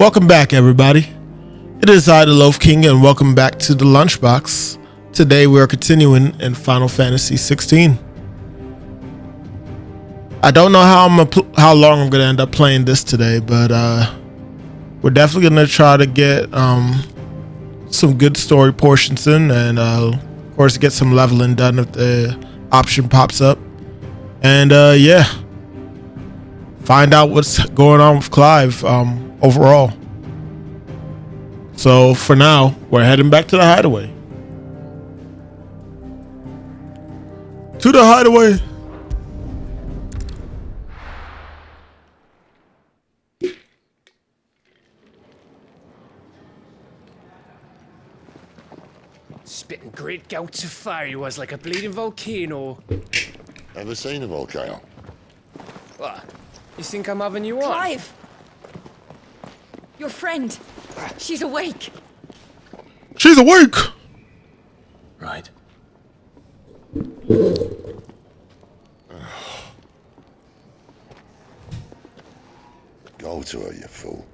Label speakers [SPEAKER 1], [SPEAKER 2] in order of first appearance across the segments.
[SPEAKER 1] Welcome back, everybody. It is I, the Loaf King, and welcome back to the Lunchbox. Today we are continuing in Final Fantasy 16. I don't know how long I'm gonna end up playing this today, but we're definitely gonna try to get some good story portions in, and of course get some leveling done if the option pops up. And yeah, find out what's going on with Clive overall. So for now, we're heading back to the hideaway. To the hideaway.
[SPEAKER 2] Spitting great gouts of fire he was, like a bleeding volcano.
[SPEAKER 3] Ever seen a volcano?
[SPEAKER 2] What? You think I'm having you on?
[SPEAKER 4] Clive! Your friend. She's awake.
[SPEAKER 1] She's awake!
[SPEAKER 3] Right. Go to her, you fool.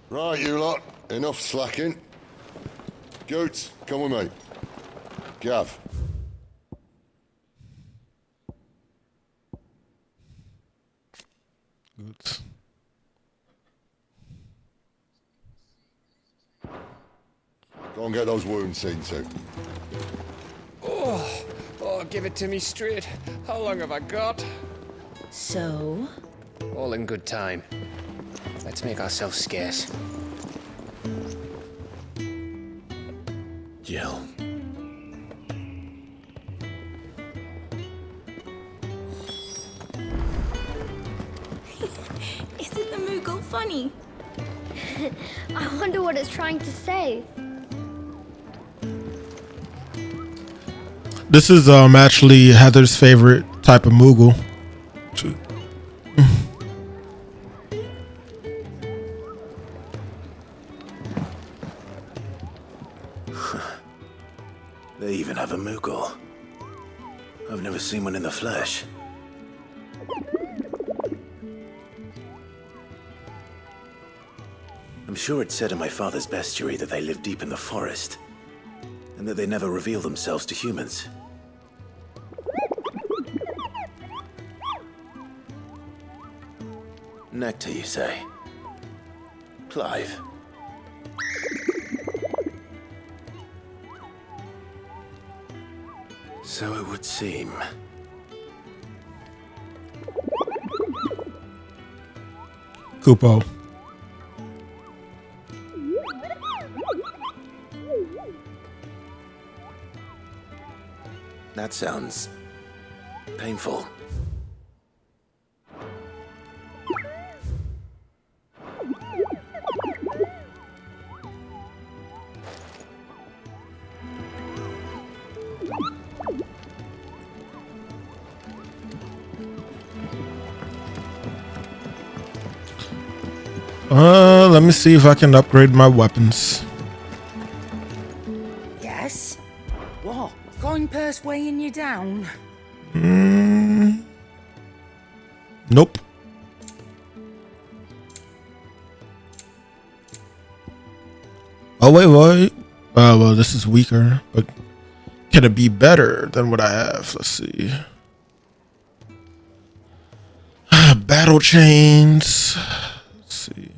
[SPEAKER 3] Right, you lot. Enough slacking. Goots, come with me. Gav.
[SPEAKER 1] Good.
[SPEAKER 3] Go and get those wounds seen to.
[SPEAKER 2] Oh, give it to me straight. How long have I got?
[SPEAKER 4] So?
[SPEAKER 2] All in good time. Let's make ourselves scarce.
[SPEAKER 3] Jill.
[SPEAKER 5] Isn't the Moogle funny? I wonder what it's trying to say.
[SPEAKER 1] This is actually Heather's favorite type of Moogle.
[SPEAKER 6] They even have a Moogle. I've never seen one in the flesh. I'm sure it said in my father's bestiary that they live deep in the forest, and that they never reveal themselves to humans. Nectar, you say? Clive. So it would seem.
[SPEAKER 1] Kupo.
[SPEAKER 6] That sounds painful.
[SPEAKER 1] Let me see if I can upgrade my weapons.
[SPEAKER 4] Yes? What? Going purse weighing you down?
[SPEAKER 1] Nope. Oh, wait. Well, this is weaker, but can it be better than what I have? Let's see. Battle chains. Let's see.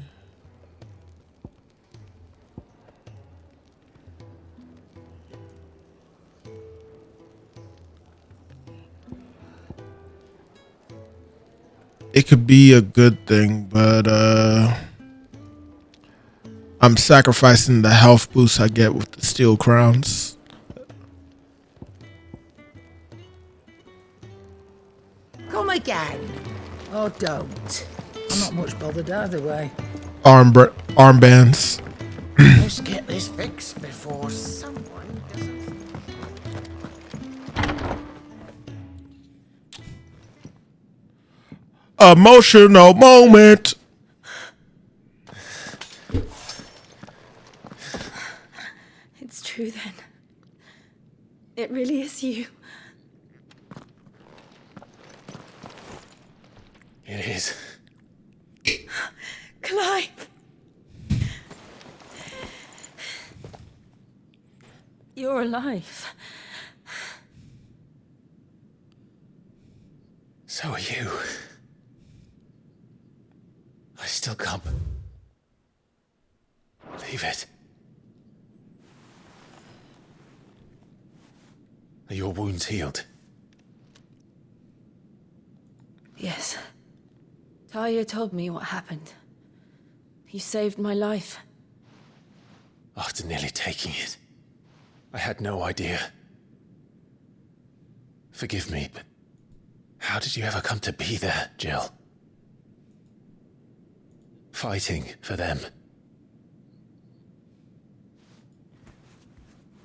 [SPEAKER 1] It could be a good thing, but I'm sacrificing the health boost I get with the steel crowns.
[SPEAKER 4] Come again. Oh, don't. I'm not much bothered either way.
[SPEAKER 1] Armbands.
[SPEAKER 4] Let's get this fixed before someone doesn't.
[SPEAKER 1] Emotional moment.
[SPEAKER 5] It's true then. It really is you.
[SPEAKER 6] It is.
[SPEAKER 7] Clive! You're alive.
[SPEAKER 6] So are you. I still can't believe it. Are your wounds healed?
[SPEAKER 7] Yes. Talia told me what happened. You saved my life.
[SPEAKER 6] After nearly taking it, I had no idea. Forgive me, but how did you ever come to be there, Jill? Fighting for them.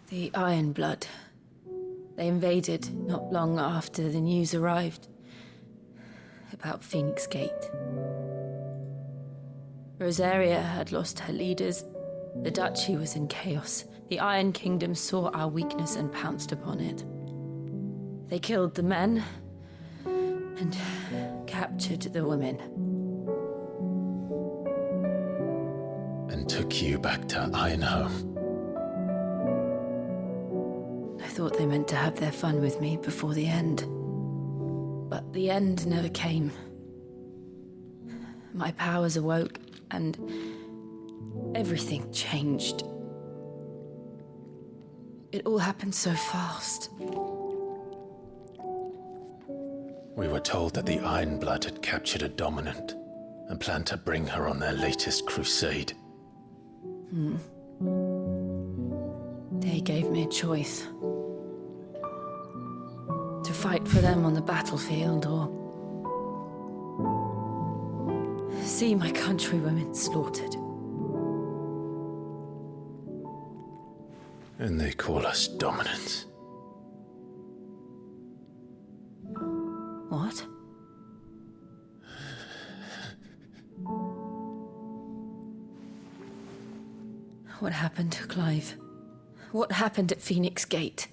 [SPEAKER 7] The Iron Blood. They invaded not long after the news arrived about Phoenix Gate. Rosaria had lost her leaders. The Duchy was in chaos. The Iron Kingdom saw our weakness and pounced upon it. They killed the men and captured the women.
[SPEAKER 6] And took you back to Ironhome.
[SPEAKER 7] I thought they meant to have their fun with me before the end. But the end never came. My powers awoke, and everything changed. It all happened so fast.
[SPEAKER 6] We were told that the Iron Blood had captured a dominant and planned to bring her on their latest crusade.
[SPEAKER 7] They gave me a choice. To fight for them on the battlefield, or see my countrywomen slaughtered.
[SPEAKER 6] And they call us dominants.
[SPEAKER 7] What? What happened to Clive? What happened at Phoenix Gate?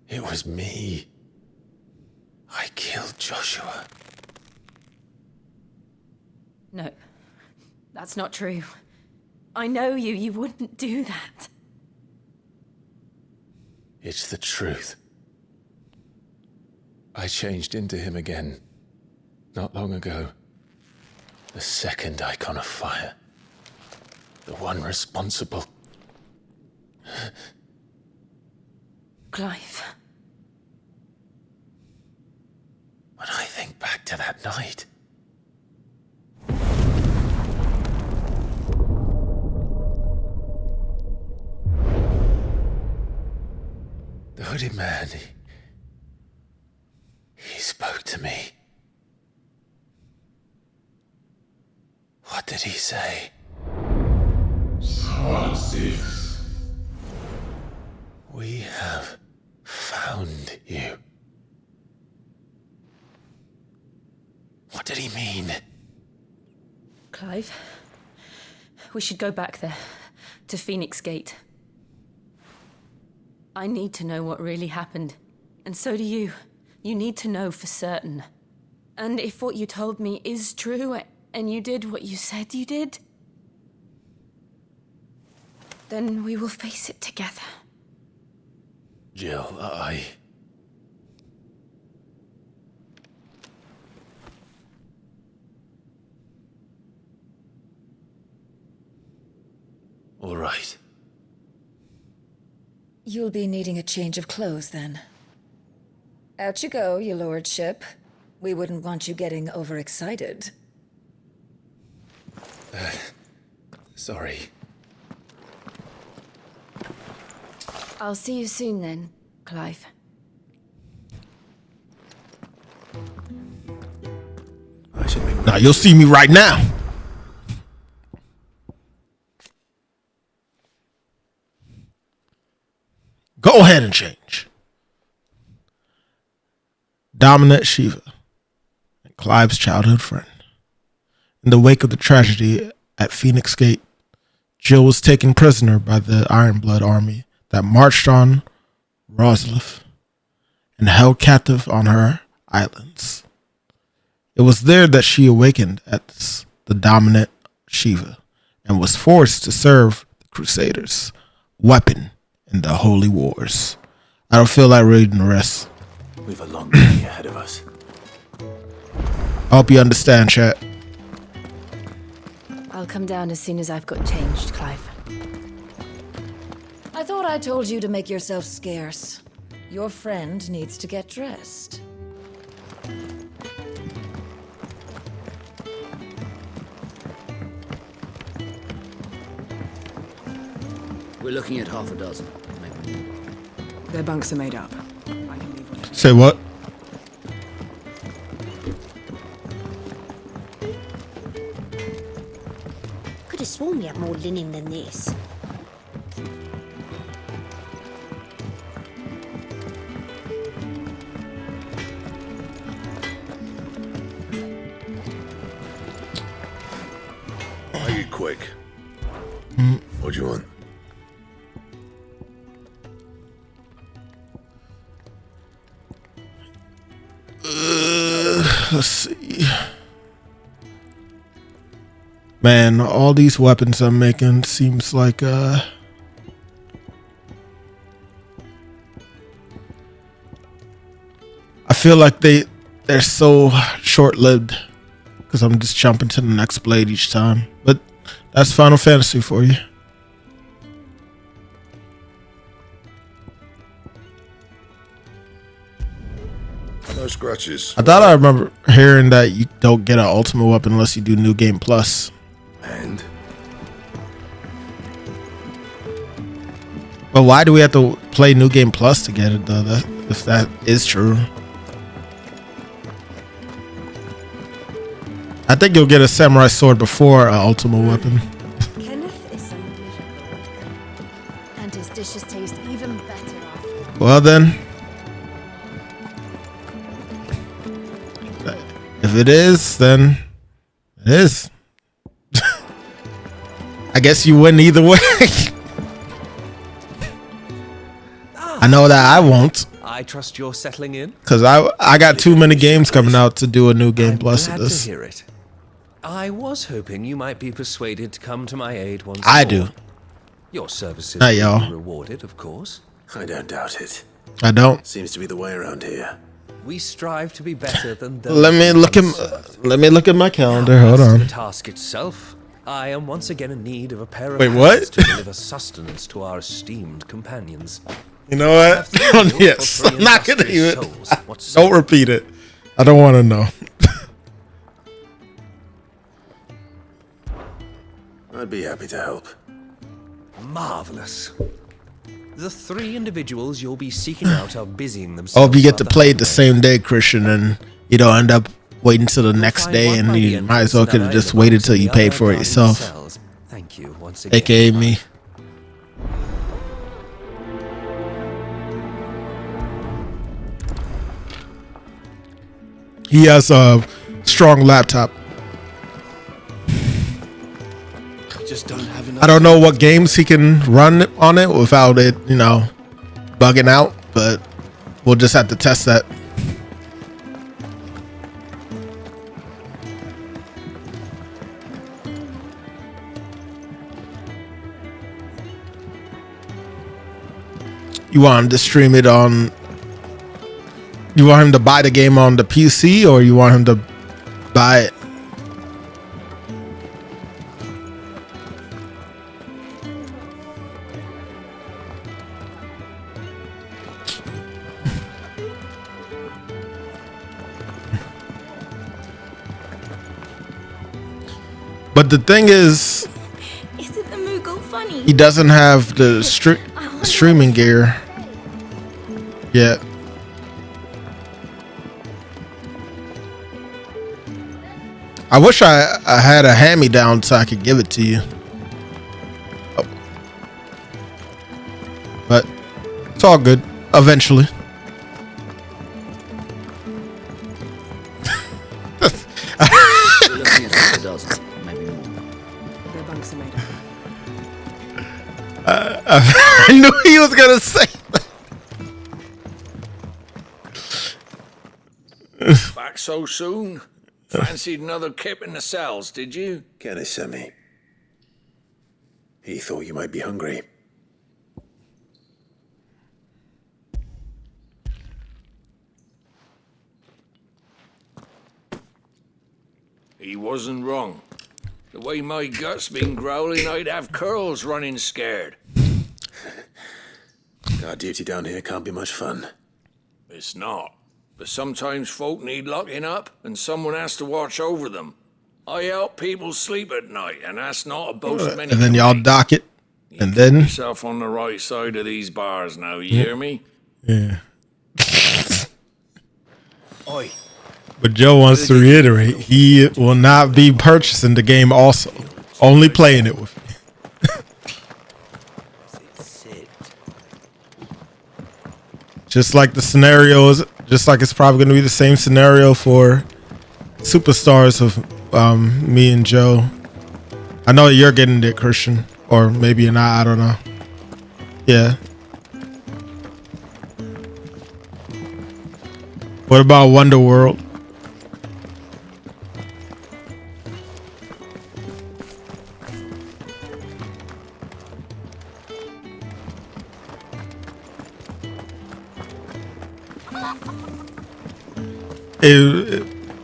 [SPEAKER 6] It was me. I killed Joshua.
[SPEAKER 7] No, that's not true. I know you. You wouldn't do that.
[SPEAKER 6] It's the truth. I changed into him again, not long ago. The second icon of fire. The one responsible.
[SPEAKER 7] Clive.
[SPEAKER 6] When I think back to that night, the hooded man, he spoke to me. What did he say? We have found you. What did he mean?
[SPEAKER 7] Clive, we should go back there, to Phoenix Gate. I need to know what really happened, and so do you. You need to know for certain. And if what you told me is true, and you did what you said you did, then we will face it together.
[SPEAKER 6] Jill, All right.
[SPEAKER 4] You'll be needing a change of clothes, then. Out you go, your lordship. We wouldn't want you getting overexcited.
[SPEAKER 6] Sorry.
[SPEAKER 7] I'll see you soon then, Clive.
[SPEAKER 6] I should be...
[SPEAKER 1] Now you'll see me right now. Go ahead and change. Dominant Shiva and Clive's childhood friend. In the wake of the tragedy at Phoenix Gate, Jill was taken prisoner by the Ironblood army that marched on Roslif and held captive on her islands. It was there that she awakened as the dominant Shiva and was forced to serve the Crusaders' weapon in the Holy Wars. I don't feel like reading the rest.
[SPEAKER 6] We've a long journey ahead of us.
[SPEAKER 1] I hope you understand, chat.
[SPEAKER 7] I'll come down as soon as I've got changed, Clive.
[SPEAKER 4] I thought I told you to make yourself scarce. Your friend needs to get dressed.
[SPEAKER 8] We're looking at half a dozen, maybe more.
[SPEAKER 9] Their bunks are made up. I can leave one.
[SPEAKER 1] Say what?
[SPEAKER 10] Could have sworn we had more linen than this.
[SPEAKER 3] Make it quick. What do you want?
[SPEAKER 1] Let's see. Man, all these weapons I'm making seems like I feel like they're so short-lived because I'm just jumping to the next blade each time. But that's Final Fantasy for you.
[SPEAKER 3] No scratches.
[SPEAKER 1] I thought I remember hearing that you don't get an ultimate weapon unless you do New Game Plus.
[SPEAKER 3] And
[SPEAKER 1] But why do we have to play New Game Plus to get it though? If that is true. I think you'll get a samurai sword before an ultimate weapon.
[SPEAKER 7] Kenneth is a magical and his dishes taste even better after.
[SPEAKER 1] Well then, if it is, then it is. I guess you win either way. I know that I won't,
[SPEAKER 11] I trust you're settling in.
[SPEAKER 1] because I got too many games coming out to do a New Game Plus of
[SPEAKER 11] Glad
[SPEAKER 1] this.
[SPEAKER 11] to hear it. I was hoping you might be persuaded to come to my aid once
[SPEAKER 1] I
[SPEAKER 11] more.
[SPEAKER 1] do.
[SPEAKER 11] Your services
[SPEAKER 1] Not
[SPEAKER 11] will
[SPEAKER 1] y'all.
[SPEAKER 11] be rewarded, of course.
[SPEAKER 6] I don't doubt it.
[SPEAKER 1] I don't.
[SPEAKER 6] Seems to be the way around here.
[SPEAKER 11] We strive to be better than those
[SPEAKER 1] Let me
[SPEAKER 11] who
[SPEAKER 1] look at
[SPEAKER 11] once served.
[SPEAKER 1] let me look at my calendar.
[SPEAKER 11] Now,
[SPEAKER 1] Hold
[SPEAKER 11] as to
[SPEAKER 1] on.
[SPEAKER 11] the task itself, I am once again in need of a pair of
[SPEAKER 1] Wait,
[SPEAKER 11] hands
[SPEAKER 1] what?
[SPEAKER 11] to deliver sustenance to our esteemed companions.
[SPEAKER 1] You know what? Yes, I'm not gonna even. Don't repeat it. I don't want to know.
[SPEAKER 6] I'd be happy to help.
[SPEAKER 11] Marvelous. The three individuals you'll be seeking out are busying
[SPEAKER 1] I
[SPEAKER 11] themselves.
[SPEAKER 1] hope you get to
[SPEAKER 11] rather
[SPEAKER 1] play it the
[SPEAKER 11] hurriedly.
[SPEAKER 1] same day, Christian, and you don't end up waiting till the next day, and you might as well could have just waited till you paid for it yourself.
[SPEAKER 11] Thank you once again.
[SPEAKER 1] AKA me. He has a strong laptop.
[SPEAKER 6] Just don't have enough.
[SPEAKER 1] I don't know what games he can run on it without it, bugging out, but we'll just have to test that. You want him to stream it on... You want him to buy the game on the PC, or you want him to buy it? But the thing is,
[SPEAKER 10] Isn't the Moogle funny?
[SPEAKER 1] he doesn't have the streaming gear yet. I wish I had a hand-me-down so I could give it to you. Oh. But it's all good. Eventually.
[SPEAKER 8] We're looking at half a dozen, maybe more.
[SPEAKER 9] Their bunks are made up.
[SPEAKER 1] I knew he was gonna say that.
[SPEAKER 3] Back so soon? Fancied another kip in the cells, did you?
[SPEAKER 6] Kenneth sent me. He thought you might be hungry.
[SPEAKER 3] He wasn't wrong. The way my gut's been growling, I'd have curls running scared.
[SPEAKER 6] Guard duty down here can't be much fun.
[SPEAKER 3] It's not. But sometimes folk need locking up, and someone has to watch over them. I help people sleep at night, and that's not a boast of any.
[SPEAKER 1] And then y'all dock it, and then
[SPEAKER 3] yourself on the right side of these bars now. You hear me?
[SPEAKER 1] Yeah.
[SPEAKER 11] Oi.
[SPEAKER 1] But Joe wants to reiterate, he will not be purchasing the game also. Only playing it with me. Just like the scenarios, just like it's probably going to be the same scenario for Superstars of me and Joe. I know you're getting it, Christian. Or maybe you're not, I don't know. Yeah. What about Wonder World?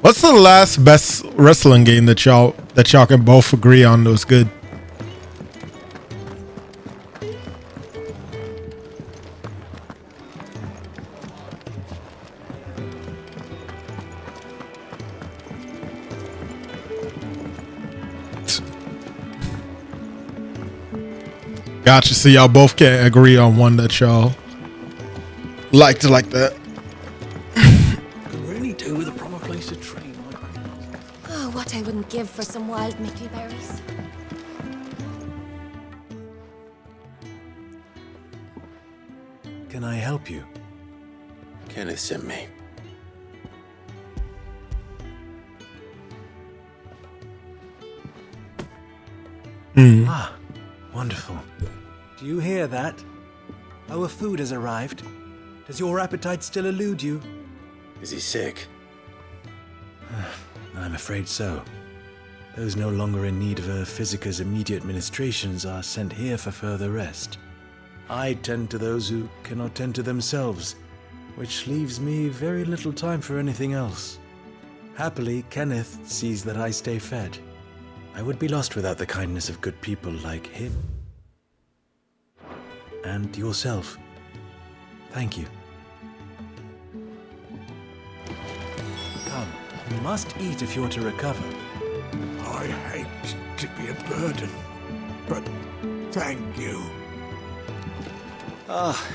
[SPEAKER 1] What's the last best wrestling game that y'all can both agree on that was good? Gotcha. So y'all both can't agree on one that y'all liked like that.
[SPEAKER 3] Do with a proper place to train.
[SPEAKER 10] Oh, what I wouldn't give for some wild mickleberries.
[SPEAKER 6] Can I help you? Kenneth sent me.
[SPEAKER 12] Ah, wonderful. Do you hear that? Our food has arrived. Does your appetite still elude you?
[SPEAKER 6] Is he sick?
[SPEAKER 12] I'm afraid so. Those no longer in need of a physicus immediate ministrations are sent here for further rest. I tend to those who cannot tend to themselves, which leaves me very little time for anything else. Happily, Kenneth sees that I stay fed. I would be lost without the kindness of good people like him. And yourself. Thank you. Come, you must eat if you're to recover.
[SPEAKER 13] I hate to be a burden, but thank you.
[SPEAKER 14] Ah,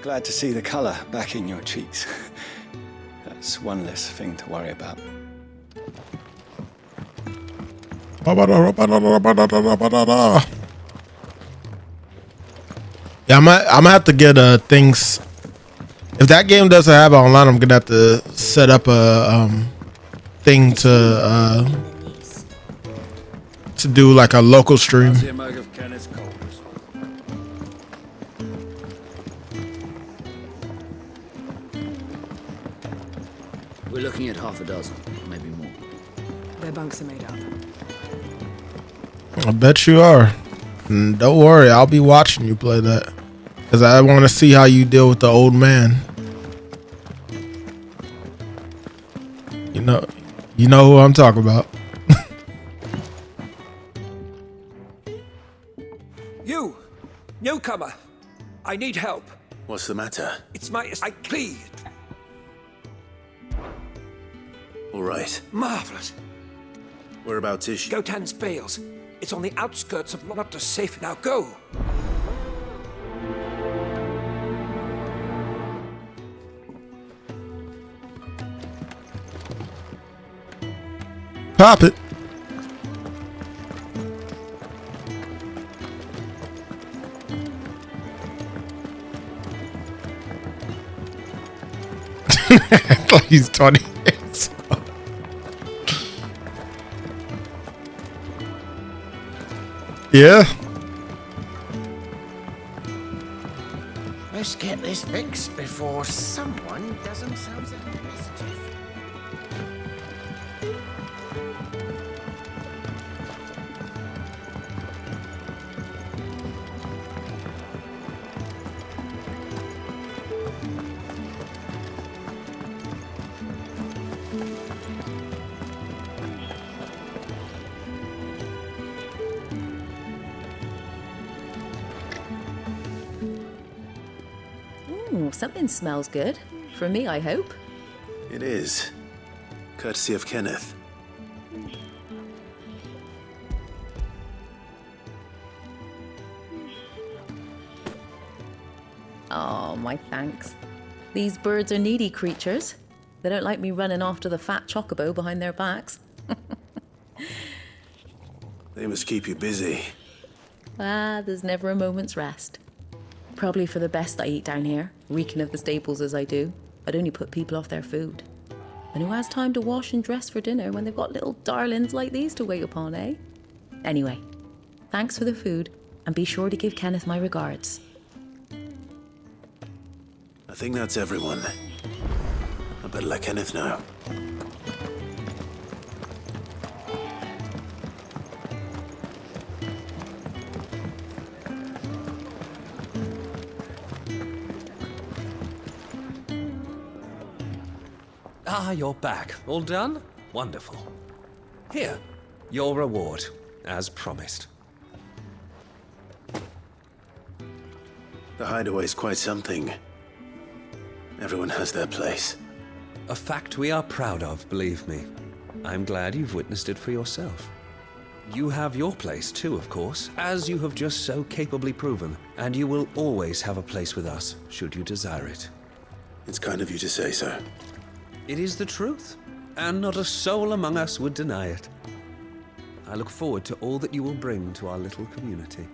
[SPEAKER 14] glad to see the color back in your cheeks. That's one less thing to worry about.
[SPEAKER 1] Yeah, I'm gonna have to get things. If that game doesn't have it online, I'm gonna have to set up a thing to do like a local stream.
[SPEAKER 8] We're looking at half a dozen, maybe more.
[SPEAKER 9] Their bunks are made up.
[SPEAKER 1] I bet you are. And don't worry, I'll be watching you play that. Because I want to see how you deal with the old man. You know who I'm talking about.
[SPEAKER 11] You! Newcomer! I need help.
[SPEAKER 6] What's the matter?
[SPEAKER 11] It's I plead.
[SPEAKER 6] All right.
[SPEAKER 11] Marvelous.
[SPEAKER 6] Whereabouts is she?
[SPEAKER 11] Gotan's Bales. It's on the outskirts of not to safe. Now go.
[SPEAKER 1] Pop it. Like he's 20 years old. Yeah.
[SPEAKER 15] Let's get this fixed before someone does themselves a mischief.
[SPEAKER 7] Something smells good. For me, I hope.
[SPEAKER 12] It is. Courtesy of Kenneth.
[SPEAKER 7] Oh, my thanks. These birds are needy creatures. They don't like me running after the fat chocobo behind their backs.
[SPEAKER 12] They must keep you busy.
[SPEAKER 7] There's never a moment's rest. Probably for the best I eat down here, reeking of the staples as I do. I'd only put people off their food. And who has time to wash and dress for dinner when they've got little darlings like these to wait upon, eh? Anyway, thanks for the food, and be sure to give Kenneth my regards.
[SPEAKER 12] I think that's everyone. I better let Kenneth know.
[SPEAKER 11] Ah, you're back. All done? Wonderful. Here, your reward, as promised.
[SPEAKER 12] The hideaway's quite something. Everyone has their place.
[SPEAKER 11] A fact we are proud of, believe me. I'm glad you've witnessed it for yourself. You have your place too, of course, as you have just so capably proven, and you will always have a place with us, should you desire it.
[SPEAKER 12] It's kind of you to say so.
[SPEAKER 11] It is the truth, and not a soul among us would deny it. I look forward to all that you will bring to our little community.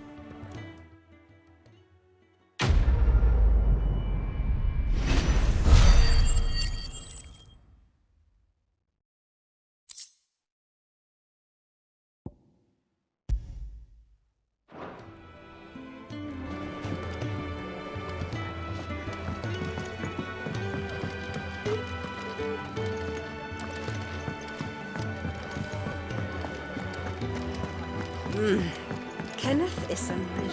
[SPEAKER 10] Kenneth is somewhere.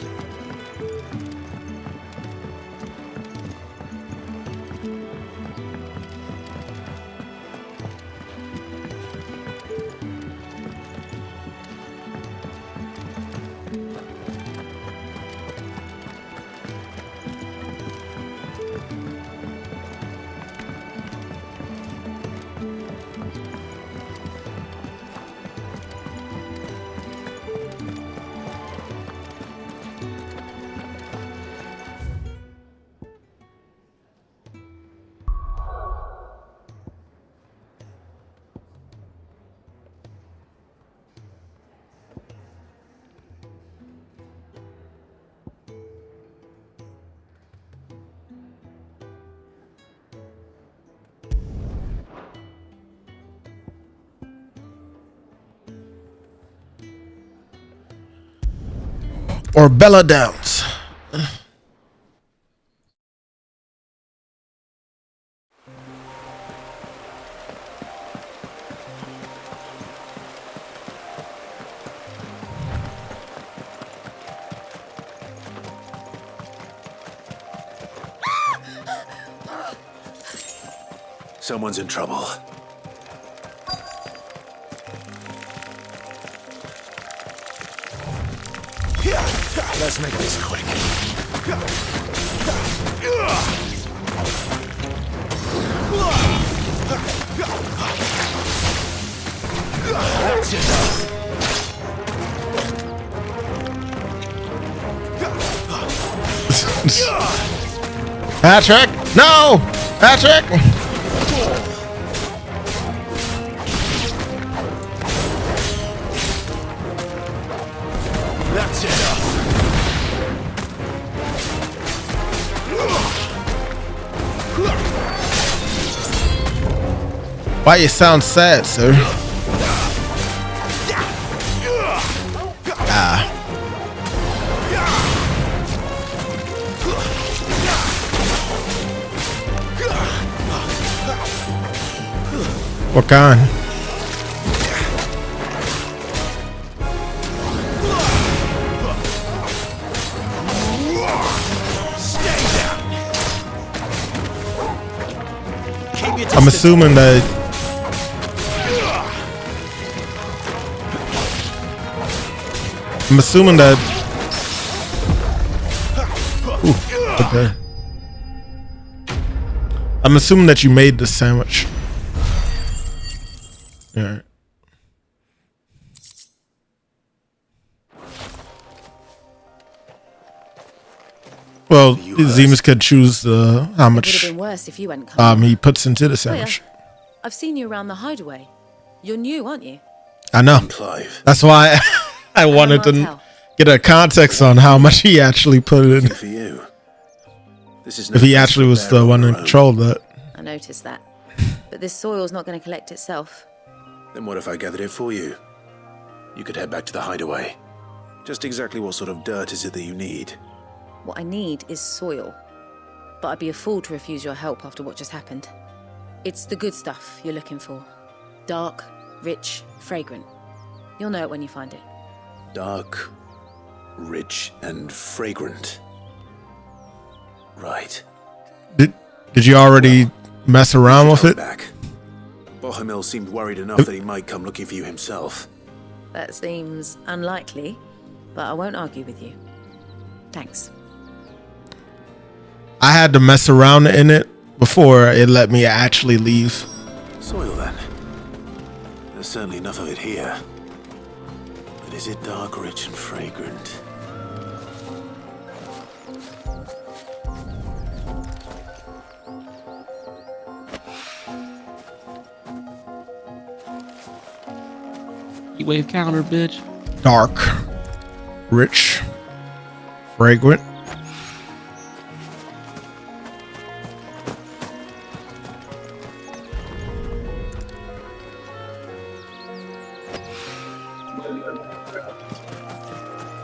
[SPEAKER 1] Or Bella Downs.
[SPEAKER 12] Someone's in trouble.
[SPEAKER 15] Let's make this quick. That's enough.
[SPEAKER 1] Patrick! No! Patrick!
[SPEAKER 15] That's enough.
[SPEAKER 1] Why you sound sad, sir? Ah. What kind? I'm assuming that Ooh, okay. I'm assuming that you made the sandwich. All right. Well, Zemis could choose how much
[SPEAKER 7] It would have been worse if you hadn't come.
[SPEAKER 1] he puts into the sandwich.
[SPEAKER 7] I've seen you around the hideaway. You're new, aren't you?
[SPEAKER 1] I know. That's why I wanted to get a context on how much he actually put in.
[SPEAKER 6] For you. This is
[SPEAKER 1] If he actually was the one in control of that.
[SPEAKER 7] I noticed that. But this soil's not going to collect itself.
[SPEAKER 6] Then what if I gathered it for you? You could head back to the hideaway. Just exactly what sort of dirt is it that you need?
[SPEAKER 7] What I need is soil. But I'd be a fool to refuse your help after what just happened. It's the good stuff you're looking for. Dark, rich, fragrant. You'll know it when you find it.
[SPEAKER 6] Dark, rich, and fragrant. Right.
[SPEAKER 1] Did you already mess around with it?
[SPEAKER 6] Bohemil seemed worried enough that he might come looking for you himself.
[SPEAKER 7] That seems unlikely, but I won't argue with you. Thanks.
[SPEAKER 1] I had to mess around in it before it let me actually leave.
[SPEAKER 6] Soil then. There's certainly enough of it here. But is it dark, rich, and fragrant?
[SPEAKER 16] Heat wave counter, bitch.
[SPEAKER 1] Dark, rich, fragrant.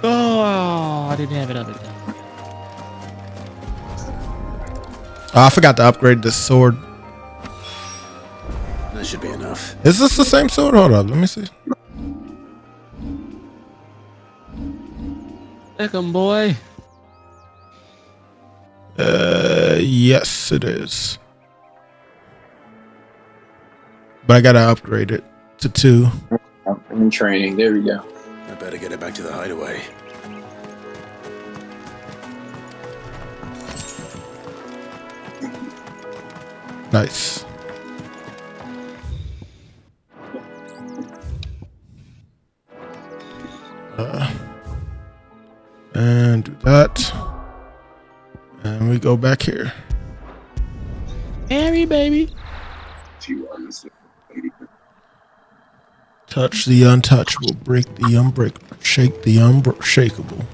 [SPEAKER 16] Oh, I didn't have it up again.
[SPEAKER 1] Oh, I forgot to upgrade this sword.
[SPEAKER 6] That should be enough.
[SPEAKER 1] Is this the same sword? Hold up, let me see.
[SPEAKER 16] Heck 'em, boy.
[SPEAKER 1] Yes, it is. But I gotta upgrade it to 2.
[SPEAKER 17] I'm in training. There we go.
[SPEAKER 6] I better get it back to the hideaway.
[SPEAKER 1] Nice. And do that. And we go back here.
[SPEAKER 16] Harry, baby.
[SPEAKER 1] Touch the untouchable, break the unbreakable, shake the unshakable.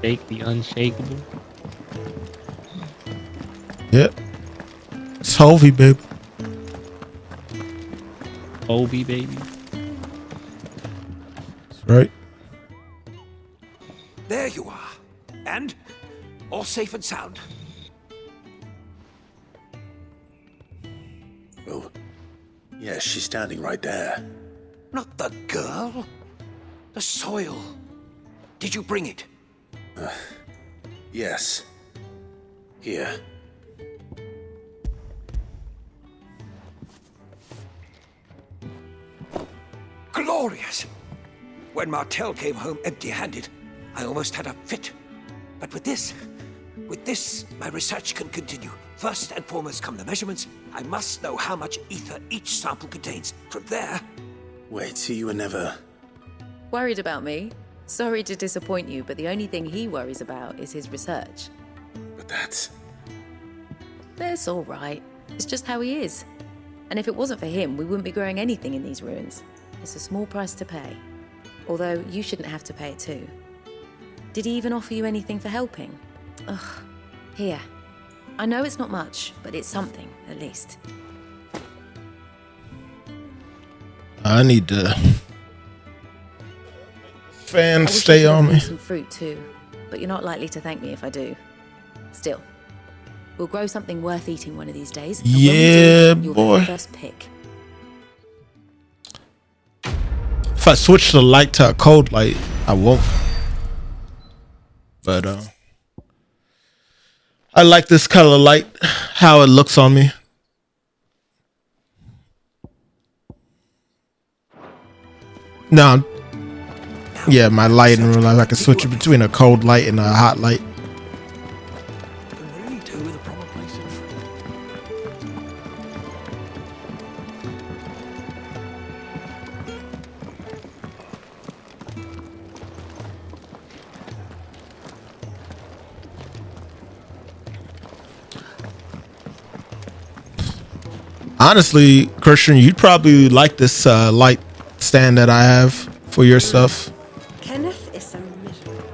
[SPEAKER 16] Shake the unshakable.
[SPEAKER 1] Yep. It's Hovey, baby.
[SPEAKER 16] Hovey, baby.
[SPEAKER 1] That's right.
[SPEAKER 13] There you are. And all safe and sound.
[SPEAKER 6] Well, yes, she's standing right there.
[SPEAKER 13] Not the girl. The soil. Did you bring it?
[SPEAKER 6] Yes. Here.
[SPEAKER 13] Glorious! When Martel came home empty-handed, I almost had a fit. But with this, my research can continue. First and foremost come the measurements. I must know how much ether each sample contains. From there...
[SPEAKER 6] Wait, so you were never...
[SPEAKER 7] Worried about me? Sorry to disappoint you, but the only thing he worries about is his research.
[SPEAKER 6] But that's
[SPEAKER 7] all right. It's just how he is. And if it wasn't for him, we wouldn't be growing anything in these ruins. It's a small price to pay. Although you shouldn't have to pay it too. Did he even offer you anything for helping? Ugh. Here. I know it's not much, but it's something, at least.
[SPEAKER 1] I need to... Fan stay on me.
[SPEAKER 7] Some fruit too, but you're not likely to thank me if I do. Still,
[SPEAKER 18] We'll grow something worth eating one of these days.
[SPEAKER 1] Yeah,
[SPEAKER 18] you'll
[SPEAKER 1] boy.
[SPEAKER 18] be the first pick.
[SPEAKER 1] If I switch the light to a cold light, I won't. But I like this color light, how it looks on me. No. Yeah, my light in real life, I can switch it between a cold light and a hot light. Honestly, Christian, you'd probably like this light stand that I have for your stuff.
[SPEAKER 19] Kenneth is a miserable.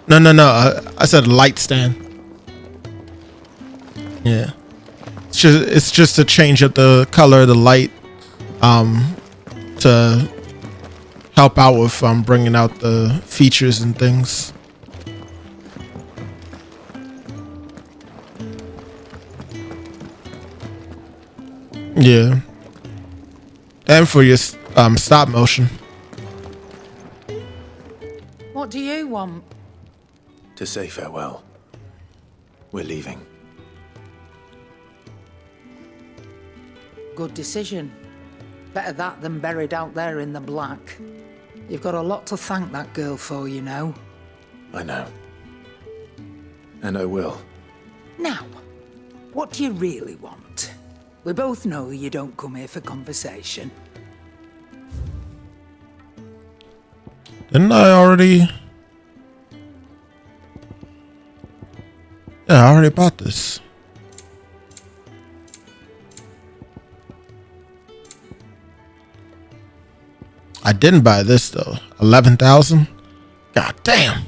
[SPEAKER 1] No. I said light stand. Yeah, it's just to change up the color of the light, to help out with bringing out the features and things. Yeah, and for your stop motion.
[SPEAKER 15] What do you want?
[SPEAKER 6] To say farewell. We're leaving.
[SPEAKER 15] Good decision. Better that than buried out there in the black. You've got a lot to thank that girl for, you know.
[SPEAKER 6] I know. And I will.
[SPEAKER 15] Now, what do you really want? We both know you don't come here for conversation.
[SPEAKER 1] Didn't I already? Yeah, I already bought this. I didn't buy this though. 11,000. God damn.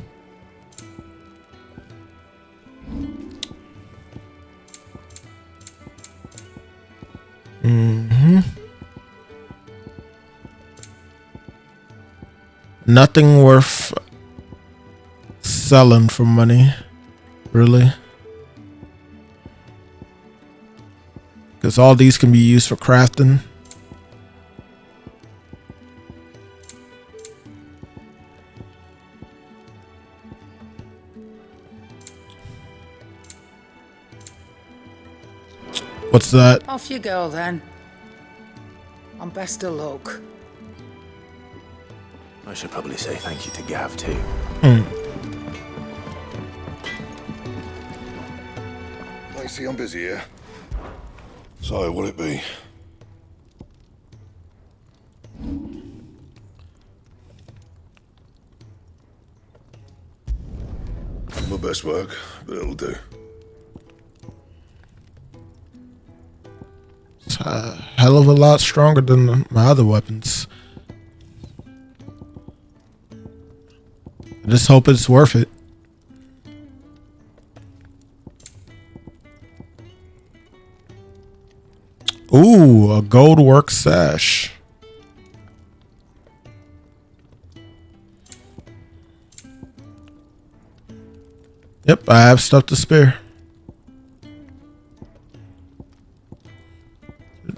[SPEAKER 1] Nothing worth selling for money, really. Because all these can be used for crafting. What's that?
[SPEAKER 15] Off you go then. And best of luck.
[SPEAKER 6] I should probably say thank you to Gav too.
[SPEAKER 20] Lacey, I'm busy here. So, what'll it be? My best work, but it'll do.
[SPEAKER 1] It's a hell of a lot stronger than my other weapons. I just hope it's worth it. Ooh, a gold work sash. Yep, I have stuff to spare.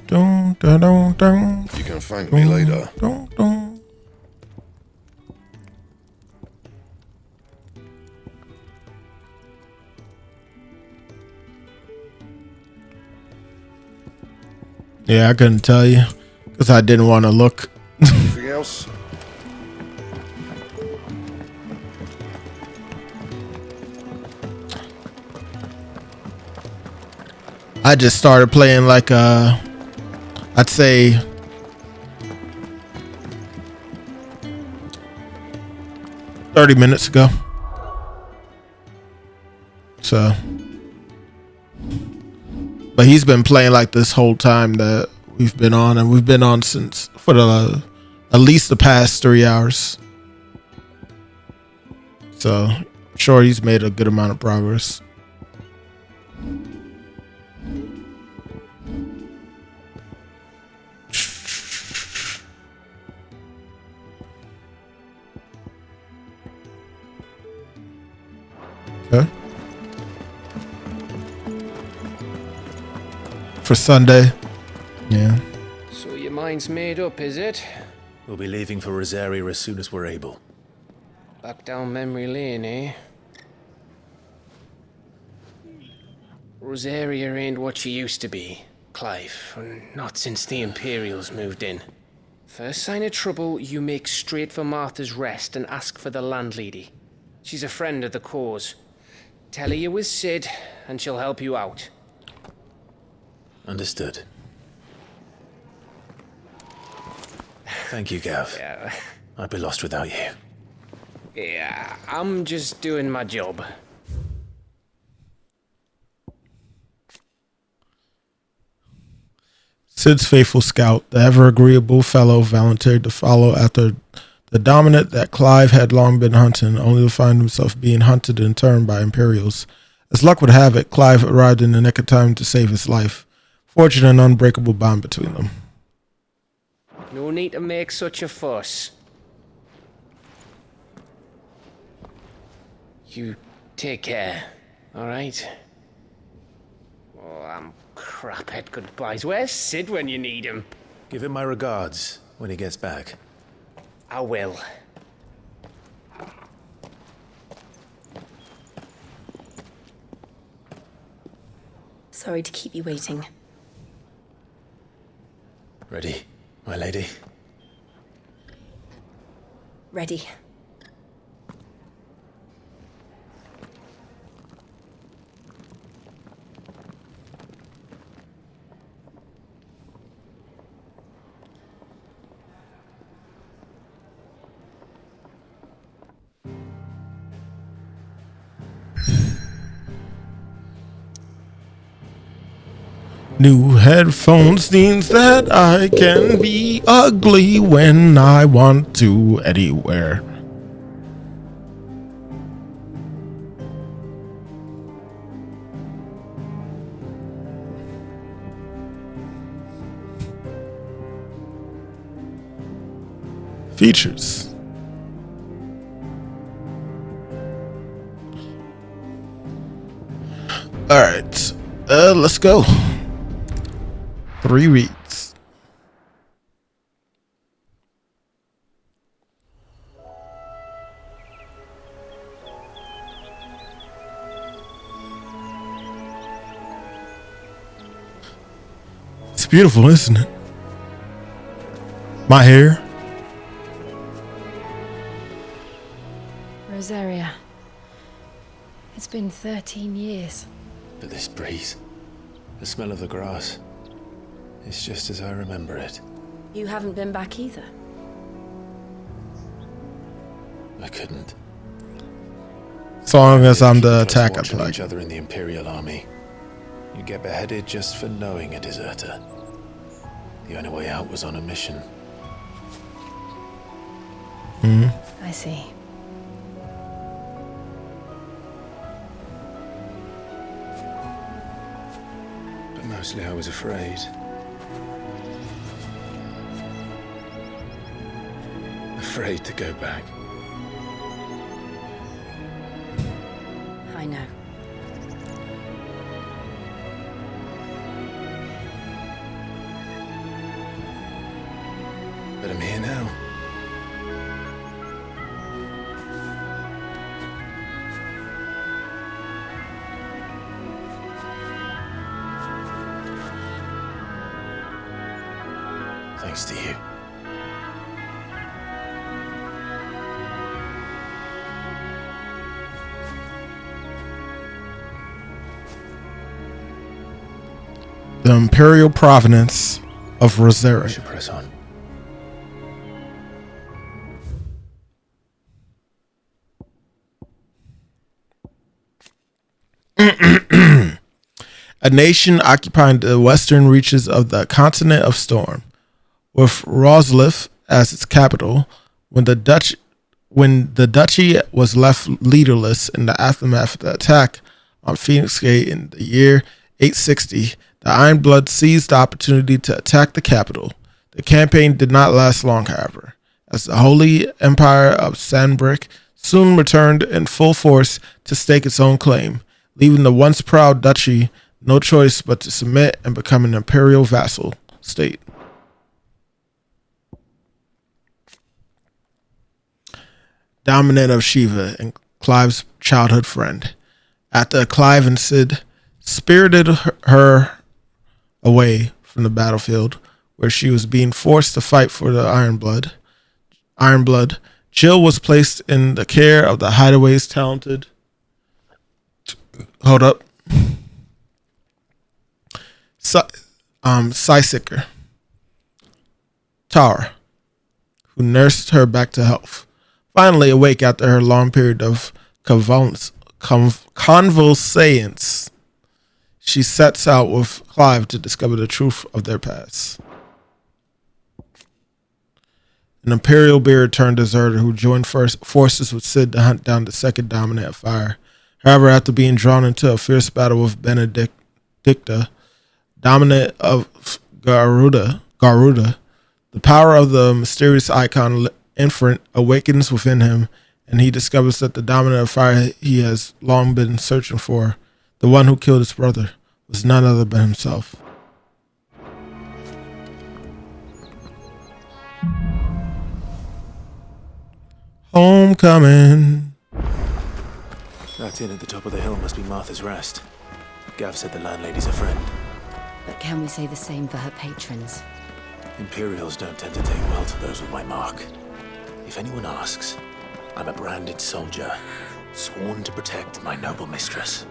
[SPEAKER 20] You can thank me later.
[SPEAKER 1] Yeah, I couldn't tell you because I didn't want to look.
[SPEAKER 20] Anything else?
[SPEAKER 1] I just started playing like I'd say $30 minutes ago. So, but he's been playing like this whole time that we've been on, and we've been on since for the at least the past 3 hours. So, I'm sure he's made a good amount of progress. for Sunday. Yeah.
[SPEAKER 2] So your mind's made up, is it?
[SPEAKER 6] We'll be leaving for Rosaria as soon as we're able.
[SPEAKER 2] Back down memory lane, eh? Rosaria ain't what she used to be, Clive. Not since the Imperials moved in. First sign of trouble, you make straight for Martha's Rest and ask for the landlady. She's a friend of the cause. Tell her you're with Sid, and she'll help you out.
[SPEAKER 6] Understood. Thank you, Gav.
[SPEAKER 2] Yeah.
[SPEAKER 6] I'd be lost without you.
[SPEAKER 2] Yeah, I'm just doing my job.
[SPEAKER 1] Sid's faithful scout, the ever-agreeable fellow, volunteered to follow after the dominant that Clive had long been hunting, only to find himself being hunted in turn by Imperials. As luck would have it, Clive arrived in the nick of time to save his life, forging an unbreakable bond between them.
[SPEAKER 2] No need to make such a fuss. You take care, alright? Oh, I'm crap at goodbyes. Where's Sid when you need him?
[SPEAKER 6] Give him my regards when he gets back.
[SPEAKER 2] I will.
[SPEAKER 18] Sorry to keep you waiting.
[SPEAKER 6] Ready, my lady?
[SPEAKER 18] Ready.
[SPEAKER 1] New headphones means that I can be ugly when I want to anywhere. Features. All right, let's go. 3 reads. It's beautiful, isn't it? My hair.
[SPEAKER 7] Rosaria. It's been 13 years.
[SPEAKER 6] But this breeze, the smell of the grass, it's just as I remember it.
[SPEAKER 7] You haven't been back either.
[SPEAKER 6] I couldn't.
[SPEAKER 1] As long as I'm the attacker.
[SPEAKER 6] Watching each other in the Imperial Army. You get beheaded just for knowing a deserter. The only way out was on a mission.
[SPEAKER 7] I see.
[SPEAKER 6] But mostly I was afraid. Afraid to go back.
[SPEAKER 7] I know.
[SPEAKER 6] But I'm here now. Thanks to you.
[SPEAKER 1] The Imperial Provenance of Rosaria.
[SPEAKER 6] We should press on.
[SPEAKER 1] A nation occupying the western reaches of the continent of Storm, with Roslif as its capital. When the duchy was left leaderless in the aftermath of the attack on Phoenix Gate in the year 860, the Ironbloods seized the opportunity to attack the capital. The campaign did not last long, however, as the Holy Empire of Sanbreque soon returned in full force to stake its own claim, leaving the once proud duchy no choice but to submit and become an imperial vassal state. Dominant of Shiva and Clive's childhood friend. After Clive and Sid spirited her away from the battlefield, where she was being forced to fight for the Ironblood, Jill was placed in the care of the Hideaway's talented. Hold up. Seasicker Tara, who nursed her back to health. Finally awake after her long period of convalescence, she sets out with Clive to discover the truth of their past. An Imperial beard-turned deserter who joined forces with Sid to hunt down the second Dominant of Fire. However, after being drawn into a fierce battle with Benedicta, Dominant of Garuda, the power of the mysterious icon Inferent awakens within him, and he discovers that the Dominant of Fire he has long been searching for, the one who killed his brother, was none other but himself. Homecoming.
[SPEAKER 6] That inn at the top of the hill must be Martha's Rest. Gav said the landlady's a friend.
[SPEAKER 18] But can we say the same for her patrons?
[SPEAKER 6] Imperials don't tend to take well to those with my mark. If anyone asks, I'm a branded soldier, sworn to protect my noble mistress.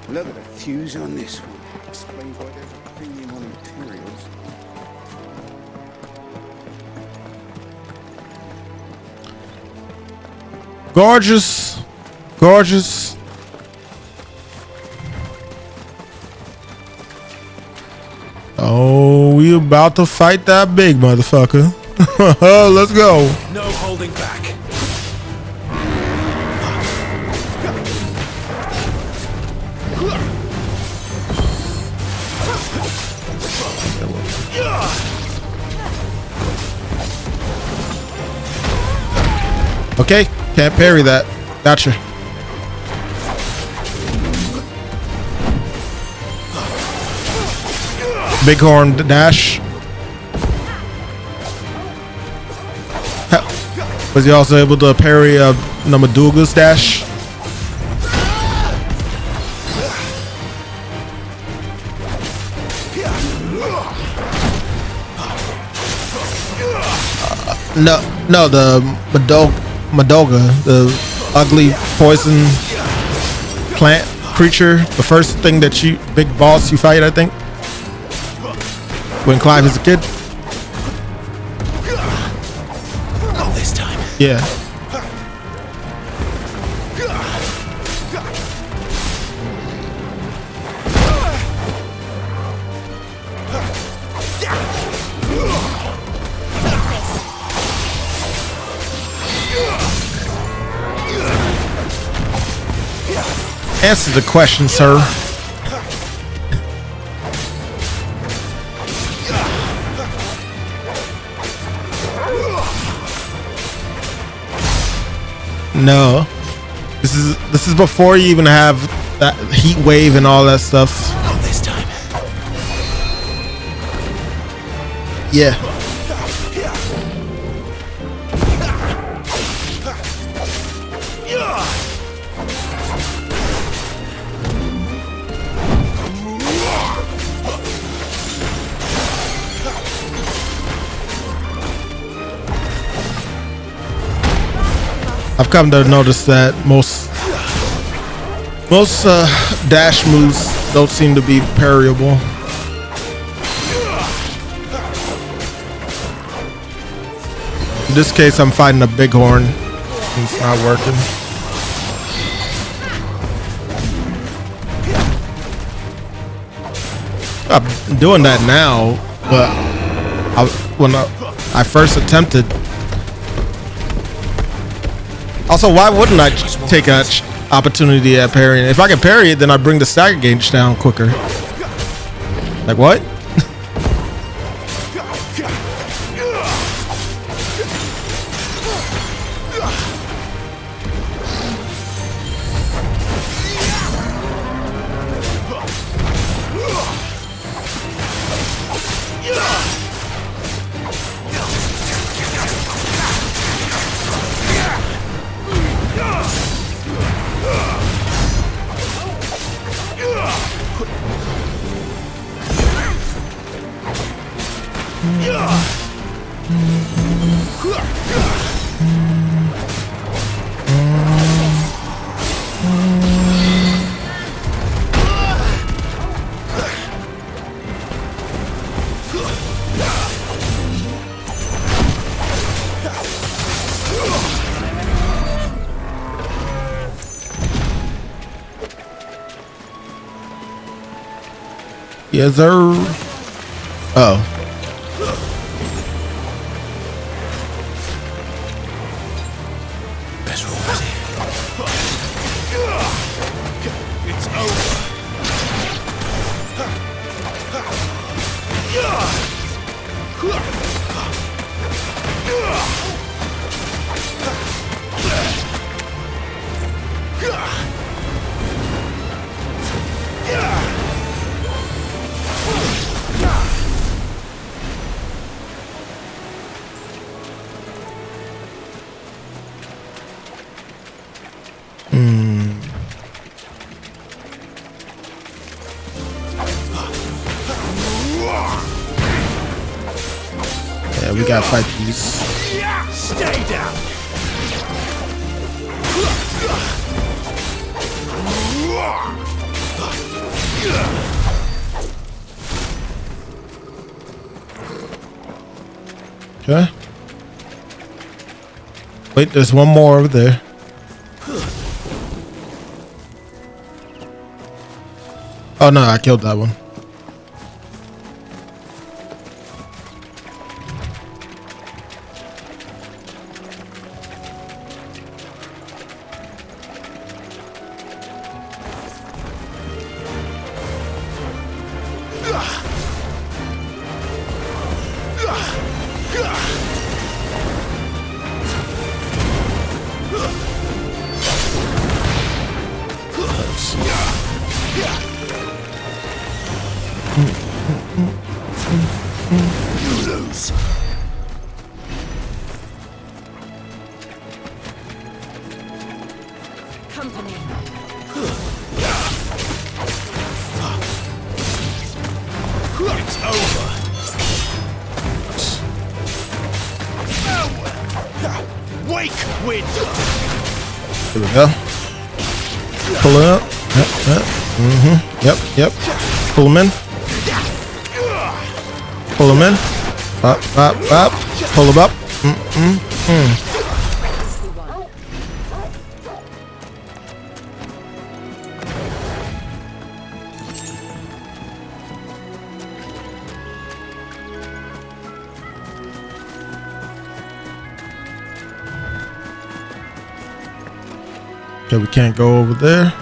[SPEAKER 21] Look at the fuse on this one. Explains why there's a premium on Imperials.
[SPEAKER 1] Gorgeous. Gorgeous. Oh, we about to fight that big motherfucker. Let's go.
[SPEAKER 11] No holding back.
[SPEAKER 1] Okay, can't parry that. Gotcha. Bighorn dash. Was he also able to parry Namaduga's dash? No, the Madoga, the ugly poison plant creature, the first thing that big boss you fight, I think, when Clive is a kid.
[SPEAKER 6] Not this time.
[SPEAKER 1] Yeah. Answer the question, sir. No. This is before you even have that heat wave and all that stuff.
[SPEAKER 6] Not this time.
[SPEAKER 1] Yeah. I've come to notice that most dash moves don't seem to be parryable. In this case, I'm fighting a bighorn. It's not working. I'm doing that now, but when I first attempted. Also, why wouldn't I take an opportunity at parrying? If I can parry it, then I bring the stagger gauge down quicker. Like what? Yes, sir. Oh.
[SPEAKER 20] It's over.
[SPEAKER 1] Yeah, we gotta fight these.
[SPEAKER 20] Stay down.
[SPEAKER 1] Okay. Wait, there's one more over there. Oh no, I killed that one.
[SPEAKER 20] It's over. Wake wind.
[SPEAKER 1] Here we go. Pull it up. Yep. Pull him in. Pull him in. Up. Pull him up. Okay, we can't go over there.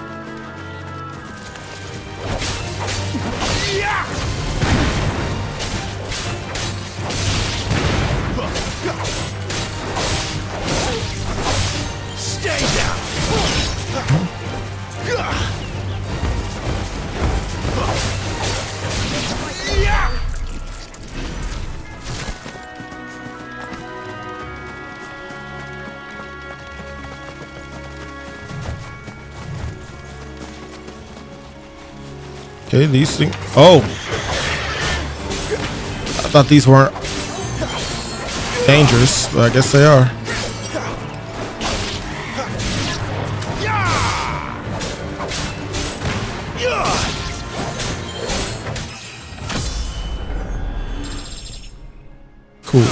[SPEAKER 20] Stay down.
[SPEAKER 1] Okay, these things. Oh, I thought these weren't dangerous, but I guess they are. Cool.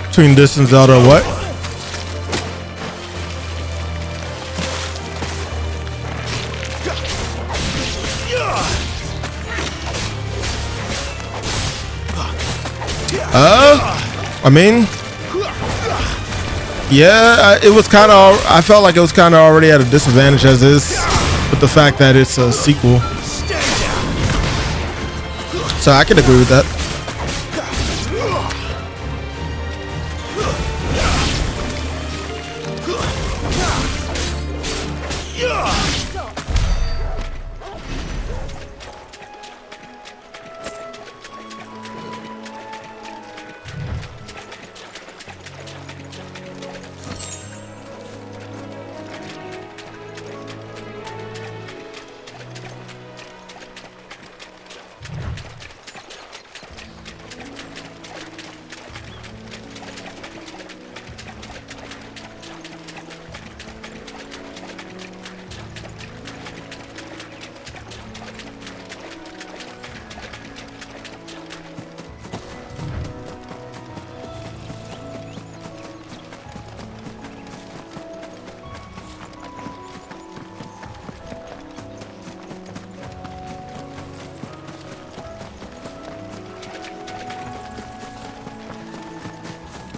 [SPEAKER 1] Between this and Zelda, what? I mean, yeah, it was kind of. I felt like it was kind of already at a disadvantage as is, with the fact that it's a sequel. So I can agree with that.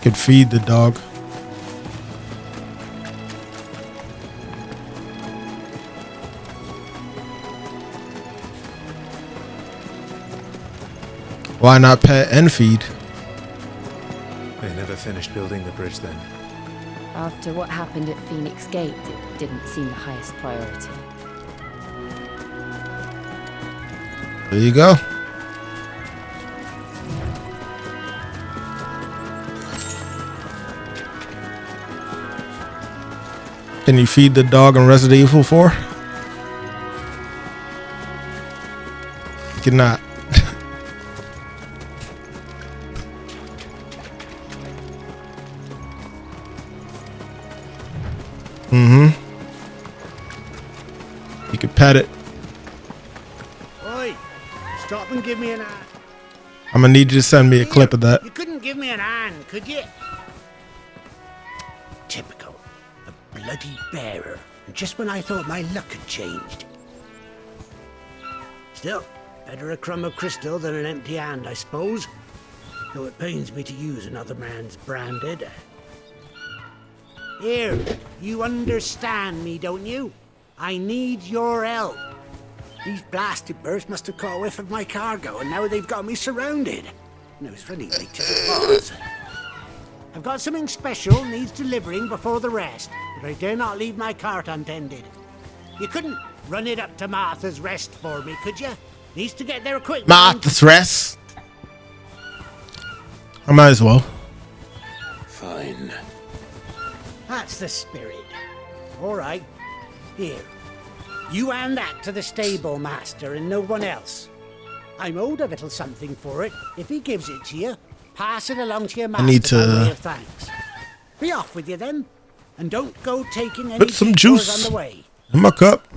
[SPEAKER 1] could feed the dog. Why not pet and feed?
[SPEAKER 6] They never finished building the bridge then.
[SPEAKER 18] After what happened at Phoenix Gate, it didn't seem the highest priority.
[SPEAKER 1] There you go. Can you feed the dog in Resident Evil 4? You cannot. You can pet it.
[SPEAKER 21] Oi, stop and give me an hand.
[SPEAKER 1] I'm gonna need you to send me a clip of that.
[SPEAKER 21] You couldn't give me an hand, could you? Typical. A bloody bearer. And just when I thought my luck had changed. Still, better a crumb of crystal than an empty hand, I suppose. Though it pains me to use another man's branded. Here, you understand me, don't you? I need your help. These blasted birds must have caught a whiff of my cargo, and now they've got me surrounded. And it was funny late as it was. I've got something special needs delivering before the rest, but I dare not leave my cart untended. You couldn't run it up to Martha's Rest for me, could you? Needs to get there quick.
[SPEAKER 1] Martha's Rest. I might as well.
[SPEAKER 13] Fine.
[SPEAKER 21] That's the spirit. All right. Here. You hand that to the stable master and no one else. I'm owed a little something for it. If he gives it to you, pass it along to your master
[SPEAKER 1] I need to
[SPEAKER 21] by way of thanks. Be off with you then. And don't go taking any
[SPEAKER 1] put some
[SPEAKER 21] detours
[SPEAKER 1] juice
[SPEAKER 21] on the way.
[SPEAKER 1] in my cup.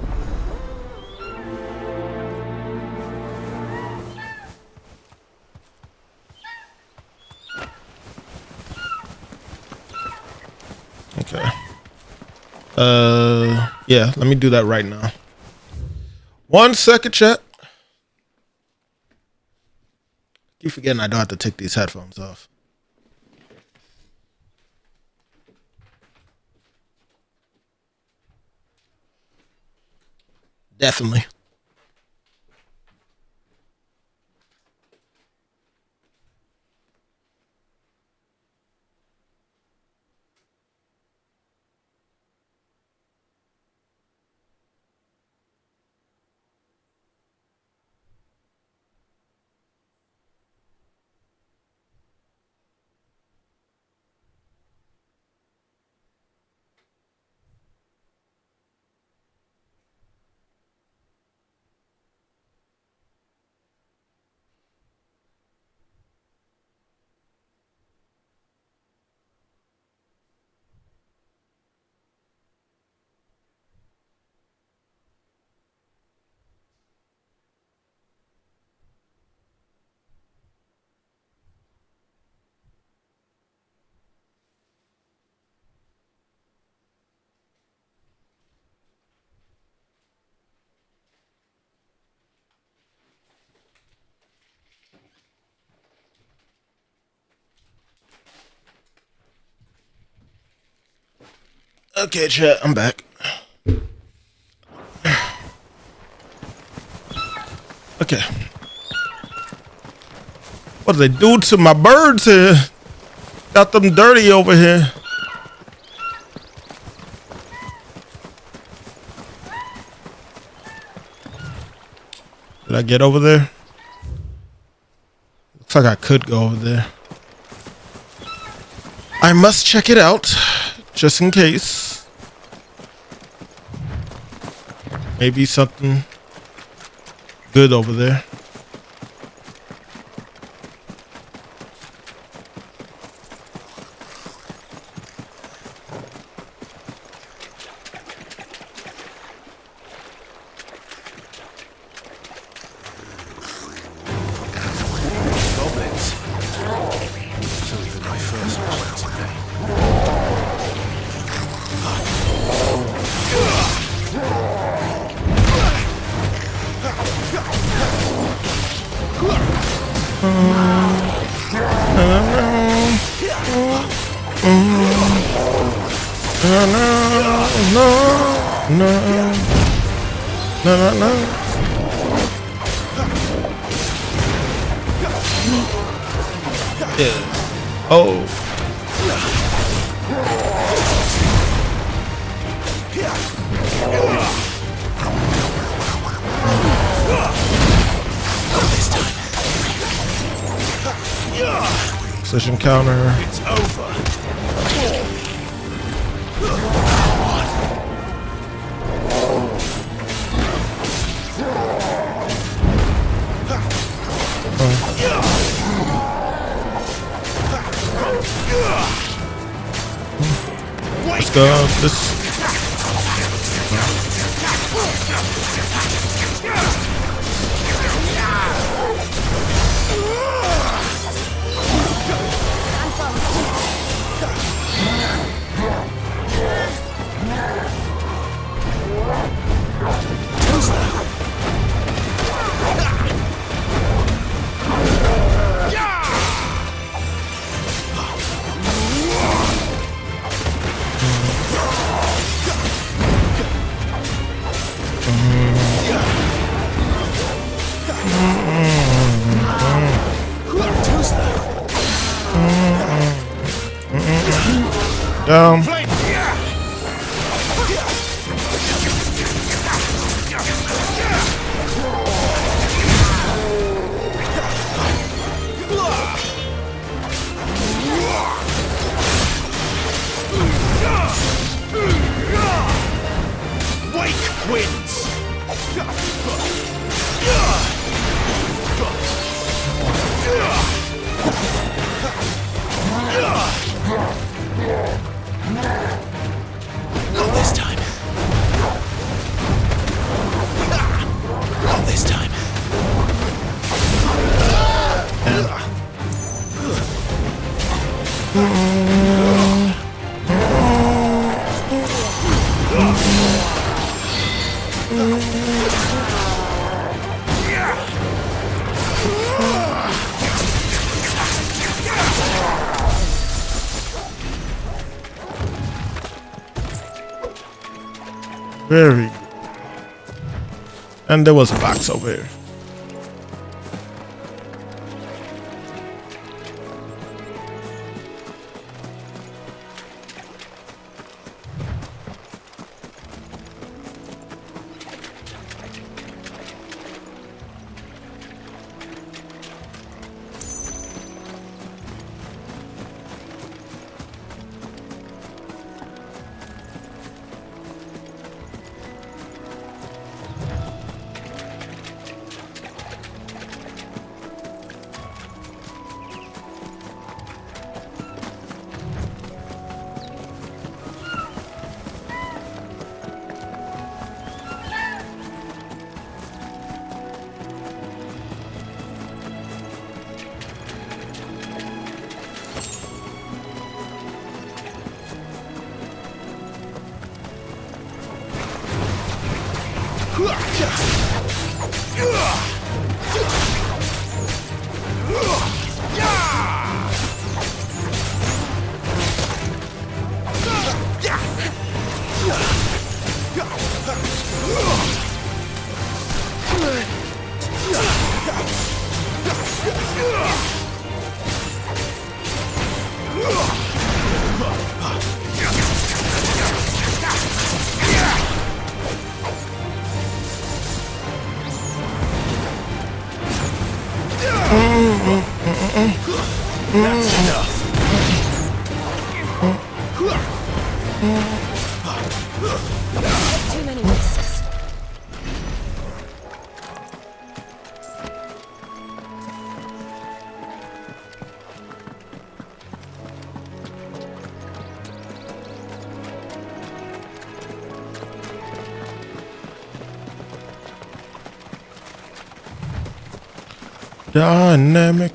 [SPEAKER 1] Okay. Yeah, let me do that right now. 1 second, chat. Keep forgetting I don't have to take these headphones off. Definitely. Okay, chat, I'm back. Okay. What do they do to my birds here? Got them dirty over here. Did I get over there? Looks like I could go over there. I must check it out, just in case. Maybe something good over there. No. Yeah. Oh. Precision counter.
[SPEAKER 13] It's over.
[SPEAKER 1] Let's go. This. Down.
[SPEAKER 13] Wake wins.
[SPEAKER 6] Not this time. Not this time.
[SPEAKER 1] Very good. And there was a box over here.
[SPEAKER 13] That's enough.
[SPEAKER 10] Too many risks.
[SPEAKER 1] Dynamic.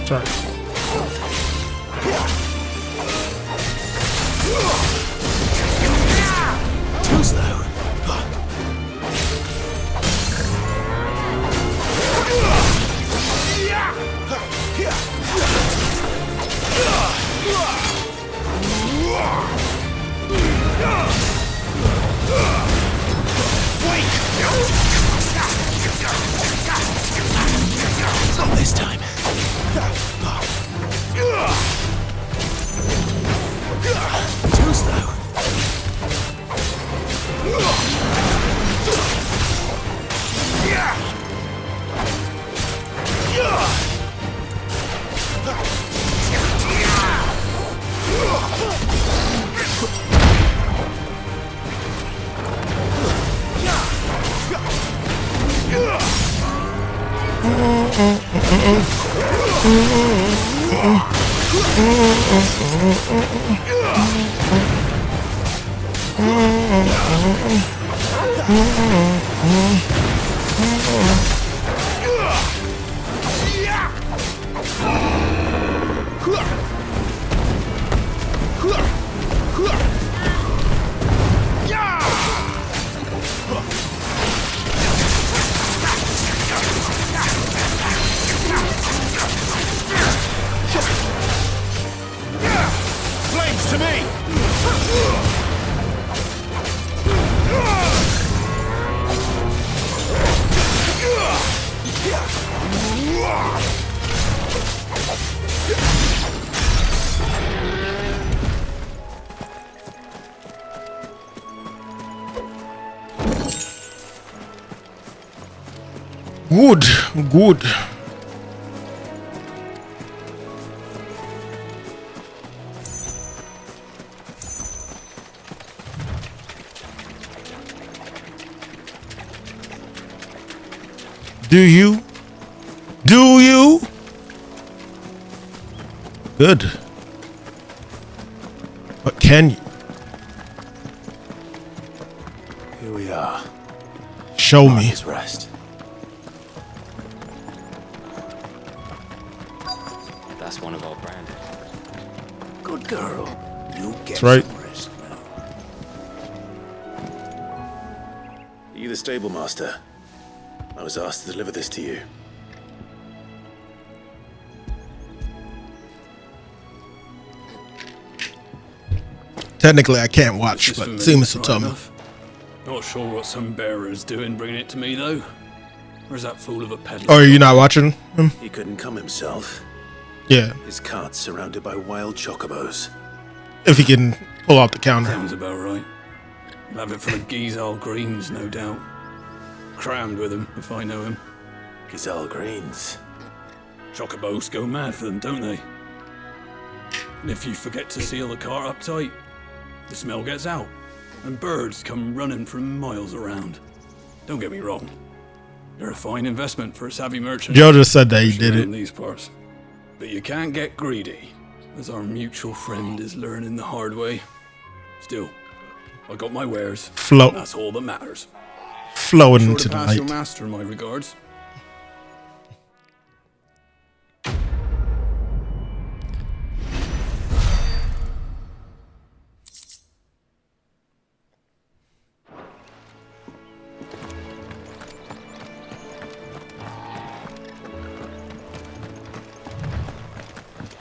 [SPEAKER 1] Sorry.
[SPEAKER 6] Too slow. Not this time. Too slow. Flames to me!
[SPEAKER 1] Good, good. Do you? Do you? Good. But can you?
[SPEAKER 6] Here we are.
[SPEAKER 1] Show me.
[SPEAKER 6] His rest.
[SPEAKER 2] That's one of our brand.
[SPEAKER 6] Good girl. You get
[SPEAKER 1] That's right.
[SPEAKER 6] some rest now. Are you the stable master? I was asked to deliver this to you.
[SPEAKER 1] Technically, I can't watch, but Zemis will tell me.
[SPEAKER 5] Not sure what some bearer's doing bringing it to me, though. Where's that fool of a peddler?
[SPEAKER 1] Oh, are you not watching him?
[SPEAKER 6] He couldn't come himself.
[SPEAKER 1] Yeah.
[SPEAKER 6] His cart's surrounded by wild chocobos.
[SPEAKER 1] If he can pull out the counter.
[SPEAKER 5] Sounds about right. He'll have it full of Gizal greens, no doubt. Crammed with him, if I know him.
[SPEAKER 6] Gizal greens.
[SPEAKER 5] Chocobos go mad for them, don't they? And if you forget to seal the cart up tight, the smell gets out, and birds come running from miles around. Don't get me wrong. They're a fine investment for a savvy merchant.
[SPEAKER 1] Joe just said that he did it.
[SPEAKER 5] In these parts. But you can't get greedy, as our mutual friend is learning the hard way. Still, I got my wares.
[SPEAKER 1] Float.
[SPEAKER 5] That's all that matters.
[SPEAKER 1] Flowing
[SPEAKER 5] Sure
[SPEAKER 1] into
[SPEAKER 5] to
[SPEAKER 1] the
[SPEAKER 5] pass your
[SPEAKER 1] light.
[SPEAKER 5] master my regards.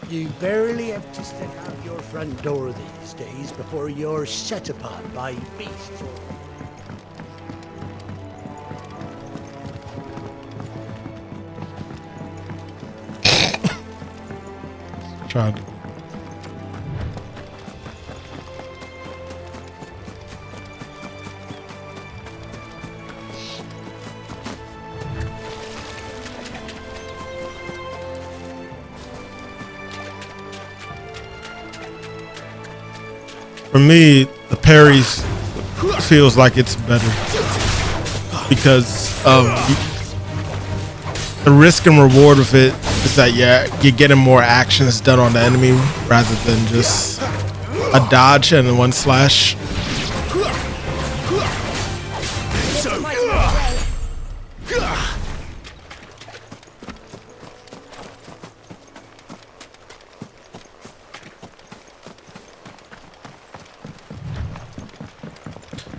[SPEAKER 21] You barely have to step out your front door these days before you're set upon by beasts.
[SPEAKER 1] Tried. For me, the parries feels like it's better because of the risk and reward of it is that you're getting more actions done on the enemy rather than just a dodge and one slash.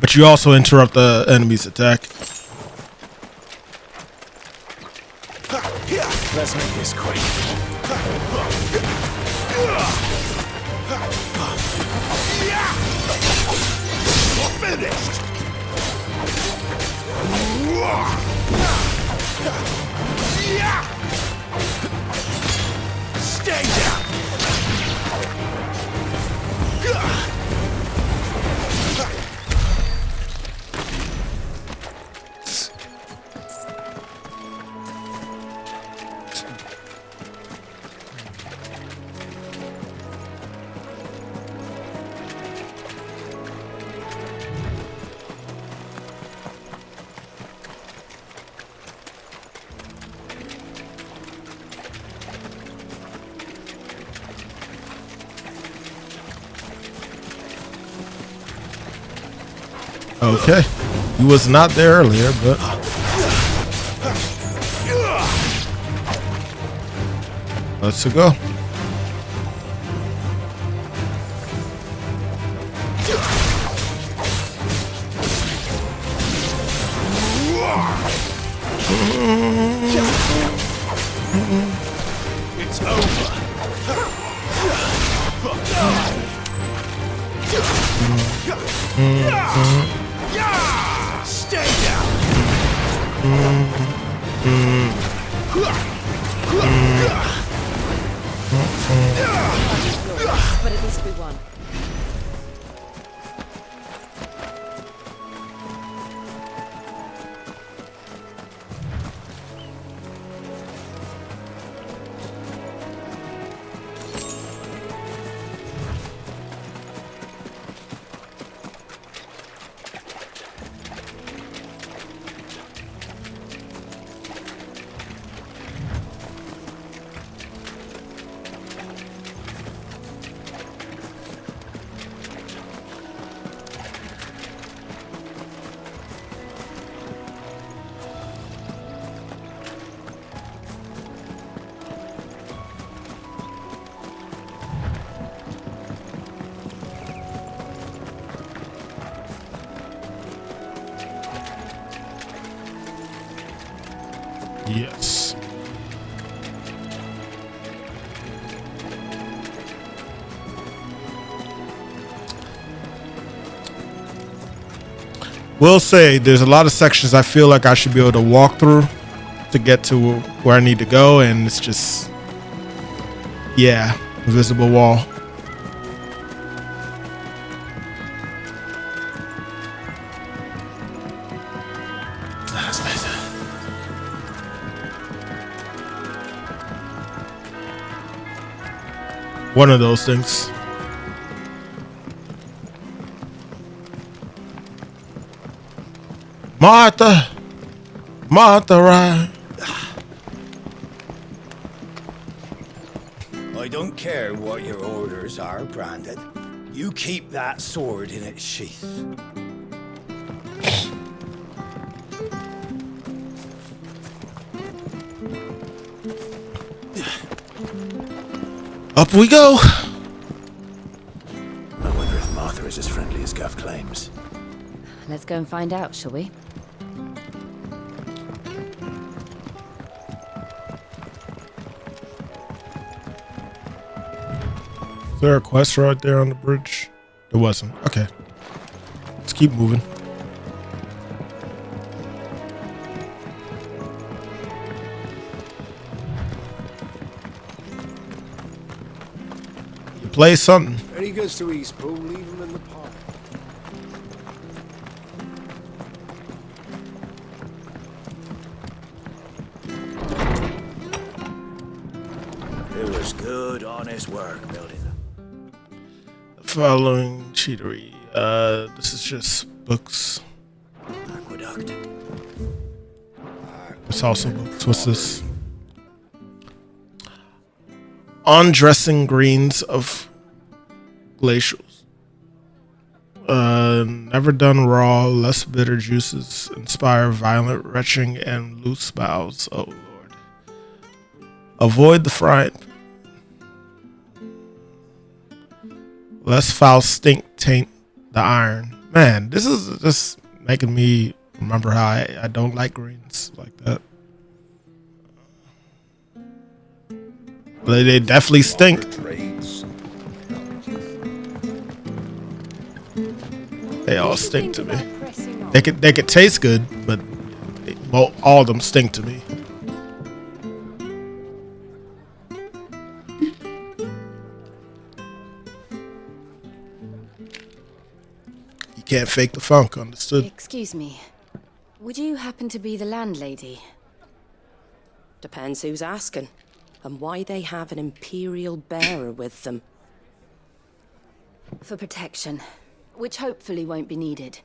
[SPEAKER 1] But you also interrupt the enemy's attack.
[SPEAKER 6] Let's make this quick.
[SPEAKER 20] Finished.
[SPEAKER 13] Stay down.
[SPEAKER 1] Okay. He was not there earlier, but let's go.
[SPEAKER 13] It's over. Stay down.
[SPEAKER 18] But at least we won.
[SPEAKER 1] Yes. Will say there's a lot of sections I feel like I should be able to walk through to get to where I need to go, and it's just, yeah, invisible wall.
[SPEAKER 6] That's better.
[SPEAKER 1] One of those things. Martha, right?
[SPEAKER 13] I don't care what your orders are, Brandon. You keep that sword in its sheath.
[SPEAKER 1] Up we go.
[SPEAKER 6] I wonder if Martha is as friendly as Gav claims.
[SPEAKER 18] Let's go and find out, shall we?
[SPEAKER 1] Is there a quest right there on the bridge? There wasn't. Okay. Let's keep moving. You play something.
[SPEAKER 21] When he goes to Eastpool, leave him in the park.
[SPEAKER 13] It was good, honest work building them.
[SPEAKER 1] Following cheatery. This is just books.
[SPEAKER 13] Aqueduct.
[SPEAKER 1] It's also books. What's this? Undressing greens of glacials. Never done raw, less bitter juices inspire violent retching and loose bowels. Oh Lord. Avoid the frying. Less foul stink taint the iron. Man, this is just making me remember how I don't like greens like that. They definitely stink. They all stink to me. They could taste good, but all of them stink to me. You can't fake the funk, understood?
[SPEAKER 18] Excuse me. Would you happen to be the landlady?
[SPEAKER 4] Depends who's asking, and why they have an Imperial bearer with them.
[SPEAKER 18] For protection, which hopefully won't be needed.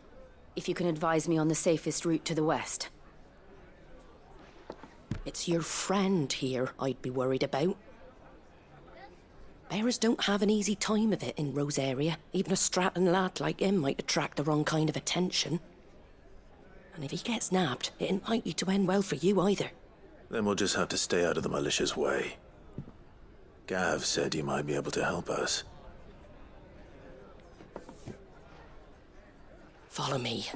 [SPEAKER 18] If you can advise me on the safest route to the west.
[SPEAKER 4] It's your friend here I'd be worried about. Bearers don't have an easy time of it in Rose area. Even a Stratton lad like him might attract the wrong kind of attention. And if he gets nabbed, it ain't likely to end well for you either.
[SPEAKER 6] Then we'll just have to stay out of the malicious way. Gav said you might be able to help us.
[SPEAKER 4] Follow me.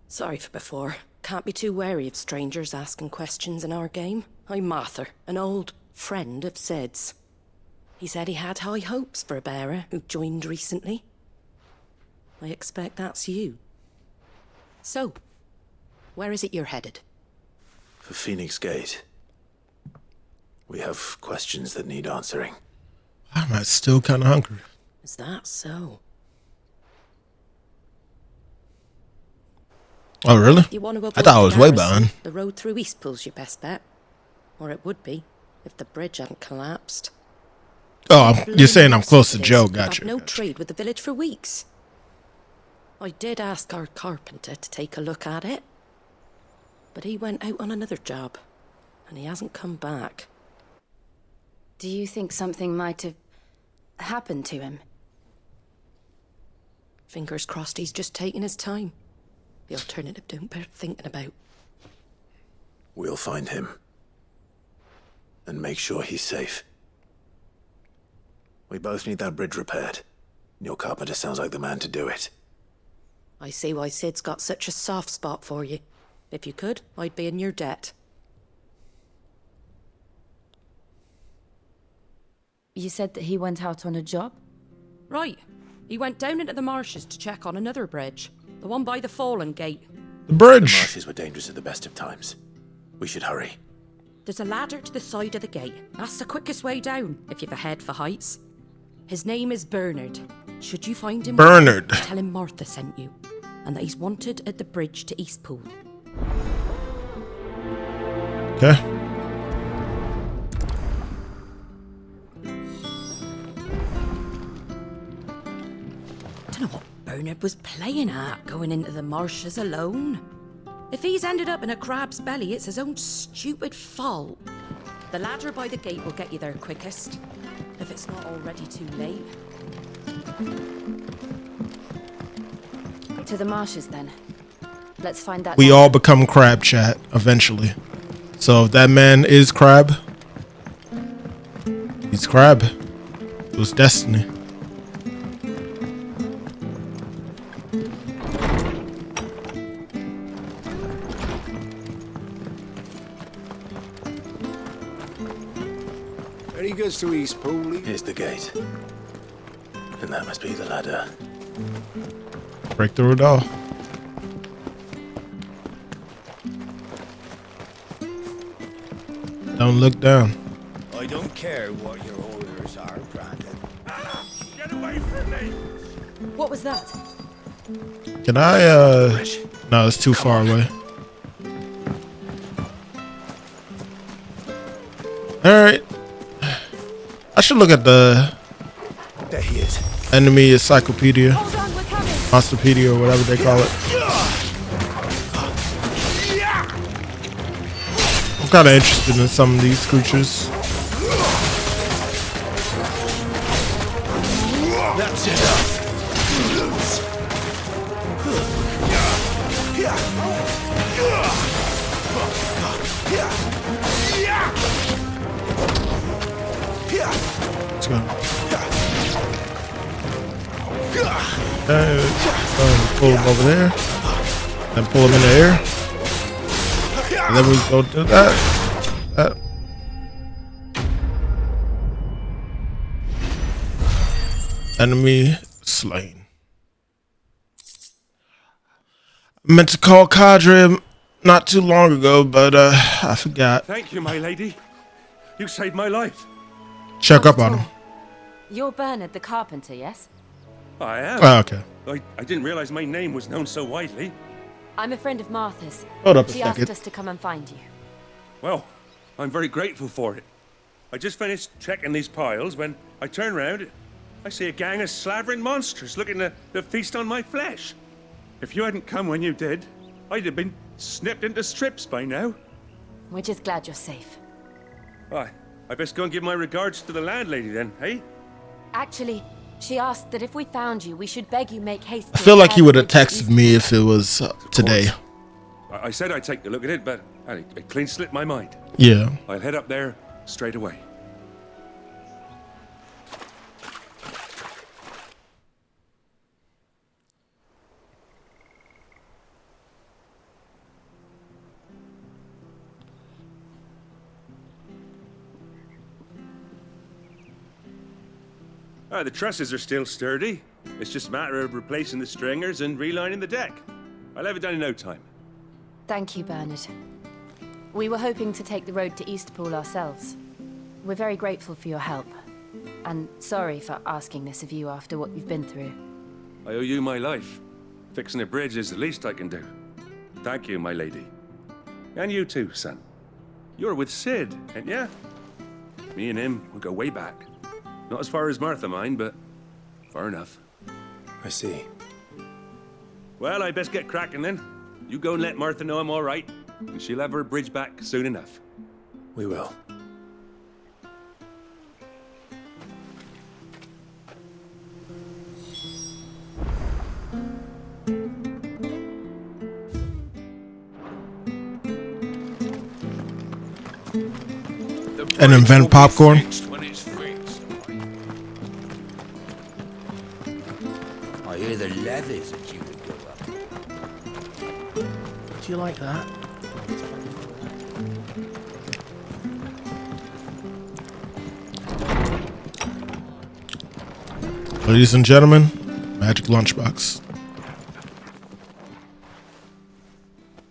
[SPEAKER 4] Sorry for before. Can't be too wary of strangers asking questions in our game. I'm Martha, an old friend of Sid's. He said he had high hopes for a bearer who joined recently. I expect that's you. So, where is it you're headed?
[SPEAKER 6] For Phoenix Gate. We have questions that need answering.
[SPEAKER 1] I'm still kind of hungry.
[SPEAKER 4] Is that so?
[SPEAKER 1] Oh, really?
[SPEAKER 4] You want to
[SPEAKER 1] I thought I was way behind.
[SPEAKER 4] The road through Eastpool's your best bet. Or it would be, if the bridge hadn't collapsed.
[SPEAKER 1] Oh, you're saying I'm close to Joe. Gotcha.
[SPEAKER 4] No trade with the village for weeks. I did ask our carpenter to take a look at it. But he went out on another job. And he hasn't come back.
[SPEAKER 18] Do you think something might have happened to him?
[SPEAKER 4] Fingers crossed he's just taking his time. The alternative don't bear thinking about.
[SPEAKER 6] We'll find him. And make sure he's safe. We both need that bridge repaired. Your carpenter sounds like the man to do it.
[SPEAKER 4] I see why Sid's got such a soft spot for you. If you could, I'd be in your debt.
[SPEAKER 18] You said that he went out on a job?
[SPEAKER 4] Right. He went down into the marshes to check on another bridge. The one by the Fallen Gate.
[SPEAKER 1] The bridge!
[SPEAKER 6] The marshes were dangerous at the best of times. We should hurry.
[SPEAKER 4] There's a ladder to the side of the gate. That's the quickest way down, if you've a head for heights. His name is Bernard. Should you find him...
[SPEAKER 1] Bernard.
[SPEAKER 4] Tell him Martha sent you. And that he's wanted at the bridge to Eastpool.
[SPEAKER 1] Okay.
[SPEAKER 4] Don't know what Bernard was playing at, going into the marshes alone. If he's ended up in a crab's belly, it's his own stupid fault. The ladder by the gate will get you there quickest, if it's not already too late.
[SPEAKER 18] To the marshes, then. Let's find that.
[SPEAKER 1] We all become crab chat eventually. So if that man is crab, he's crab. It was destiny.
[SPEAKER 13] Very good to Eastpool.
[SPEAKER 6] Here's the gate. And that must be the ladder.
[SPEAKER 1] Break through it all. Don't look down.
[SPEAKER 13] I don't care what your orders are, Brandon. Get away from me!
[SPEAKER 18] What was that?
[SPEAKER 1] Can I, no, it's too far away. Alright. I should look at the
[SPEAKER 13] There he is.
[SPEAKER 1] enemy encyclopedia. Monsterpedia or whatever they call it. I'm kind of interested in some of these creatures.
[SPEAKER 13] That's enough.
[SPEAKER 1] go. Okay, pull him over there. Then pull him in the air. And then we go do that. Enemy slain. I meant to call Cadre not too long ago, but I forgot.
[SPEAKER 3] Thank you, my lady. You saved my life.
[SPEAKER 1] Check up on him.
[SPEAKER 7] You're Bernard the carpenter, yes?
[SPEAKER 3] I am.
[SPEAKER 1] Oh, okay.
[SPEAKER 3] I didn't realize my name was known so widely.
[SPEAKER 7] I'm a friend of Martha's.
[SPEAKER 1] Hold up a
[SPEAKER 7] She
[SPEAKER 1] second.
[SPEAKER 7] asked us to come and find you.
[SPEAKER 3] Well, I'm very grateful for it. I just finished checking these piles when I turn around. I see a gang of slavering monsters looking to feast on my flesh. If you hadn't come when you did, I'd have been snipped into strips by now.
[SPEAKER 7] We're just glad you're safe.
[SPEAKER 3] I best go and give my regards to the landlady then, hey?
[SPEAKER 7] Actually, she asked that if we found you, we should beg you make haste.
[SPEAKER 1] I feel like he would have texted me if it was today.
[SPEAKER 3] I said I'd take a look at it, but it clean slipped my mind.
[SPEAKER 1] Yeah.
[SPEAKER 3] I'll head up there straight away. The trusses are still sturdy. It's just a matter of replacing the stringers and relining the deck. I'll have it done in no time.
[SPEAKER 7] Thank you, Bernard. We were hoping to take the road to Eastpool ourselves. We're very grateful for your help. And sorry for asking this of you after what you've been through.
[SPEAKER 3] I owe you my life. Fixing a bridge is the least I can do. Thank you, my lady. And you too, son. You're with Sid, ain't ya? Me and him, we go way back. Not as far as Martha, mind, but far enough.
[SPEAKER 6] I see.
[SPEAKER 3] Well, I best get cracking then. You go and let Martha know I'm all right, and she'll have her bridge back soon enough.
[SPEAKER 6] We will.
[SPEAKER 1] And invent popcorn.
[SPEAKER 8] I hear the levies are due to go up.
[SPEAKER 1] Do you like that? Ladies and gentlemen, magic lunchbox.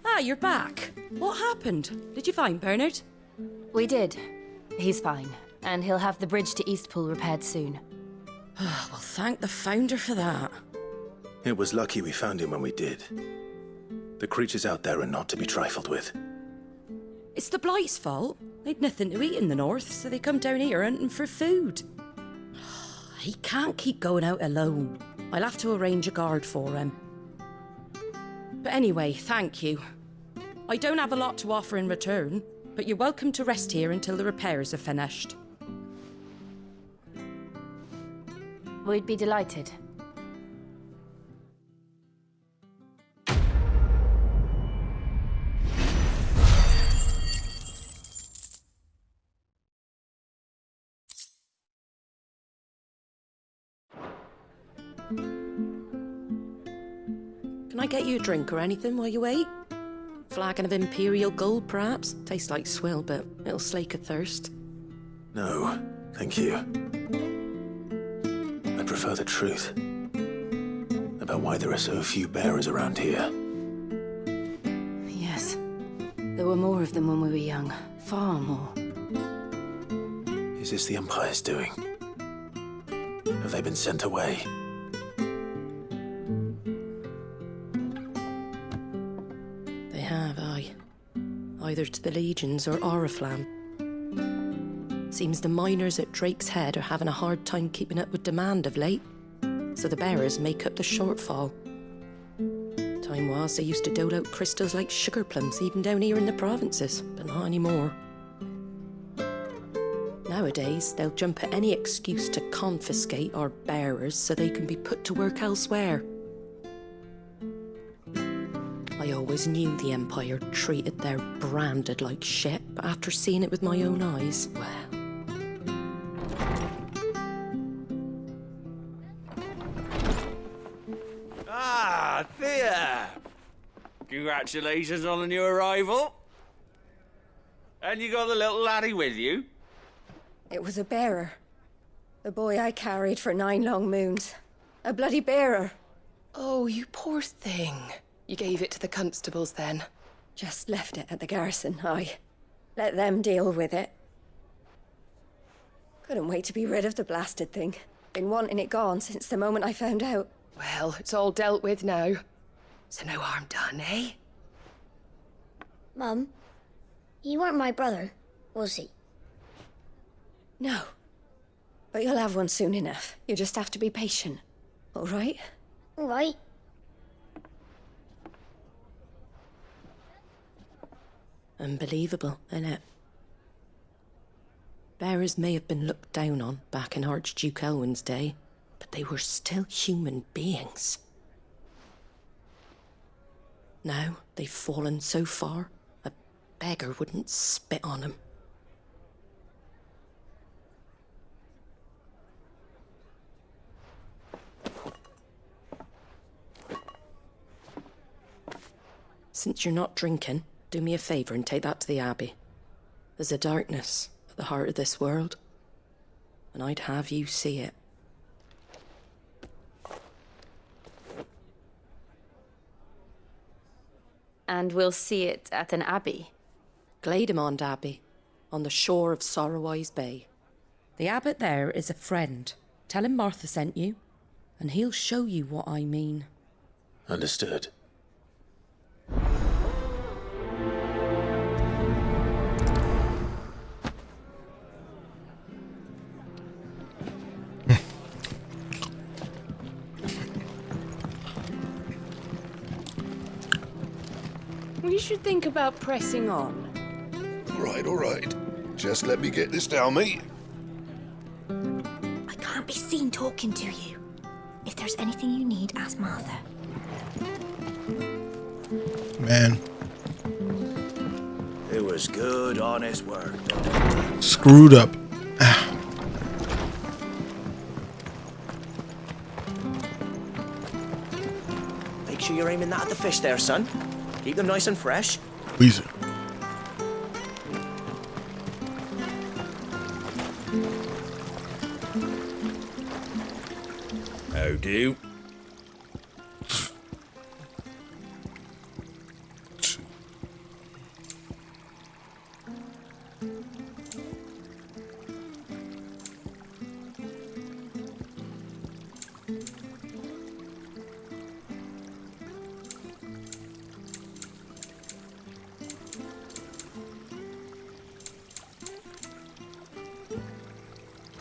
[SPEAKER 4] Ah, you're back. What happened? Did you find Bernard?
[SPEAKER 7] We did. He's fine, and he'll have the bridge to Eastpool repaired soon.
[SPEAKER 4] Well, thank the founder for that.
[SPEAKER 6] It was lucky we found him when we did. The creatures out there are not to be trifled with.
[SPEAKER 4] It's the Blight's fault. They'd nothing to eat in the north, so they come down here hunting for food. He can't keep going out alone. I'll have to arrange a guard for him. But anyway, thank you. I don't have a lot to offer in return, but you're welcome to rest here until the repairs are finished.
[SPEAKER 7] We'd be delighted.
[SPEAKER 4] Can I get you a drink or anything while you wait? Flagon of Imperial Gold, perhaps? Tastes like swill, but it'll slake a thirst.
[SPEAKER 6] No, thank you. I prefer the truth about why there are so few bearers around here.
[SPEAKER 7] Yes. There were more of them when we were young. Far more.
[SPEAKER 6] Is this the Empire's doing? Have they been sent away?
[SPEAKER 4] They have, aye. Either to the Legions or Oriflamme. Seems the miners at Drake's Head are having a hard time keeping up with demand of late, so the bearers make up the shortfall. Time was they used to dole out crystals like sugar plums even down here in the provinces, but not anymore. Nowadays, they'll jump at any excuse to confiscate our bearers so they can be put to work elsewhere. I always knew the Empire treated their branded like shit, but after seeing it with my own eyes, well...
[SPEAKER 14] Thea! Congratulations on the new arrival. And you got the little laddie with you?
[SPEAKER 4] It was a bearer. The boy I carried for 9 long moons. A bloody bearer.
[SPEAKER 22] Oh, you poor thing. You gave it to the constables then?
[SPEAKER 4] Just left it at the garrison, aye. Let them deal with it. Couldn't wait to be rid of the blasted thing. Been wanting it gone since the moment I found out.
[SPEAKER 22] Well, it's all dealt with now. So no harm done, eh?
[SPEAKER 10] Mum, you weren't my brother, was he?
[SPEAKER 4] No. But you'll have one soon enough. You just have to be patient. All right?
[SPEAKER 10] All right.
[SPEAKER 4] Unbelievable, innit? Bearers may have been looked down on back in Archduke Elwin's day, but they were still human beings. Now they've fallen so far, a beggar wouldn't spit on them. Since you're not drinking, do me a favour and take that to the Abbey. There's a darkness at the heart of this world, and I'd have you see it.
[SPEAKER 7] And we'll see it at an abbey?
[SPEAKER 4] Glademond Abbey, on the shore of Sorrowwise Bay. The abbot there is a friend. Tell him Martha sent you, and he'll show you what I mean.
[SPEAKER 6] Understood.
[SPEAKER 22] We should think about pressing on.
[SPEAKER 20] All right. Just let me get this down, mate.
[SPEAKER 10] I can't be seen talking to you. If there's anything you need, ask Martha.
[SPEAKER 1] Man.
[SPEAKER 6] It was good, honest work.
[SPEAKER 1] Screwed up.
[SPEAKER 23] Make sure you're aiming that at the fish there, son. Keep them nice and fresh.
[SPEAKER 1] Easy.
[SPEAKER 14] How do?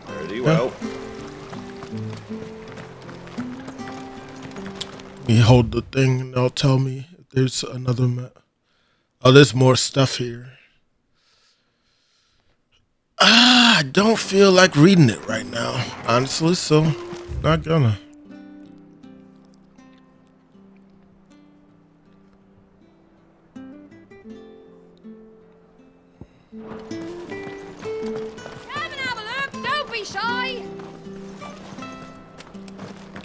[SPEAKER 14] Pretty well.
[SPEAKER 1] You hold the thing and they'll tell me if there's another map. Oh, there's more stuff here. I don't feel like reading it right now, honestly, so not gonna.
[SPEAKER 7] Don't be shy!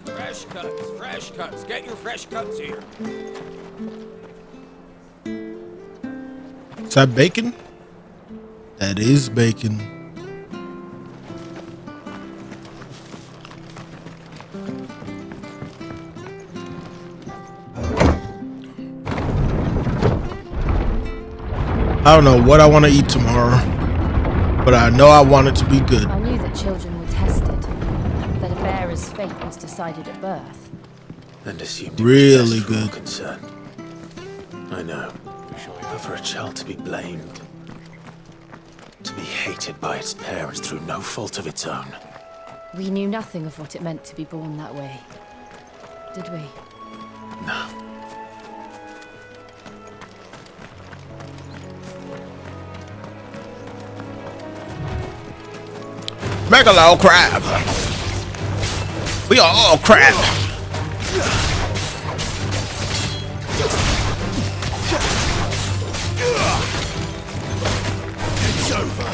[SPEAKER 14] Fresh cuts, fresh cuts. Get your fresh cuts here.
[SPEAKER 1] Is that bacon? That is bacon. I don't know what I want to eat tomorrow, but I know I want it to be good.
[SPEAKER 7] I knew that children were tested, that a bearer's fate was decided at birth.
[SPEAKER 6] And assumed
[SPEAKER 1] Really
[SPEAKER 6] it was best for all
[SPEAKER 1] good.
[SPEAKER 6] concerned. I know. But for a child to be blamed, to be hated by its parents through no fault of its own.
[SPEAKER 7] We knew nothing of what it meant to be born that way, did we?
[SPEAKER 6] No.
[SPEAKER 1] Megalo crab. We are all crab.
[SPEAKER 20] It's over.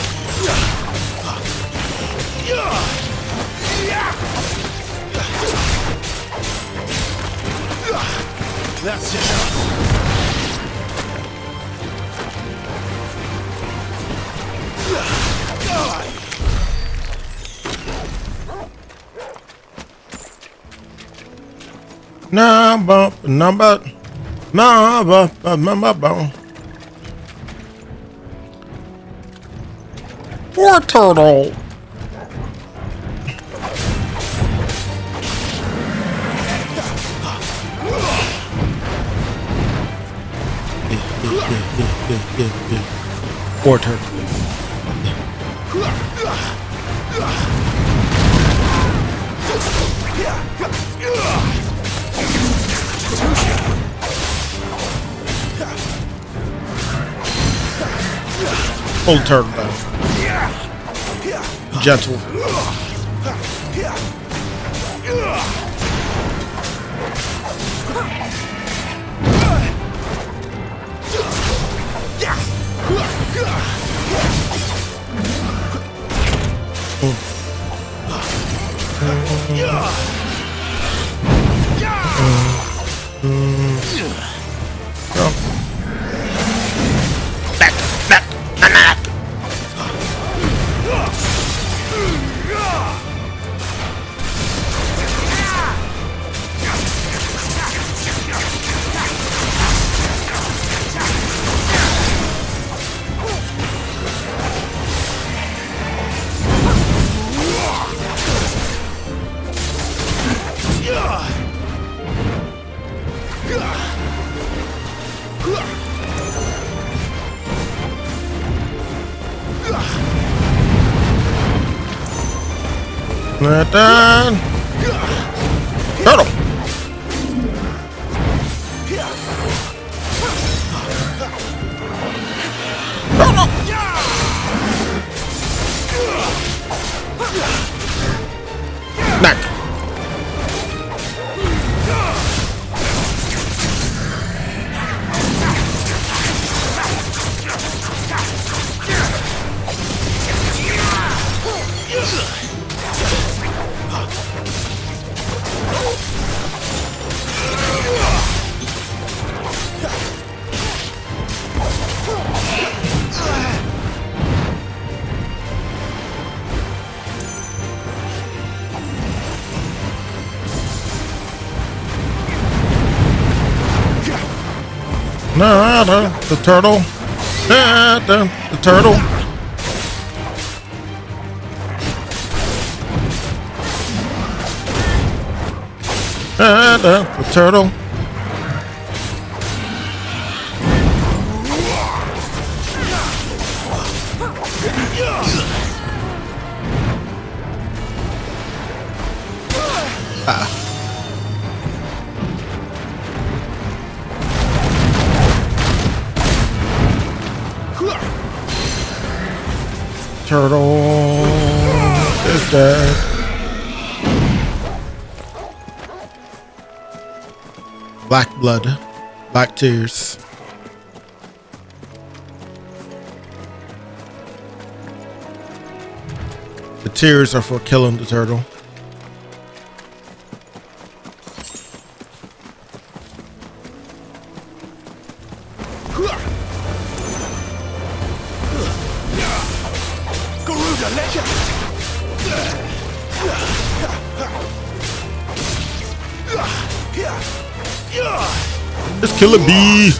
[SPEAKER 1] War turtle. Yeah. War turtle. Full turtle down. Gentle. Done. Turtle. Neck. The turtle. The turtle. The turtle. Turtle is dead. Black blood, black tears. The tears are for killing the turtle. Let's kill a bee.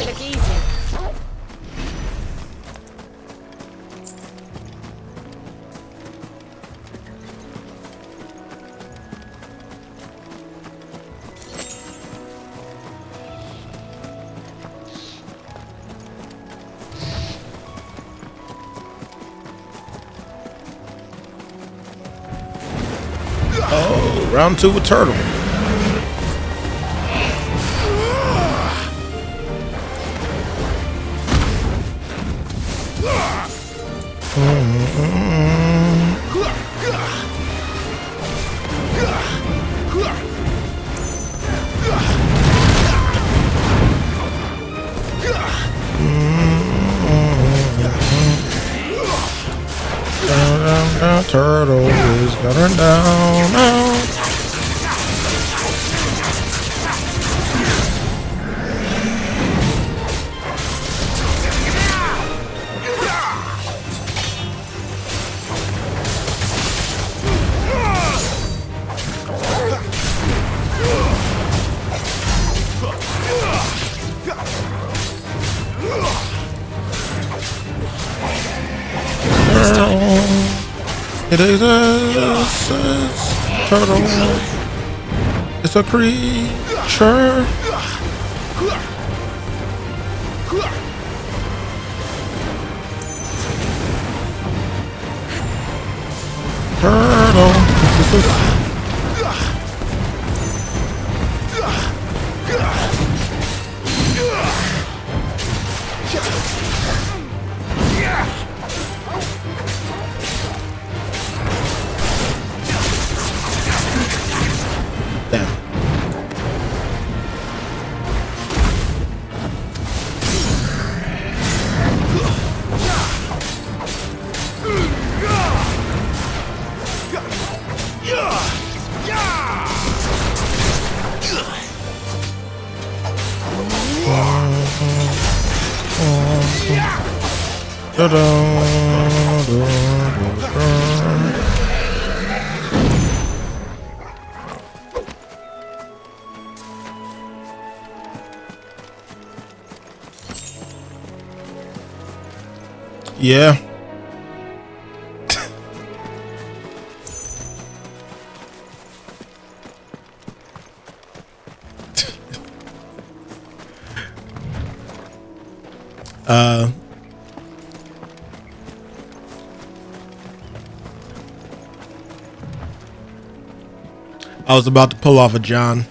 [SPEAKER 7] Look easy.
[SPEAKER 1] Oh, round two with turtle. Turtle is going down now. It is a turtle. It's a creature. Turtle. Damn. Yeah. I was about to pull off a John.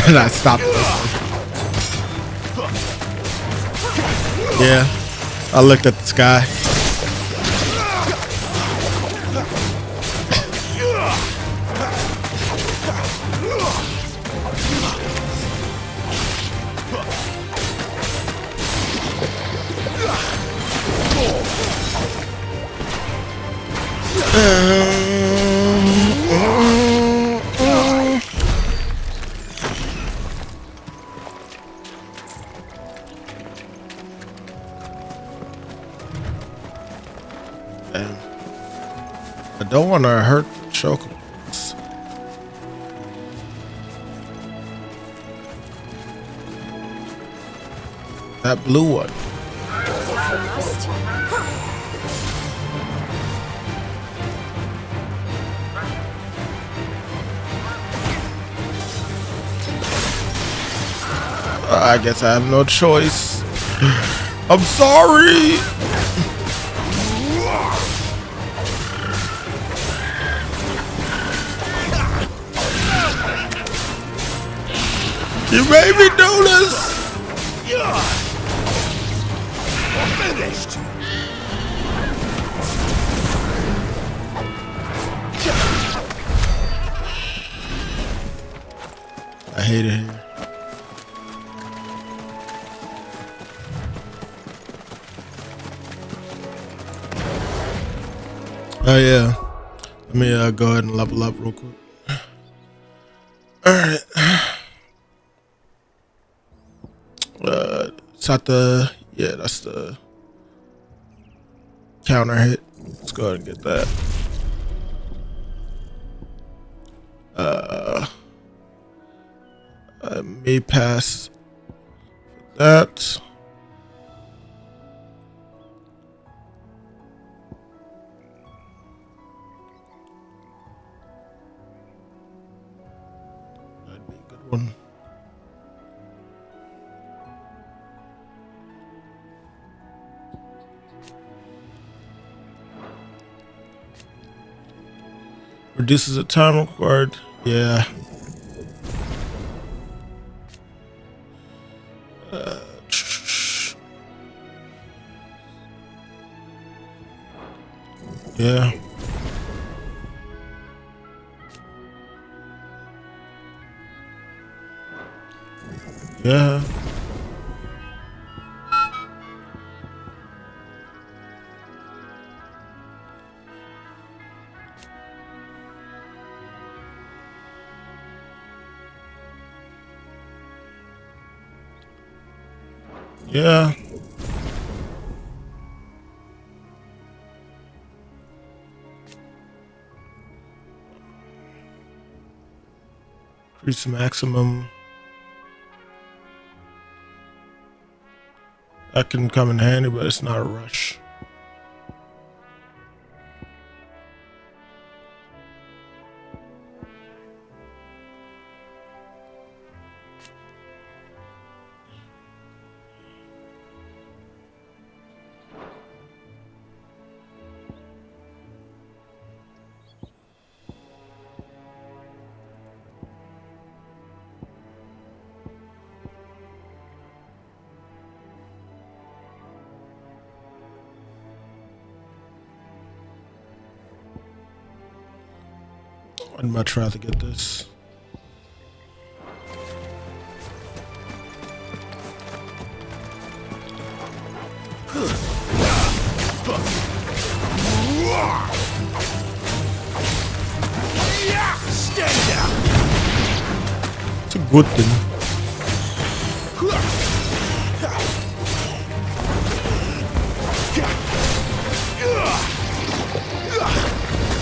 [SPEAKER 1] And I stopped. Yeah. I looked at the sky. I don't want to hurt chocobos. That blue one. I guess I have no choice. I'm sorry. You made me do this.
[SPEAKER 13] Finished.
[SPEAKER 1] I hate it here. Oh yeah. Let me go ahead and level up real quick. Alright. It's not the, yeah, that's the counter hit. Let's go ahead and get that. I may pass that. That'd be a good one. Reduces the time required. Yeah. Yeah. Yeah. Yeah. Increase maximum. That can come in handy, but it's not a rush. I'd much rather get this.
[SPEAKER 13] Stand down.
[SPEAKER 1] It's a good thing.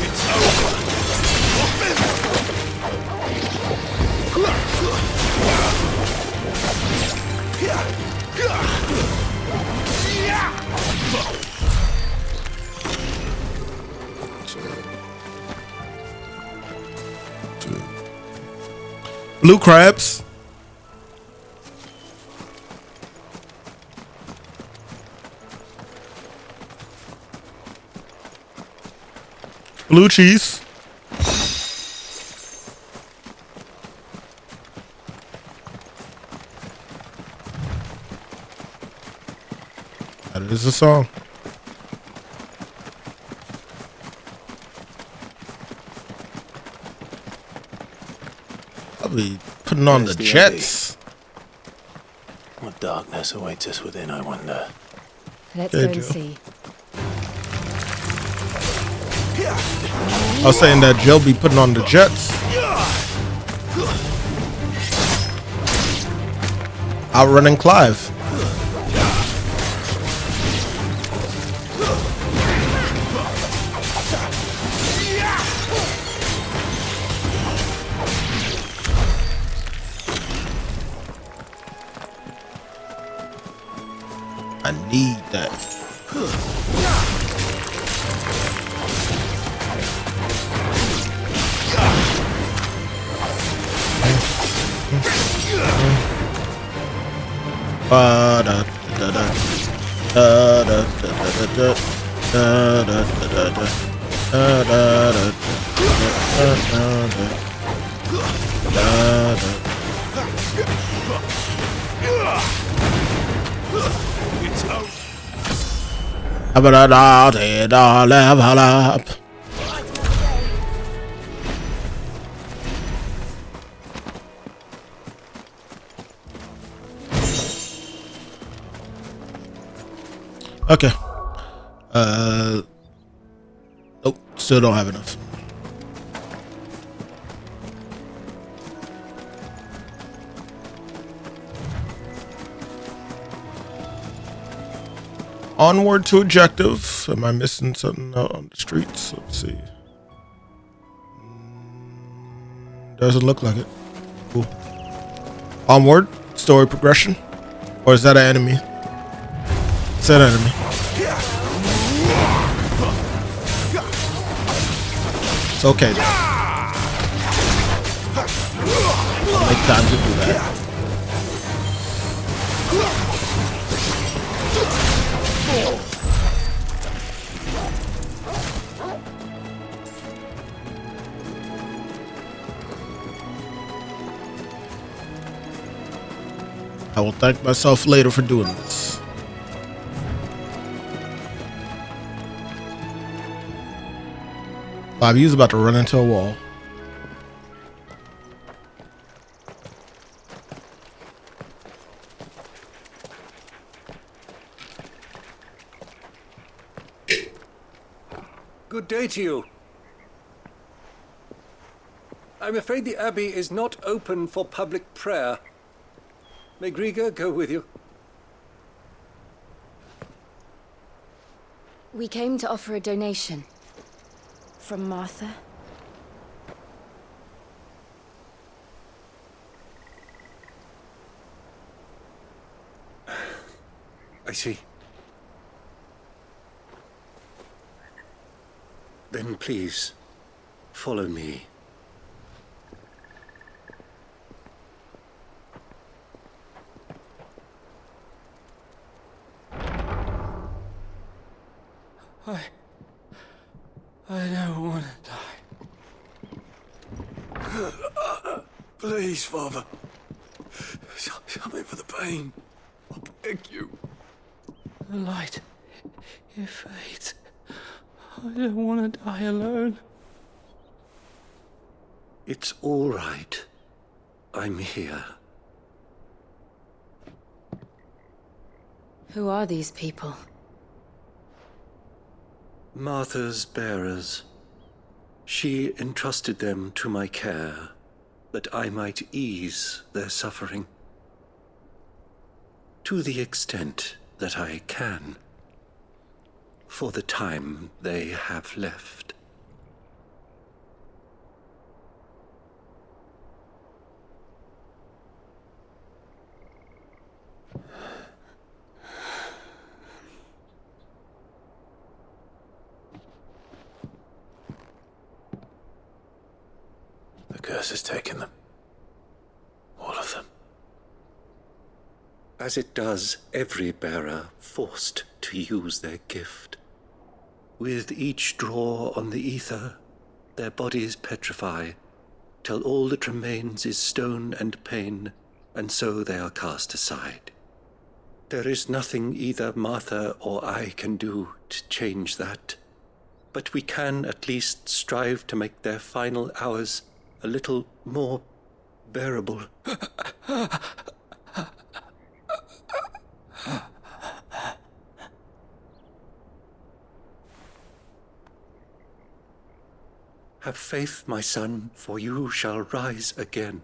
[SPEAKER 13] It's over.
[SPEAKER 1] Blue crabs. Blue cheese. That is a song. I'll be putting on the
[SPEAKER 6] Where's the
[SPEAKER 1] jets.
[SPEAKER 6] What darkness awaits us within, I wonder.
[SPEAKER 18] Let's
[SPEAKER 1] There
[SPEAKER 18] go
[SPEAKER 1] you
[SPEAKER 18] and
[SPEAKER 1] go.
[SPEAKER 18] see.
[SPEAKER 1] I was saying that Jill be putting on the jets. Outrunning Clive. I need that. Da da da da da da da da da da
[SPEAKER 13] It's over.
[SPEAKER 1] Level up. Okay. Nope, still don't have enough. Onward to objective. Am I missing something out on the streets? Let's see. Doesn't look like it. Cool. Onward. Story progression. Or is that an enemy? It's an enemy. It's okay though. I'll make time to do that. I will thank myself later for doing this. Bobby's about to run into a wall.
[SPEAKER 9] Good day to you. I'm afraid the Abbey is not open for public prayer. May Griga go with you?
[SPEAKER 18] We came to offer a donation. From Martha.
[SPEAKER 9] I see. Then please, follow me.
[SPEAKER 12] I don't want to die. Please, Father. Help me for the pain. I beg you. The light, it fades. I don't want to die alone.
[SPEAKER 9] It's all right. I'm here.
[SPEAKER 7] Who are these people?
[SPEAKER 9] Martha's bearers. She entrusted them to my care, that I might ease their suffering. To the extent that I can, for the time they have left.
[SPEAKER 6] The curse has taken them. All of them.
[SPEAKER 9] As it does every bearer forced to use their gift. With each draw on the ether, their bodies petrify, till all that remains is stone and pain, and so they are cast aside. There is nothing either Martha or I can do to change that, but we can at least strive to make their final hours a little more bearable. Have faith, my son, for you shall rise again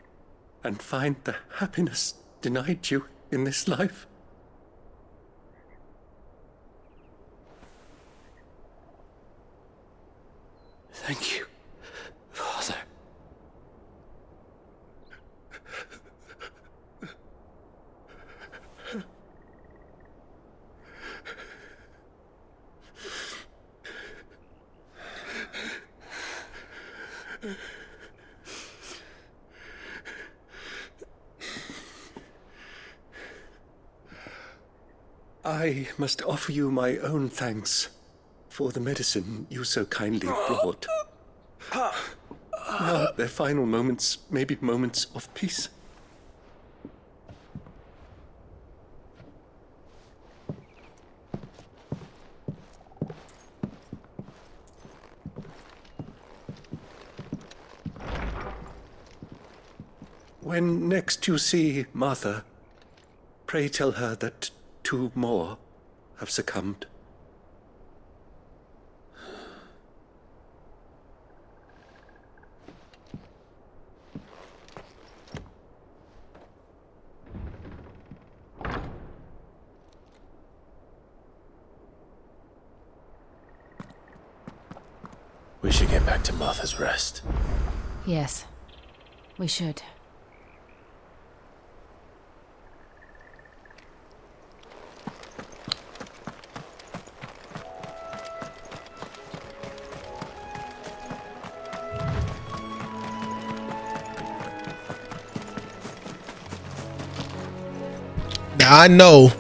[SPEAKER 9] and find the happiness denied you in this life.
[SPEAKER 12] Thank you, Father.
[SPEAKER 9] I must offer you my own thanks for the medicine you so kindly brought. Now, their final moments may be moments of peace. When next you see Martha, pray tell her that 2 more have succumbed.
[SPEAKER 6] We should get back to Martha's Rest.
[SPEAKER 7] Yes, we should.
[SPEAKER 1] Now I know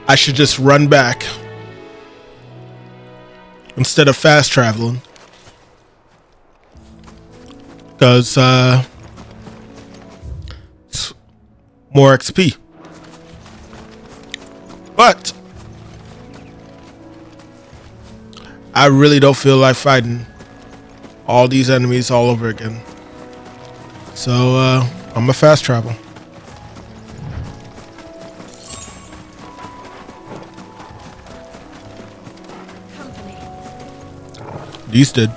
[SPEAKER 1] I should just run back instead of fast traveling, because it's more XP. But I really don't feel like fighting all these enemies all over again. So I'm gonna fast travel. These did.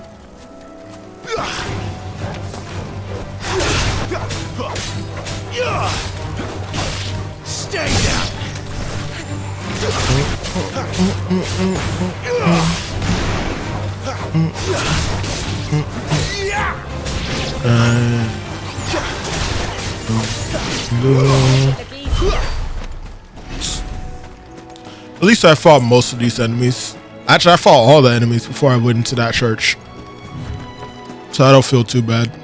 [SPEAKER 12] Stay down.
[SPEAKER 1] At least I fought most of these enemies. Actually, I fought all the enemies before I went into that church. So I don't feel too bad.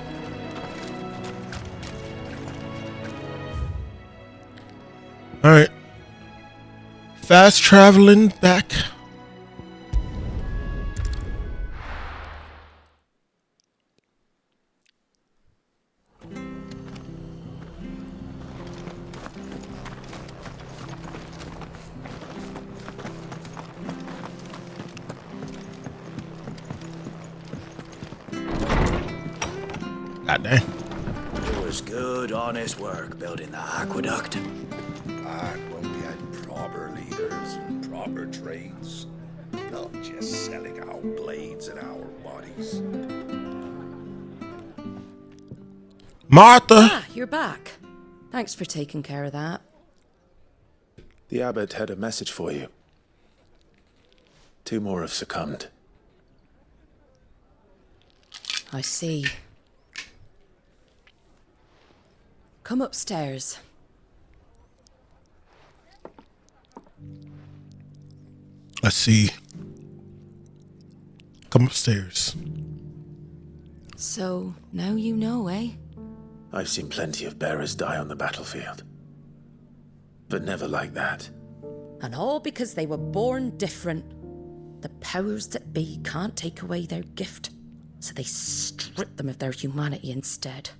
[SPEAKER 1] Alright. Fast traveling back. God dang.
[SPEAKER 8] It was good, honest work building the aqueduct.
[SPEAKER 20] Back when we had proper leaders and proper trades. Not just selling our blades and our bodies.
[SPEAKER 1] Martha!
[SPEAKER 4] Ah, you're back. Thanks for taking care of that.
[SPEAKER 6] The abbot had a message for you. 2 more have succumbed.
[SPEAKER 4] I see. Come upstairs.
[SPEAKER 1] I see. Come upstairs.
[SPEAKER 4] So, now you know, eh?
[SPEAKER 6] I've seen plenty of bearers die on the battlefield. But never like that.
[SPEAKER 4] And all because they were born different. The powers that be can't take away their gift, so they strip them of their humanity instead.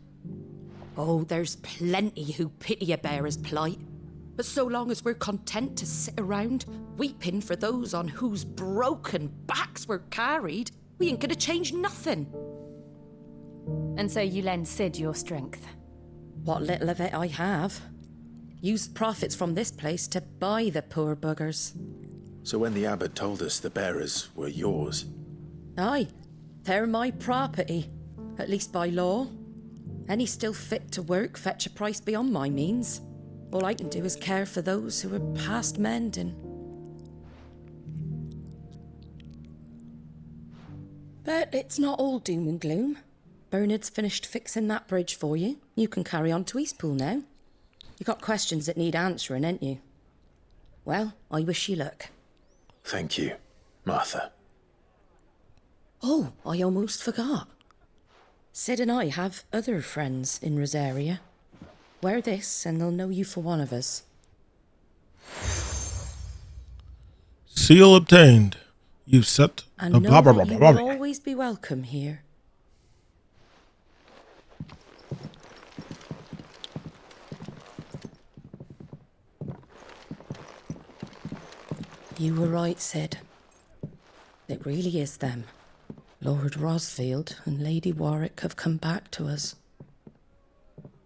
[SPEAKER 4] Oh, there's plenty who pity a bearer's plight. But so long as we're content to sit around, weeping for those on whose broken backs we're carried, we ain't gonna change nothing.
[SPEAKER 7] And so you lend Sid your strength?
[SPEAKER 4] What little of it I have. Used profits from this place to buy the poor buggers.
[SPEAKER 6] So when the abbot told us the bearers were yours...
[SPEAKER 4] Aye, they're my property, at least by law. Any still fit to work fetch a price beyond my means. All I can do is care for those who are past mending. But it's not all doom and gloom. Bernard's finished fixing that bridge for you. You can carry on to Eastpool now. You got questions that need answering, ain't you? Well, I wish you luck.
[SPEAKER 6] Thank you, Martha.
[SPEAKER 4] Oh, I almost forgot. Sid and I have other friends in Rosaria. Wear this and they'll know you for one of us.
[SPEAKER 1] Seal obtained. You set
[SPEAKER 4] And
[SPEAKER 1] a
[SPEAKER 4] know
[SPEAKER 1] blah blah
[SPEAKER 4] that
[SPEAKER 1] blah
[SPEAKER 4] you
[SPEAKER 1] blah
[SPEAKER 4] will
[SPEAKER 1] blah.
[SPEAKER 4] always be welcome here. You were right, Sid. It really is them. Lord Rosfield and Lady Warwick have come back to us.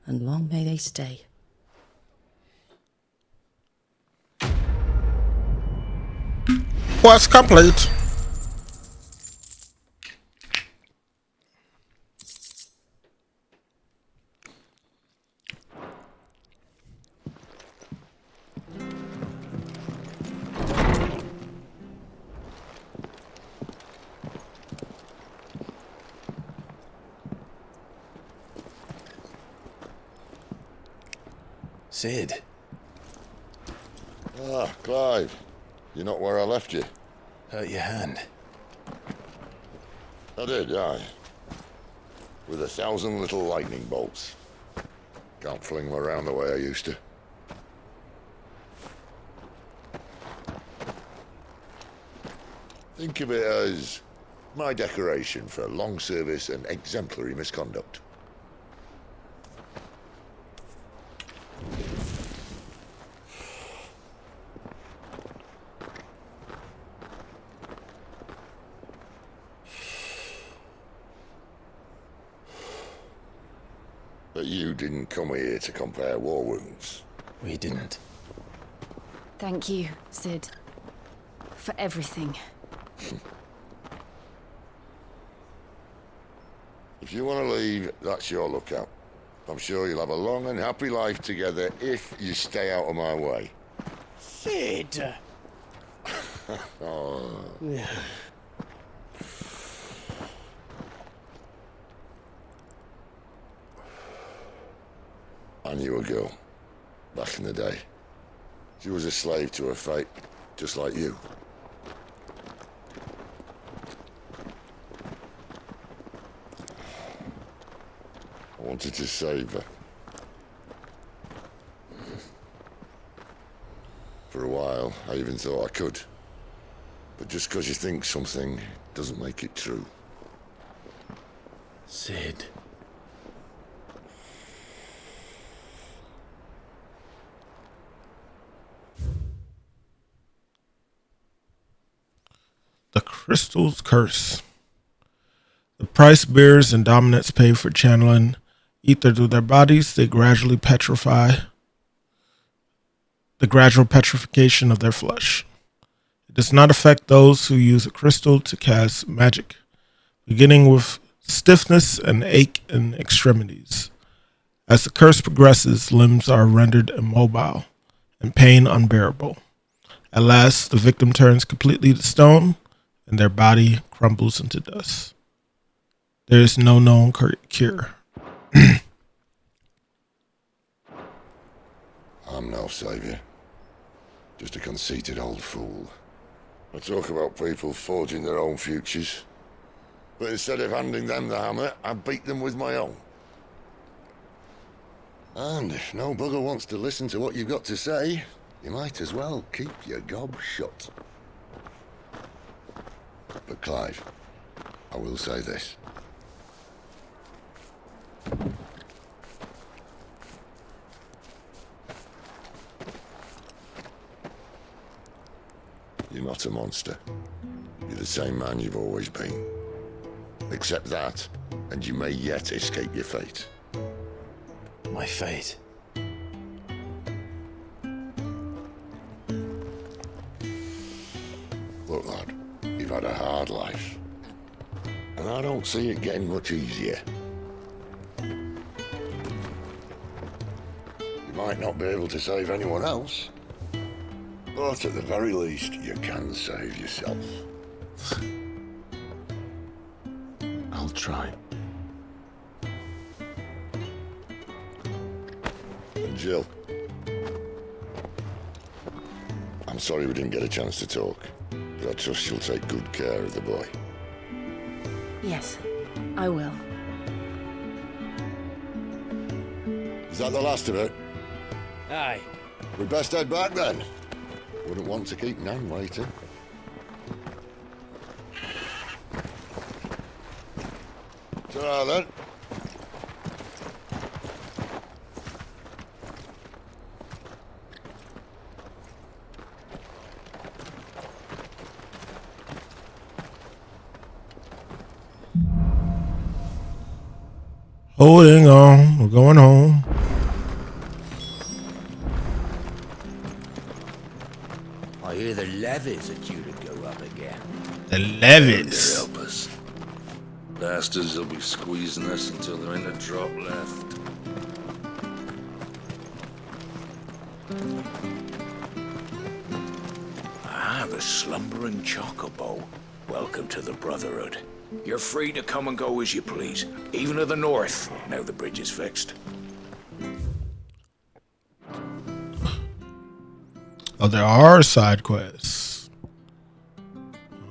[SPEAKER 4] And long may they stay.
[SPEAKER 1] Quest complete.
[SPEAKER 6] Sid.
[SPEAKER 20] Ah, Clive. You're not where I left you.
[SPEAKER 6] Hurt your hand.
[SPEAKER 20] I did, aye. With 1,000 little lightning bolts. Can't fling them around the way I used to. Think of it as my decoration for long service and exemplary misconduct. But you didn't come here to compare war wounds.
[SPEAKER 6] We didn't.
[SPEAKER 7] Thank you, Sid. For everything.
[SPEAKER 20] If you want to leave, that's your lookout. I'm sure you'll have a long and happy life together if you stay out of my way.
[SPEAKER 21] Sid!
[SPEAKER 20] Oh. I knew a girl back in the day. She was a slave to her fate, just like you. I wanted to save her. For a while, I even thought I could. But just because you think something doesn't make it true.
[SPEAKER 6] Sid.
[SPEAKER 1] The Crystal's Curse. The price bearers and dominants pay for channeling ether through their bodies. They gradually petrify. The gradual petrification of their flesh. It does not affect those who use a crystal to cast magic, beginning with stiffness and ache in extremities. As the curse progresses, limbs are rendered immobile and pain unbearable. At last, the victim turns completely to stone and their body crumbles into dust. There is no known cure.
[SPEAKER 20] I'm no savior. Just a conceited old fool. I talk about people forging their own futures. But instead of handing them the hammer, I beat them with my own. And if no bugger wants to listen to what you've got to say, you might as well keep your gob shut. But Clive, I will say this. You're not a monster. You're the same man you've always been. Accept that, and you may yet escape your fate.
[SPEAKER 6] My fate?
[SPEAKER 20] Look, lad, you've had a hard life. And I don't see it getting much easier. You might not be able to save anyone else, but at the very least, you can save yourself.
[SPEAKER 6] I'll try.
[SPEAKER 20] And Jill, I'm sorry we didn't get a chance to talk, but I trust you'll take good care of the boy.
[SPEAKER 7] Yes, I will.
[SPEAKER 20] Is that the last of it?
[SPEAKER 2] Aye.
[SPEAKER 20] We'd best head back then. Wouldn't want to keep Nan waiting. Ta-ra then.
[SPEAKER 1] Holding on, we're going home.
[SPEAKER 8] I hear the levies are due to go up again.
[SPEAKER 1] The levies.
[SPEAKER 16] Help us. Bastards will be squeezing us until there ain't a drop left.
[SPEAKER 17] Ah, the slumbering chocobo. Welcome to the Brotherhood. You're free to come and go as you please, even to the north, now the bridge is fixed.
[SPEAKER 1] Oh, there are side quests.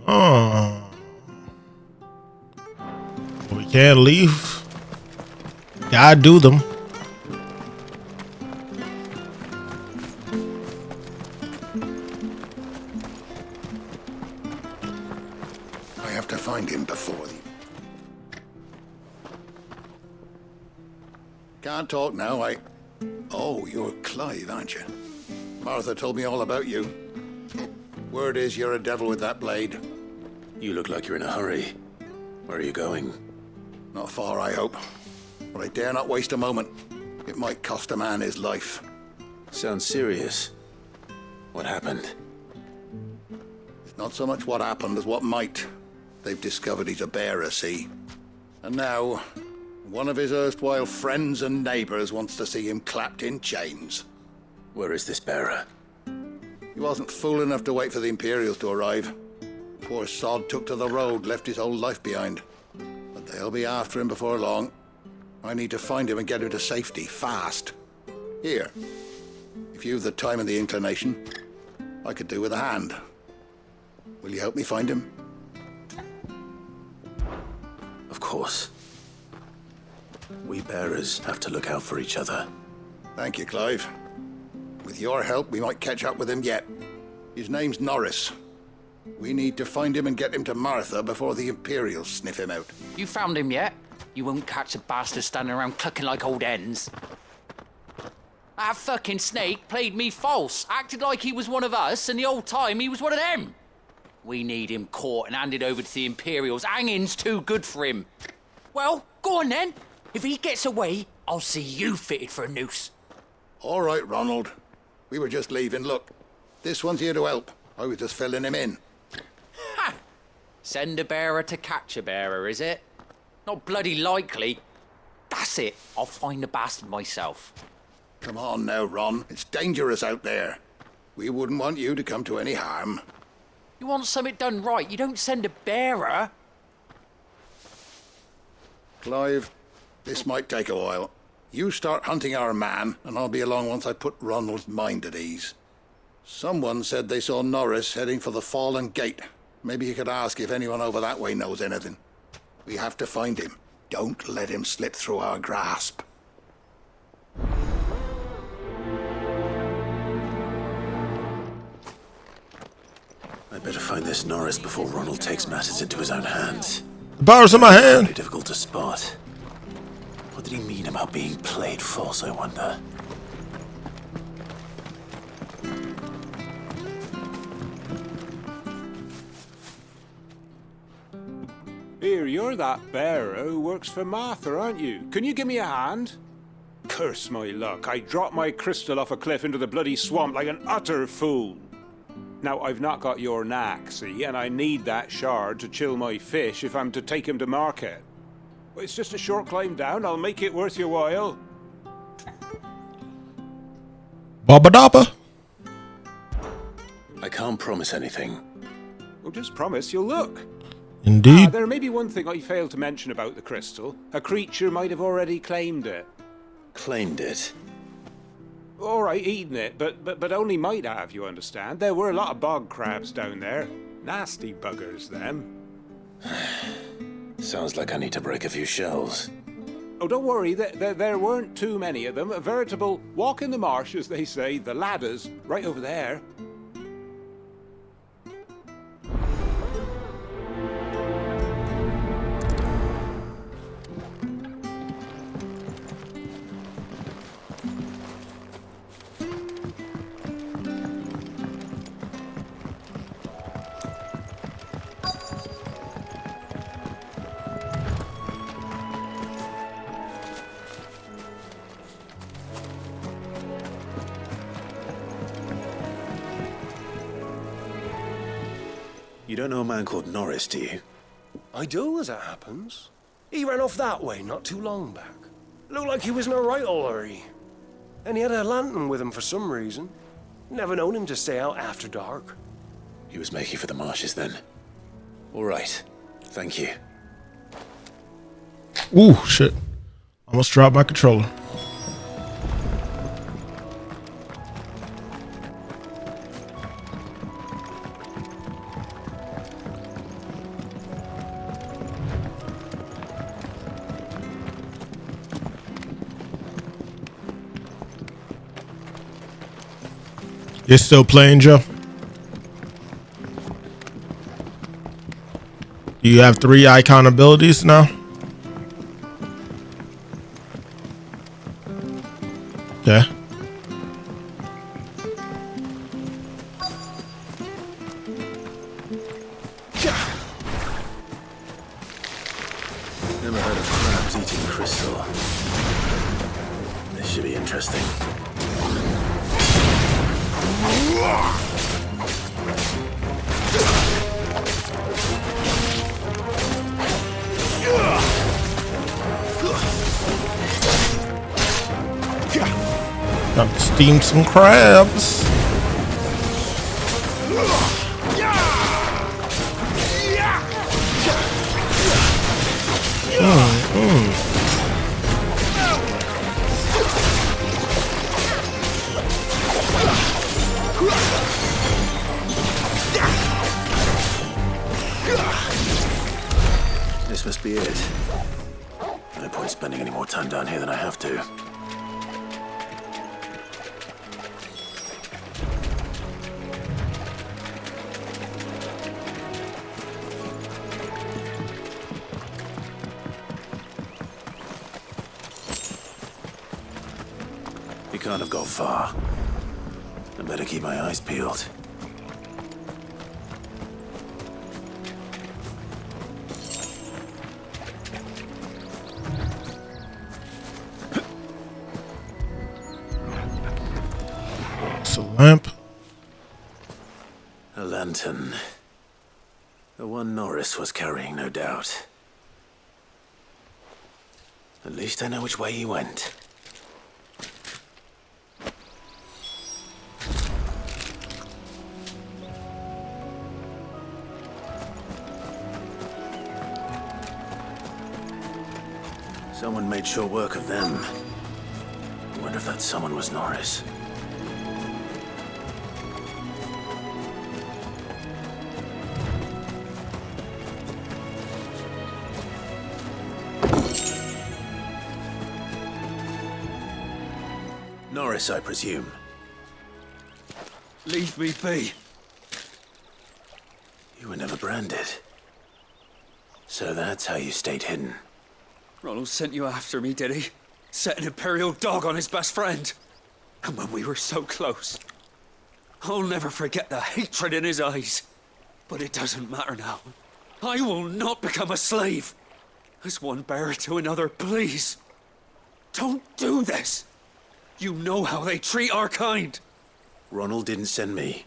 [SPEAKER 1] Oh. We can't leave. Gotta do them.
[SPEAKER 20] I have to find him before the... Can't talk now, Oh, you're Clive, aren't you? Martha told me all about you. Word is you're a devil with that blade.
[SPEAKER 6] You look like you're in a hurry. Where are you going?
[SPEAKER 20] Not far, I hope. But I dare not waste a moment. It might cost a man his life.
[SPEAKER 6] Sounds serious. What happened?
[SPEAKER 20] It's not so much what happened as what might. They've discovered he's a bearer, see? And now, one of his erstwhile friends and neighbors wants to see him clapped in chains.
[SPEAKER 6] Where is this bearer?
[SPEAKER 20] He wasn't fool enough to wait for the Imperials to arrive. Poor sod took to the road, left his whole life behind. But they'll be after him before long. I need to find him and get him to safety, fast. Here, if you've the time and the inclination, I could do with a hand. Will you help me find him?
[SPEAKER 6] Of course. We bearers have to look out for each other.
[SPEAKER 20] Thank you, Clive. With your help, we might catch up with him yet. His name's Norris. We need to find him and get him to Martha before the Imperials sniff him out.
[SPEAKER 11] You found him yet? You won't catch a bastard standing around clucking like old hens. That fucking snake played me false, acted like he was one of us, and the whole time he was one of them. We need him caught and handed over to the Imperials. Hanging's too good for him. Well, go on then. If he gets away, I'll see you fitted for a noose.
[SPEAKER 20] All right, Ronald. We were just leaving. Look, this one's here to help. I was just filling him in.
[SPEAKER 11] Ha! Send a bearer to catch a bearer, is it? Not bloody likely. That's it. I'll find the bastard myself.
[SPEAKER 20] Come on now, Ron. It's dangerous out there. We wouldn't want you to come to any harm.
[SPEAKER 11] You want something done right, you don't send a bearer.
[SPEAKER 20] Clive, this might take a while. You start hunting our man, and I'll be along once I put Ronald's mind at ease. Someone said they saw Norris heading for the Fallen Gate. Maybe you could ask if anyone over that way knows anything. We have to find him. Don't let him slip through our grasp.
[SPEAKER 6] I'd better find this Norris before Ronald takes matters into his own hands.
[SPEAKER 1] The power's in my hand.
[SPEAKER 6] Very difficult to spot. What did he mean about being played false, I wonder?
[SPEAKER 15] Here, you're that bearer who works for Martha, aren't you? Can you give me a hand? Curse my luck, I dropped my crystal off a cliff into the bloody swamp like an utter fool. Now, I've not got your knack, see, and I need that shard to chill my fish if I'm to take him to market. Well, it's just a short climb down, I'll make it worth your while.
[SPEAKER 1] Baba Daba.
[SPEAKER 6] I can't promise anything.
[SPEAKER 15] Well, just promise you'll look.
[SPEAKER 1] Indeed.
[SPEAKER 15] There may be one thing I failed to mention about the crystal. A creature might have already claimed it.
[SPEAKER 6] Claimed it?
[SPEAKER 15] All right, eaten it, but only might have, you understand. There were a lot of bog crabs down there. Nasty buggers, them.
[SPEAKER 6] Sounds like I need to break a few shells.
[SPEAKER 15] Oh, don't worry, there weren't too many of them. A veritable walk in the marsh, as they say, the ladders, right over there.
[SPEAKER 6] You don't know a man called Norris, do you?
[SPEAKER 19] I do, as it happens. He ran off that way not too long back. Looked like he was in a right hurry. And he had a lantern with him for some reason. Never known him to stay out after dark.
[SPEAKER 6] He was making for the marshes then. All right. Thank you.
[SPEAKER 1] Ooh, shit. Almost dropped my controller. You're still playing, Joe? Do you have 3 icon abilities now? Okay.
[SPEAKER 6] Never heard of crabs eating crystal. This should be interesting.
[SPEAKER 1] Time to steam some crabs.
[SPEAKER 6] must be it. No point spending any more time down here than I have to. You can't have got far. I better keep my eyes peeled.
[SPEAKER 1] It's a lamp.
[SPEAKER 6] A lantern. The one Norris was carrying, no doubt. At least I know which way he went. Someone made short work of them. I wonder if that someone was Norris. Norris, I presume.
[SPEAKER 12] Leave me be.
[SPEAKER 6] You were never branded. So that's how you stayed hidden.
[SPEAKER 12] Ronald sent you after me, did he? Set an Imperial dog on his best friend. And when we were so close. I'll never forget the hatred in his eyes. But it doesn't matter now. I will not become a slave. As one bearer to another, please. Don't do this. You know how they treat our kind.
[SPEAKER 6] Ronald didn't send me.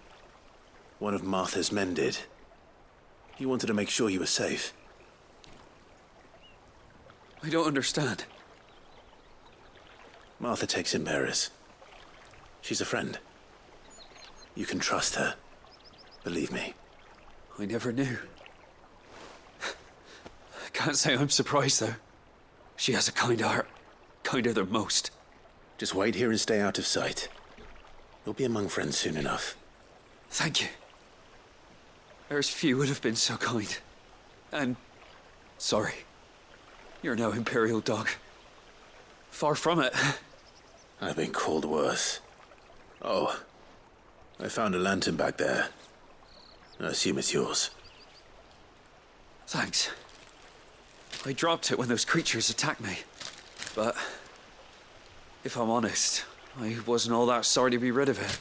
[SPEAKER 6] One of Martha's men did. He wanted to make sure you were safe.
[SPEAKER 12] I don't understand.
[SPEAKER 6] Martha takes in bearers. She's a friend. You can trust her. Believe me.
[SPEAKER 12] I never knew. I can't say I'm surprised, though. She has a kind heart. Kinder than most.
[SPEAKER 6] Just wait here and stay out of sight. You'll be among friends soon enough.
[SPEAKER 12] Thank you. There's few would have been so kind. And... sorry. You're no Imperial dog. Far from it.
[SPEAKER 6] I've been called worse. Oh. I found a lantern back there. I assume it's yours.
[SPEAKER 12] Thanks. I dropped it when those creatures attacked me. But... if I'm honest, I wasn't all that sorry to be rid of it.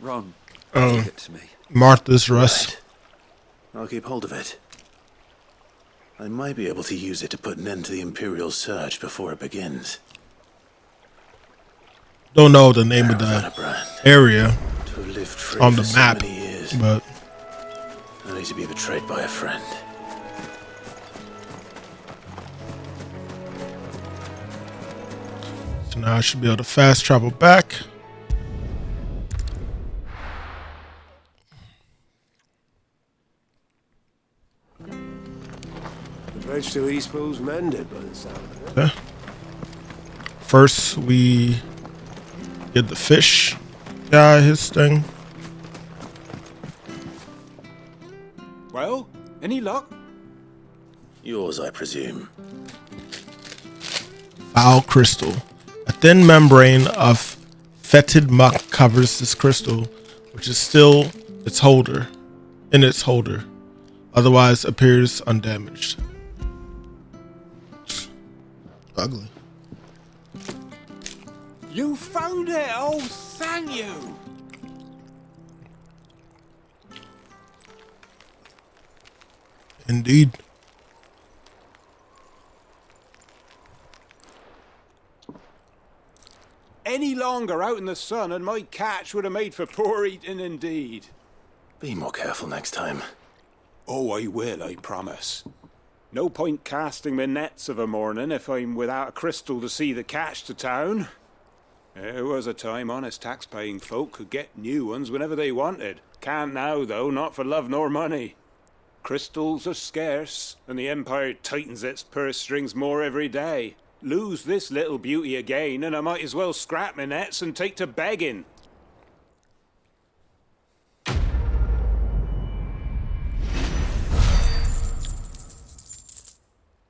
[SPEAKER 12] Ron gave it to me.
[SPEAKER 1] Martha's Russ.
[SPEAKER 6] Right. I'll keep hold of it. I might be able to use it to put an end to the Imperial surge before it begins.
[SPEAKER 1] Don't know the name of the area on the map, but
[SPEAKER 6] only to be betrayed by a friend.
[SPEAKER 1] so now I should be able to fast travel back.
[SPEAKER 19] The bridge to Eastpool's mended by the sound of it.
[SPEAKER 1] Okay. First, we get the fish guy his thing.
[SPEAKER 15] Well, any luck?
[SPEAKER 6] Yours, I presume.
[SPEAKER 1] Foul crystal. A thin membrane of fetid muck covers this crystal, which is still its holder. Otherwise appears undamaged. Ugly.
[SPEAKER 15] You found it! Oh, thank you!
[SPEAKER 1] Indeed.
[SPEAKER 15] Any longer out in the sun and my catch would have made for poor eating indeed.
[SPEAKER 6] Be more careful next time.
[SPEAKER 15] Oh, I will, I promise. No point casting my nets of a morning if I'm without a crystal to see the catch to town. There was a time honest tax-paying folk could get new ones whenever they wanted. Can't now, though, not for love nor money. Crystals are scarce, and the Empire tightens its purse strings more every day. Lose this little beauty again, and I might as well scrap my nets and take to begging.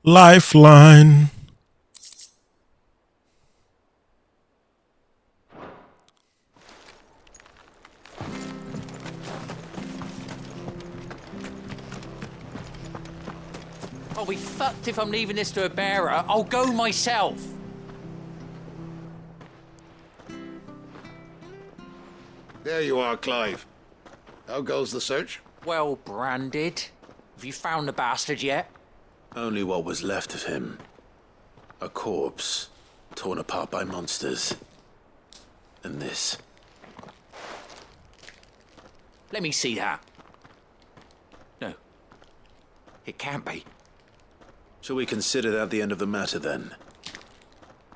[SPEAKER 1] Lifeline.
[SPEAKER 11] I'll be fucked if I'm leaving this to a bearer. I'll go myself.
[SPEAKER 20] There you are, Clive. How goes the search?
[SPEAKER 11] Well branded. Have you found the bastard yet?
[SPEAKER 6] Only what was left of him. A corpse, torn apart by monsters. And this.
[SPEAKER 11] Let me see that. No. It can't be.
[SPEAKER 6] Shall we consider that the end of the matter, then?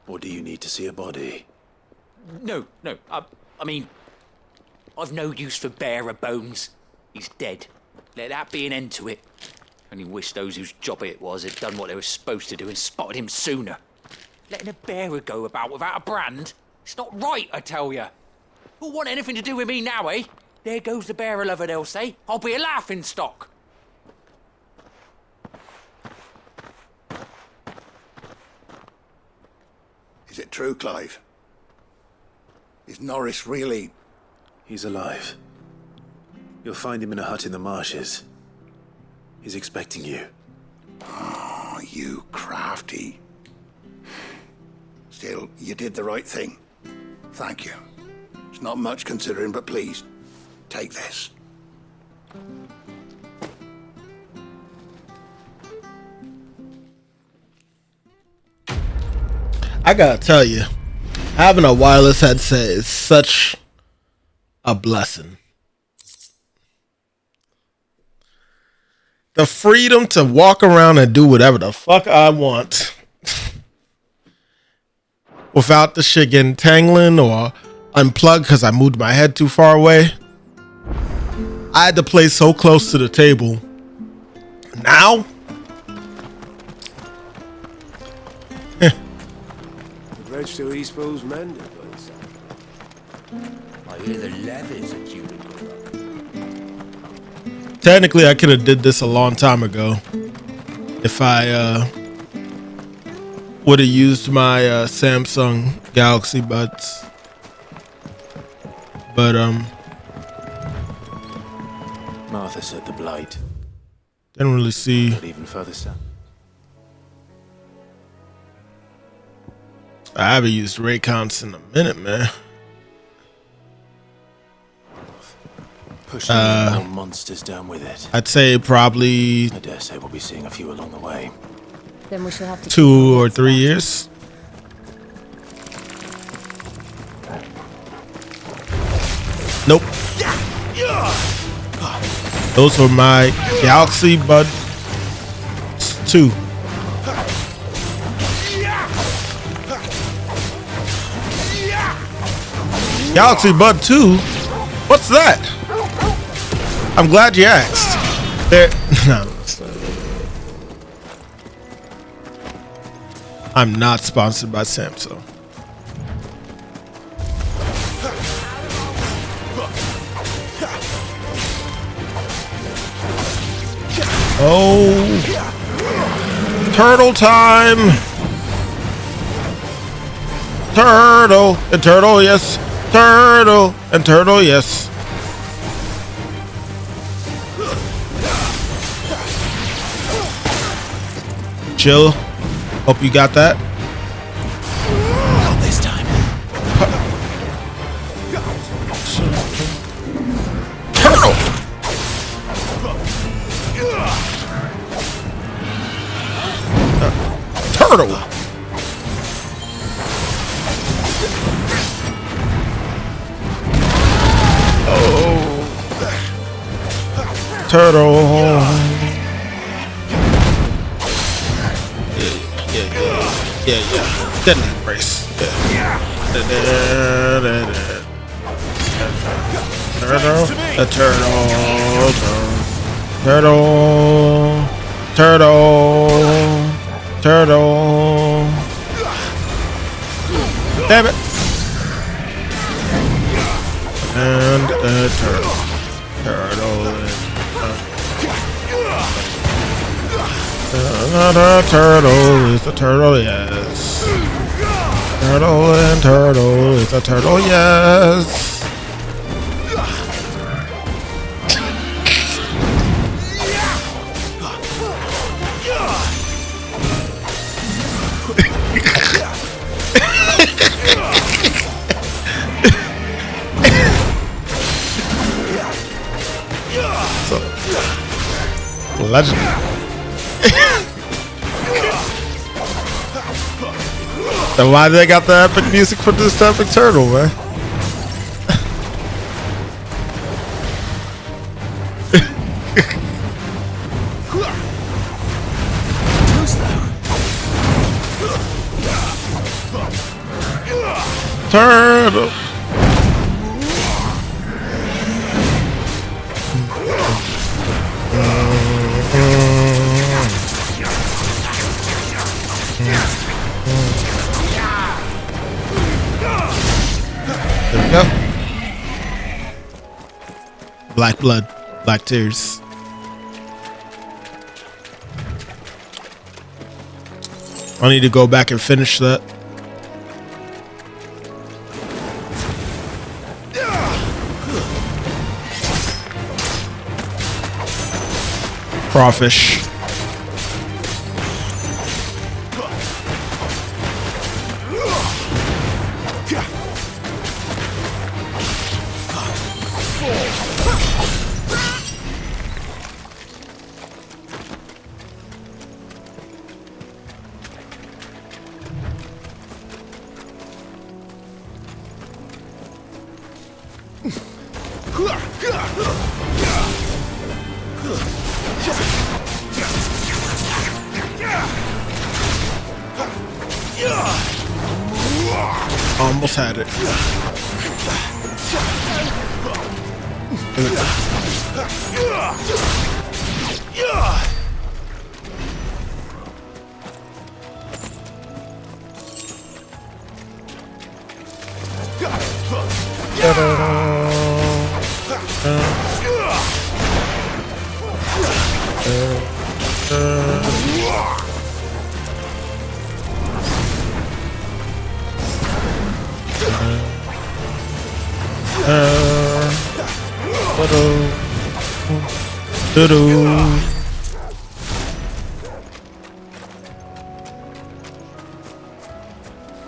[SPEAKER 6] Or do you need to see a body?
[SPEAKER 11] No. I mean, I've no use for bearer bones. He's dead. Let that be an end to it. Only wish those whose job it was had done what they were supposed to do and spotted him sooner. Letting a bearer go about without a brand? It's not right, I tell you. Who'll want anything to do with me now, eh? There goes the bearer lover, they'll say. I'll be a laughing stock.
[SPEAKER 20] Is it true, Clive? Is Norris really...
[SPEAKER 6] He's alive. You'll find him in a hut in the marshes. He's expecting you.
[SPEAKER 20] Oh, you crafty. Still, you did the right thing. Thank you. It's not much considering, but please, take this.
[SPEAKER 1] I gotta tell you, having a wireless headset is such a blessing. The freedom to walk around and do whatever the fuck I want without the shit getting tangling or unplugged because I moved my head too far away. I had to play so close to the table. Now,
[SPEAKER 19] The bridge to East Bow's mended, by the sound.
[SPEAKER 17] I hear the levies are due to go up.
[SPEAKER 1] technically, I could have did this a long time ago if I would have used my Samsung Galaxy Buds. But
[SPEAKER 6] Martha said the blight.
[SPEAKER 1] didn't really see.
[SPEAKER 6] But even further south.
[SPEAKER 1] I haven't used Raycons in a minute, man.
[SPEAKER 6] Pushing more monsters down with it.
[SPEAKER 1] I'd say probably
[SPEAKER 6] I dare say we'll be seeing a few along the way.
[SPEAKER 18] Then we shall have to
[SPEAKER 1] 2 or 3 years. Nope. Those were my Galaxy Buds 2. Galaxy Bud 2? What's that? I'm glad you asked. There, no. I'm not sponsored by Samsung. Oh, turtle time! Turtle and turtle, yes. Turtle and turtle, yes. Chill. Hope you got that.
[SPEAKER 6] Not this time.
[SPEAKER 1] Turtle. Turtle. Oh. Turtle. Yeah. Deadly embrace. Yeah. Turtle. A turtle. Turtle. Damn it. And a turtle. Turtle. Not a turtle, it's a turtle, yes. Turtle and turtle, it's a turtle, yes. Legend. Then why they got the epic music for this epic turtle, man? Turtle. There we go. Black blood, black tears. I need to go back and finish that. Crawfish. Almost had it.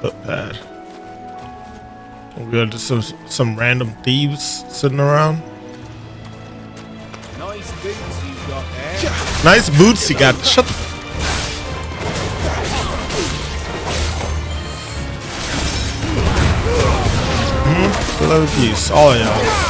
[SPEAKER 1] Footpad. We got some random thieves sitting around.
[SPEAKER 15] Nice boots you got there.
[SPEAKER 1] Nice boots you got. Shut the love peace, all of y'all.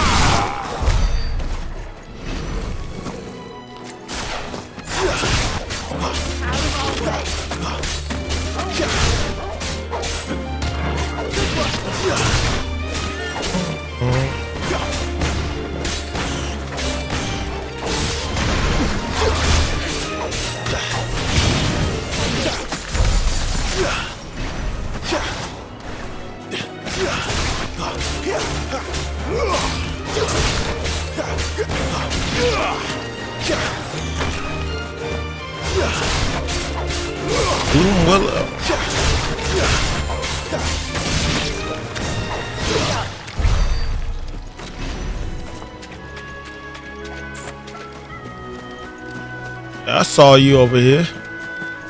[SPEAKER 1] I saw you over here.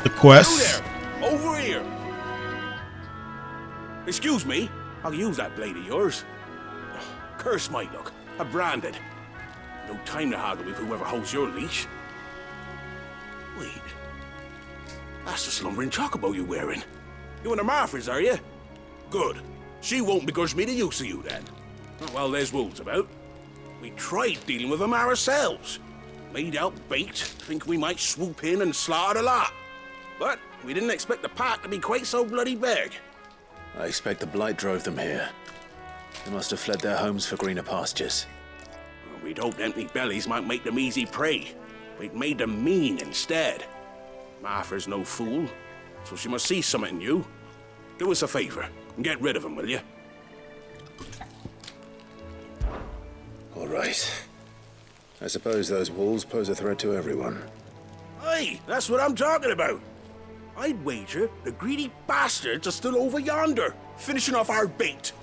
[SPEAKER 1] The quest.
[SPEAKER 15] Over here. Excuse me. I'll use that blade of yours. Curse my luck. I'm branded. No time to haggle with whoever holds your leash. Wait. That's the slumbering chocobo you're wearing. You one of Martha's, are you? Good. She won't begrudge me the use of you then. Well, there's wolves about. We tried dealing with them ourselves. Made out baked, think we might swoop in and slaughter the lot. But we didn't expect the pack to be quite so bloody big.
[SPEAKER 6] I expect the blight drove them here. They must have fled their homes for greener pastures.
[SPEAKER 15] Well, we'd hoped empty bellies might make them easy prey. We'd made them mean instead. Martha's no fool, so she must see something in you. Do us a favor and get rid of them, will you?
[SPEAKER 6] All right. I suppose those wolves pose a threat to everyone.
[SPEAKER 17] Aye, that's what I'm talking about. I'd wager the greedy bastards are still over yonder, finishing off our bait.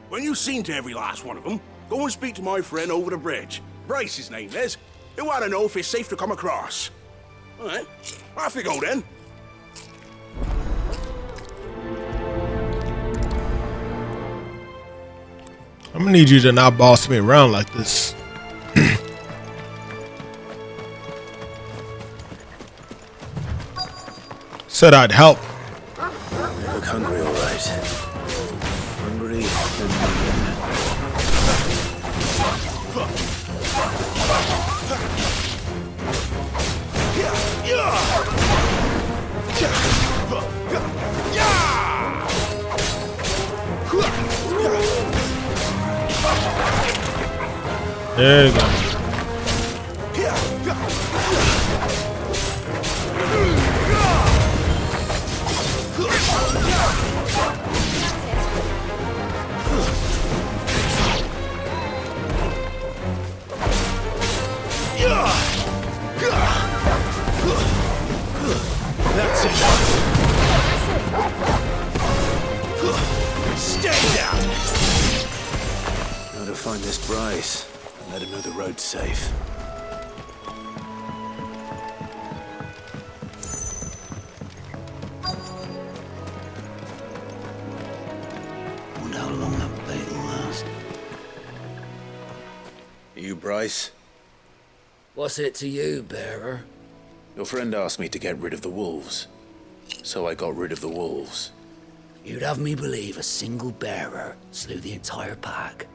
[SPEAKER 17] When you've seen to every last one of them, go and speak to my friend over the bridge. Bryce, his name is. He want to know if it's safe to come across. All right, off you go then.
[SPEAKER 1] I'm gonna need you to not boss me around like this. Said I'd help.
[SPEAKER 6] You look hungry, all right. Hungry
[SPEAKER 1] There you go.
[SPEAKER 6] That's it. Stay down. Gotta find this Bryce and let him know the road's safe.
[SPEAKER 17] Wonder how long that bait will last.
[SPEAKER 6] You, Bryce?
[SPEAKER 8] What's it to you, bearer?
[SPEAKER 6] Your friend asked me to get rid of the wolves, so I got rid of the wolves.
[SPEAKER 8] You'd have me believe a single bearer slew the entire pack.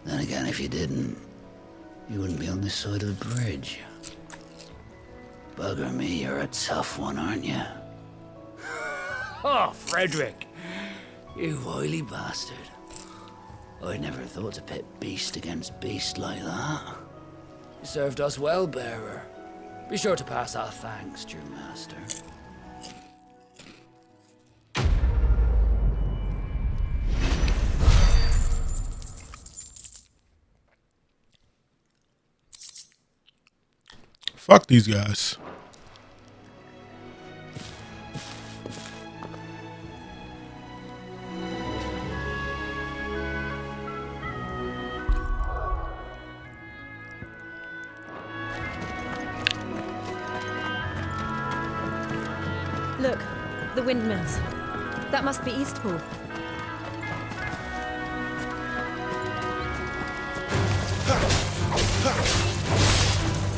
[SPEAKER 8] Then again, if you didn't, you wouldn't be on this side of the bridge. Bugger me, you're a tough one, aren't you? Oh, Frederick! You wily bastard. I never thought to pit beast against beast like that. You served us well, bearer. Be sure to pass our thanks, dear master.
[SPEAKER 1] Fuck these guys.
[SPEAKER 7] Look, the windmills. That must be Eastpool.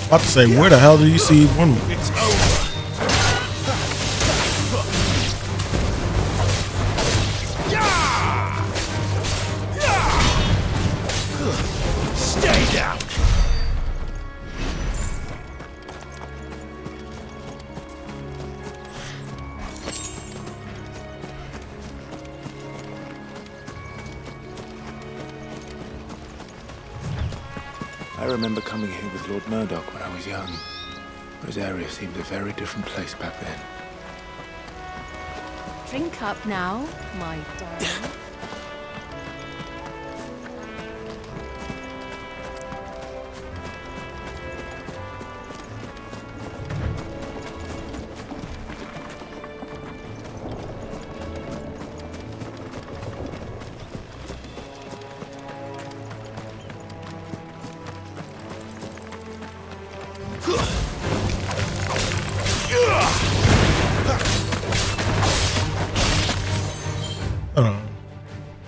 [SPEAKER 1] About to say, where the hell do you see one?
[SPEAKER 17] It's over. Stay down.
[SPEAKER 6] I remember coming here with Lord Murdoch when I was young. Rosaria seemed a very different place back then.
[SPEAKER 7] Drink up now, my darling.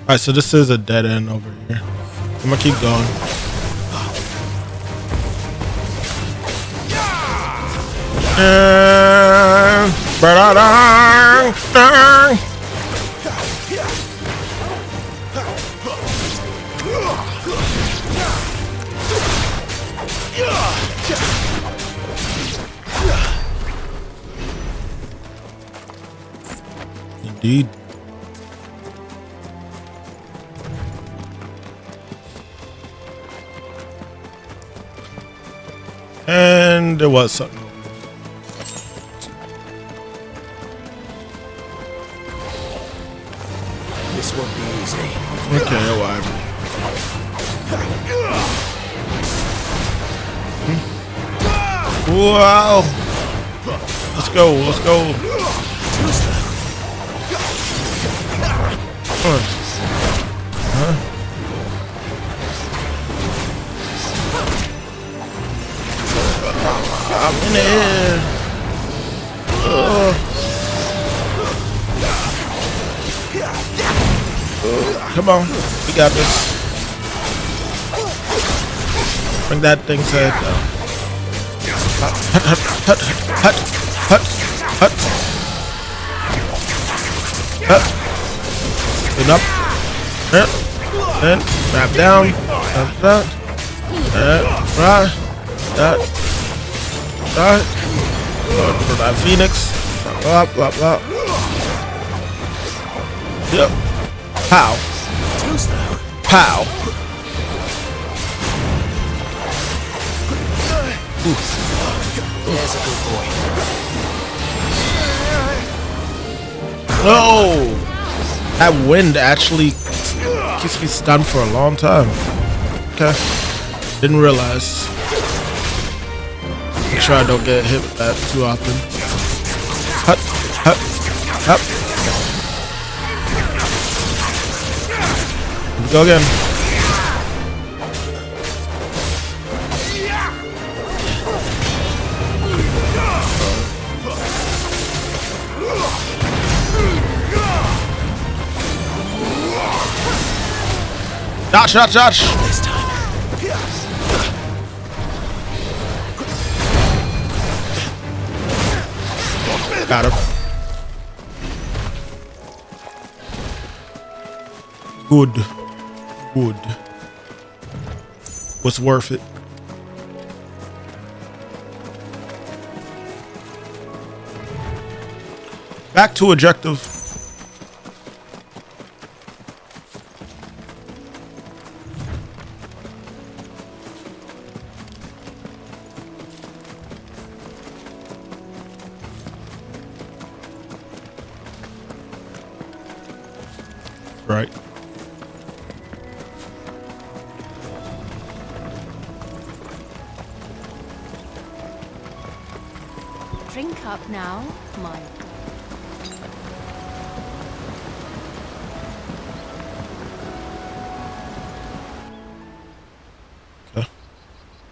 [SPEAKER 1] Alright, so this is a dead end over here. I'm gonna keep going. Indeed. And there was something.
[SPEAKER 6] This won't be easy.
[SPEAKER 1] Okay, whatever. Wow. Let's go. Let's go. I'm in there. Come on, we got this. Bring that thing's head down. Spin up. Then wrap down. Right. Right. Put that Phoenix. Blah, blah, blah. Yep. Pow. Pow.
[SPEAKER 23] There's a good boy.
[SPEAKER 1] No! That wind actually keeps me stunned for a long time. Okay. Didn't realize. Make sure I don't get hit with that too often. Hut, hut, hut. Let's go again. Dodge, dodge, dodge.
[SPEAKER 23] This time.
[SPEAKER 1] Got him. Good. Good. Was worth it. Back to objective. Right.
[SPEAKER 18] Drink up now, Mike.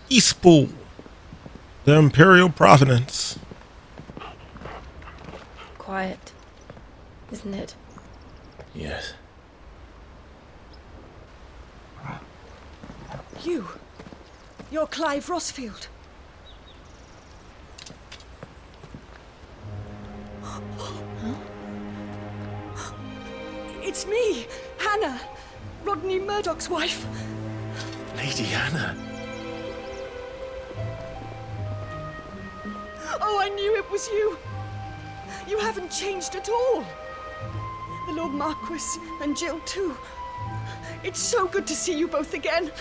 [SPEAKER 1] Eastpool. The Imperial Providence.
[SPEAKER 7] Quiet, isn't it?
[SPEAKER 6] Yes.
[SPEAKER 4] You're Clive Rossfield. It's me, Hannah, Rodney Murdoch's wife.
[SPEAKER 6] Lady Hannah.
[SPEAKER 4] Oh, I knew it was you. You haven't changed at all. The Lord Marquis and Jill too. It's so good to see you both again.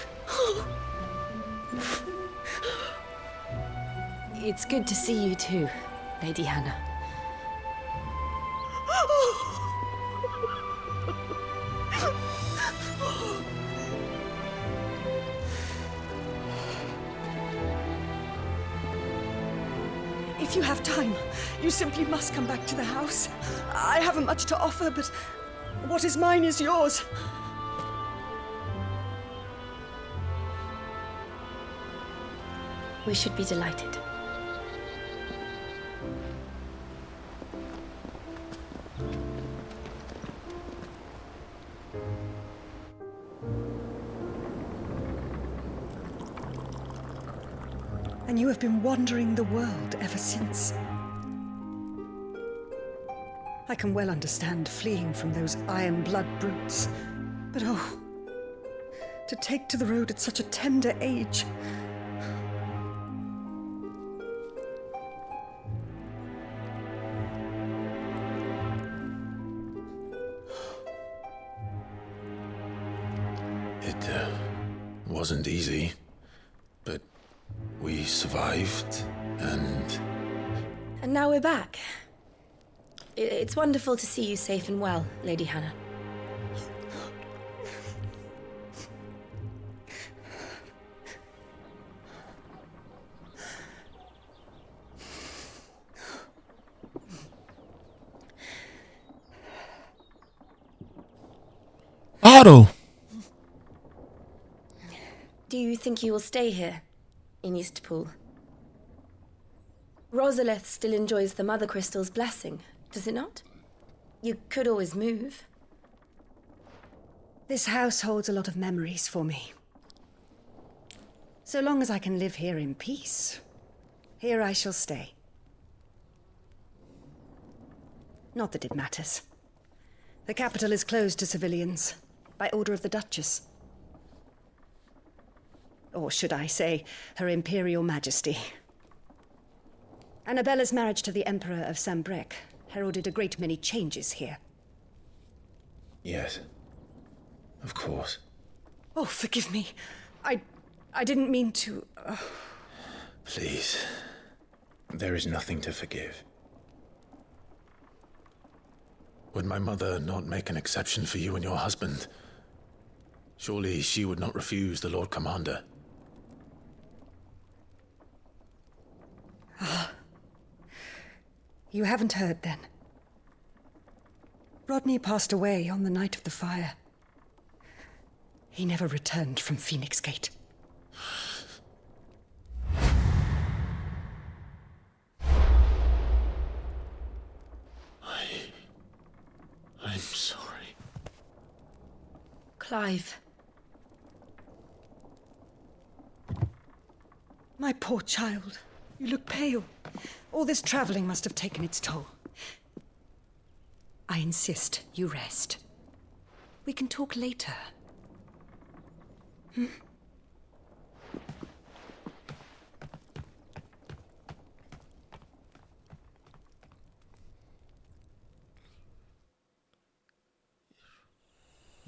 [SPEAKER 18] It's good to see you too, Lady Hannah.
[SPEAKER 4] If you have time, you simply must come back to the house. I haven't much to offer, but what is mine is yours.
[SPEAKER 18] We should be delighted.
[SPEAKER 4] And you have been wandering the world ever since. I can well understand fleeing from those iron blood brutes, but oh, to take to the road at such a tender age.
[SPEAKER 6] It wasn't easy, but we survived, and
[SPEAKER 18] now we're back. It's wonderful to see you safe and well, Lady Hannah.
[SPEAKER 1] battle.
[SPEAKER 18] Do you think you will stay here, in Eastpool? Rosalith still enjoys the Mother Crystal's blessing, does it not? You could always move.
[SPEAKER 3] This house holds a lot of memories for me. So long as I can live here in peace, here I shall stay. Not that it matters. The capital is closed to civilians, by order of the Duchess. Or should I say, Her Imperial Majesty. Annabella's marriage to the Emperor of Sambrec heralded a great many changes here.
[SPEAKER 6] Yes. Of course.
[SPEAKER 3] Oh, forgive me. I didn't mean to...
[SPEAKER 6] Please. There is nothing to forgive. Would my mother not make an exception for you and your husband? Surely she would not refuse the Lord Commander.
[SPEAKER 3] Ah. You haven't heard, then. Rodney passed away on the night of the fire. He never returned from Phoenix Gate.
[SPEAKER 6] I'm sorry.
[SPEAKER 18] Clive.
[SPEAKER 3] My poor child. You look pale. All this traveling must have taken its toll. I insist you rest. We can talk later. Hmm?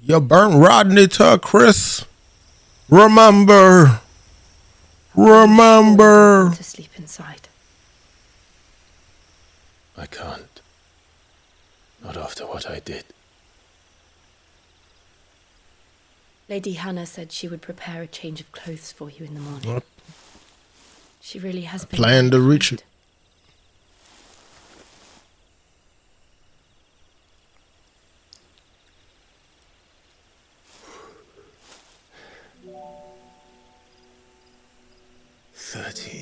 [SPEAKER 1] You burnt Rodney to a crisp. Remember.
[SPEAKER 18] To sleep inside.
[SPEAKER 6] I can't. Not after what I did.
[SPEAKER 18] Lady Hannah said she would prepare a change of clothes for you in the morning.
[SPEAKER 1] What?
[SPEAKER 18] She really has been...
[SPEAKER 1] Plan to reach it.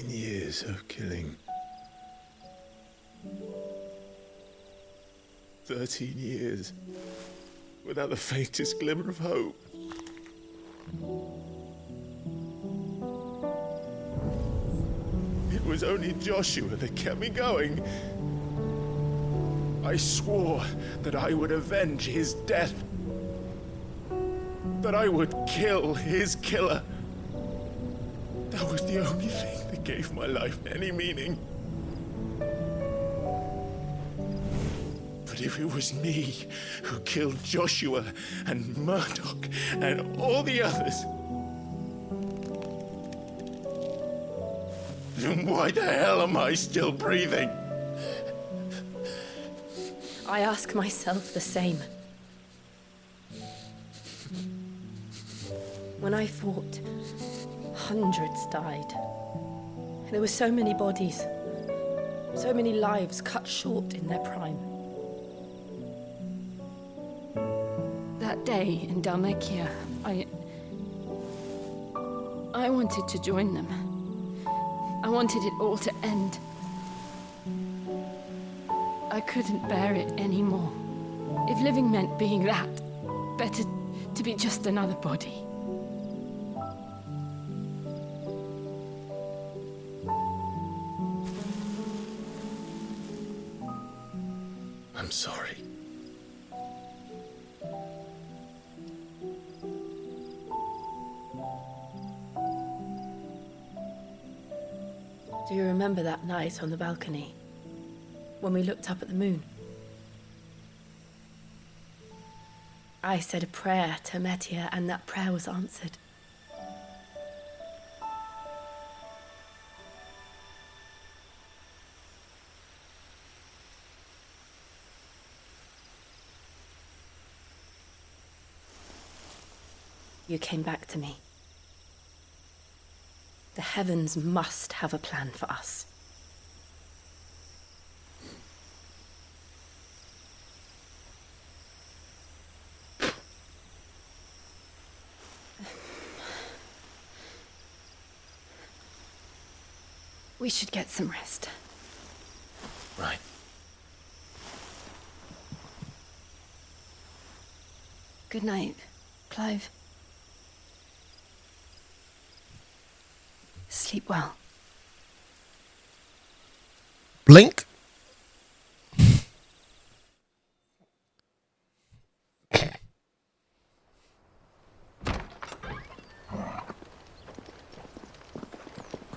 [SPEAKER 6] Years of killing. 13 years without the faintest glimmer of hope. It was only Joshua that kept me going. I swore that I would avenge his death. That I would kill his killer. That was the only thing that gave my life any meaning. But if it was me who killed Joshua and Murdoch and all the others, then why the hell am I still breathing?
[SPEAKER 18] I ask myself the same. When I fought, hundreds died. There were so many bodies, so many lives cut short in their prime. That day in Dalmekia, I wanted to join them. I wanted it all to end. I couldn't bear it anymore. If living meant being that, better to be just another body.
[SPEAKER 6] I'm sorry.
[SPEAKER 18] Do you remember that night on the balcony, when we looked up at the moon? I said a prayer to Metia, and that prayer was answered. You came back to me. The heavens must have a plan for us. We should get some rest.
[SPEAKER 6] Right.
[SPEAKER 18] Good night, Clive. Sleep well.
[SPEAKER 1] Blink.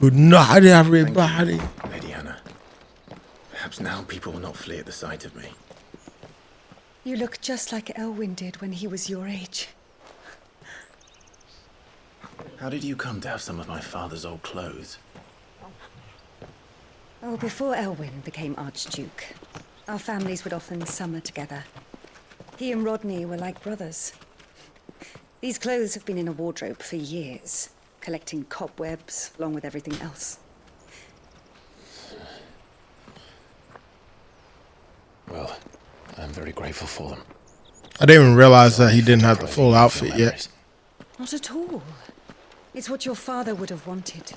[SPEAKER 1] Good night, everybody.
[SPEAKER 6] Lady Hannah. Perhaps now people will not flee at the sight of me.
[SPEAKER 3] You look just like Elwyn did when he was your age.
[SPEAKER 6] How did you come to have some of my father's old clothes?
[SPEAKER 3] Oh, before Elwyn became Archduke, our families would often summer together. He and Rodney were like brothers. These clothes have been in a wardrobe for years, collecting cobwebs along with everything else.
[SPEAKER 6] Well, I'm very grateful for them.
[SPEAKER 1] I didn't even realize that he didn't have the full outfit yet.
[SPEAKER 3] Not at all. It's what your father would have wanted.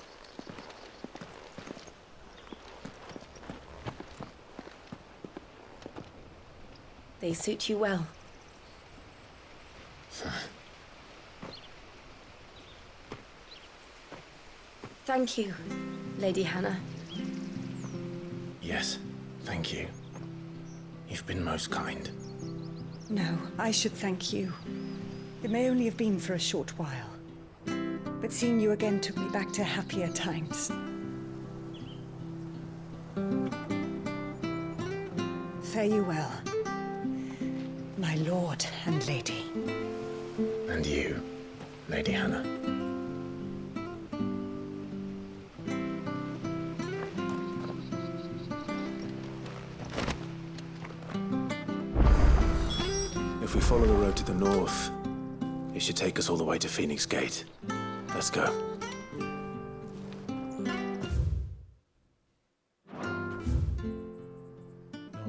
[SPEAKER 18] They suit you well. Thank you, Lady Hannah.
[SPEAKER 6] Yes, thank you. You've been most kind.
[SPEAKER 3] No, I should thank you. It may only have been for a short while, but seeing you again took me back to happier times. Fare you well, my lord and lady.
[SPEAKER 6] And you, Lady Hannah. If we follow the road to the north, it should take us all the way to Phoenix Gate. Let's go.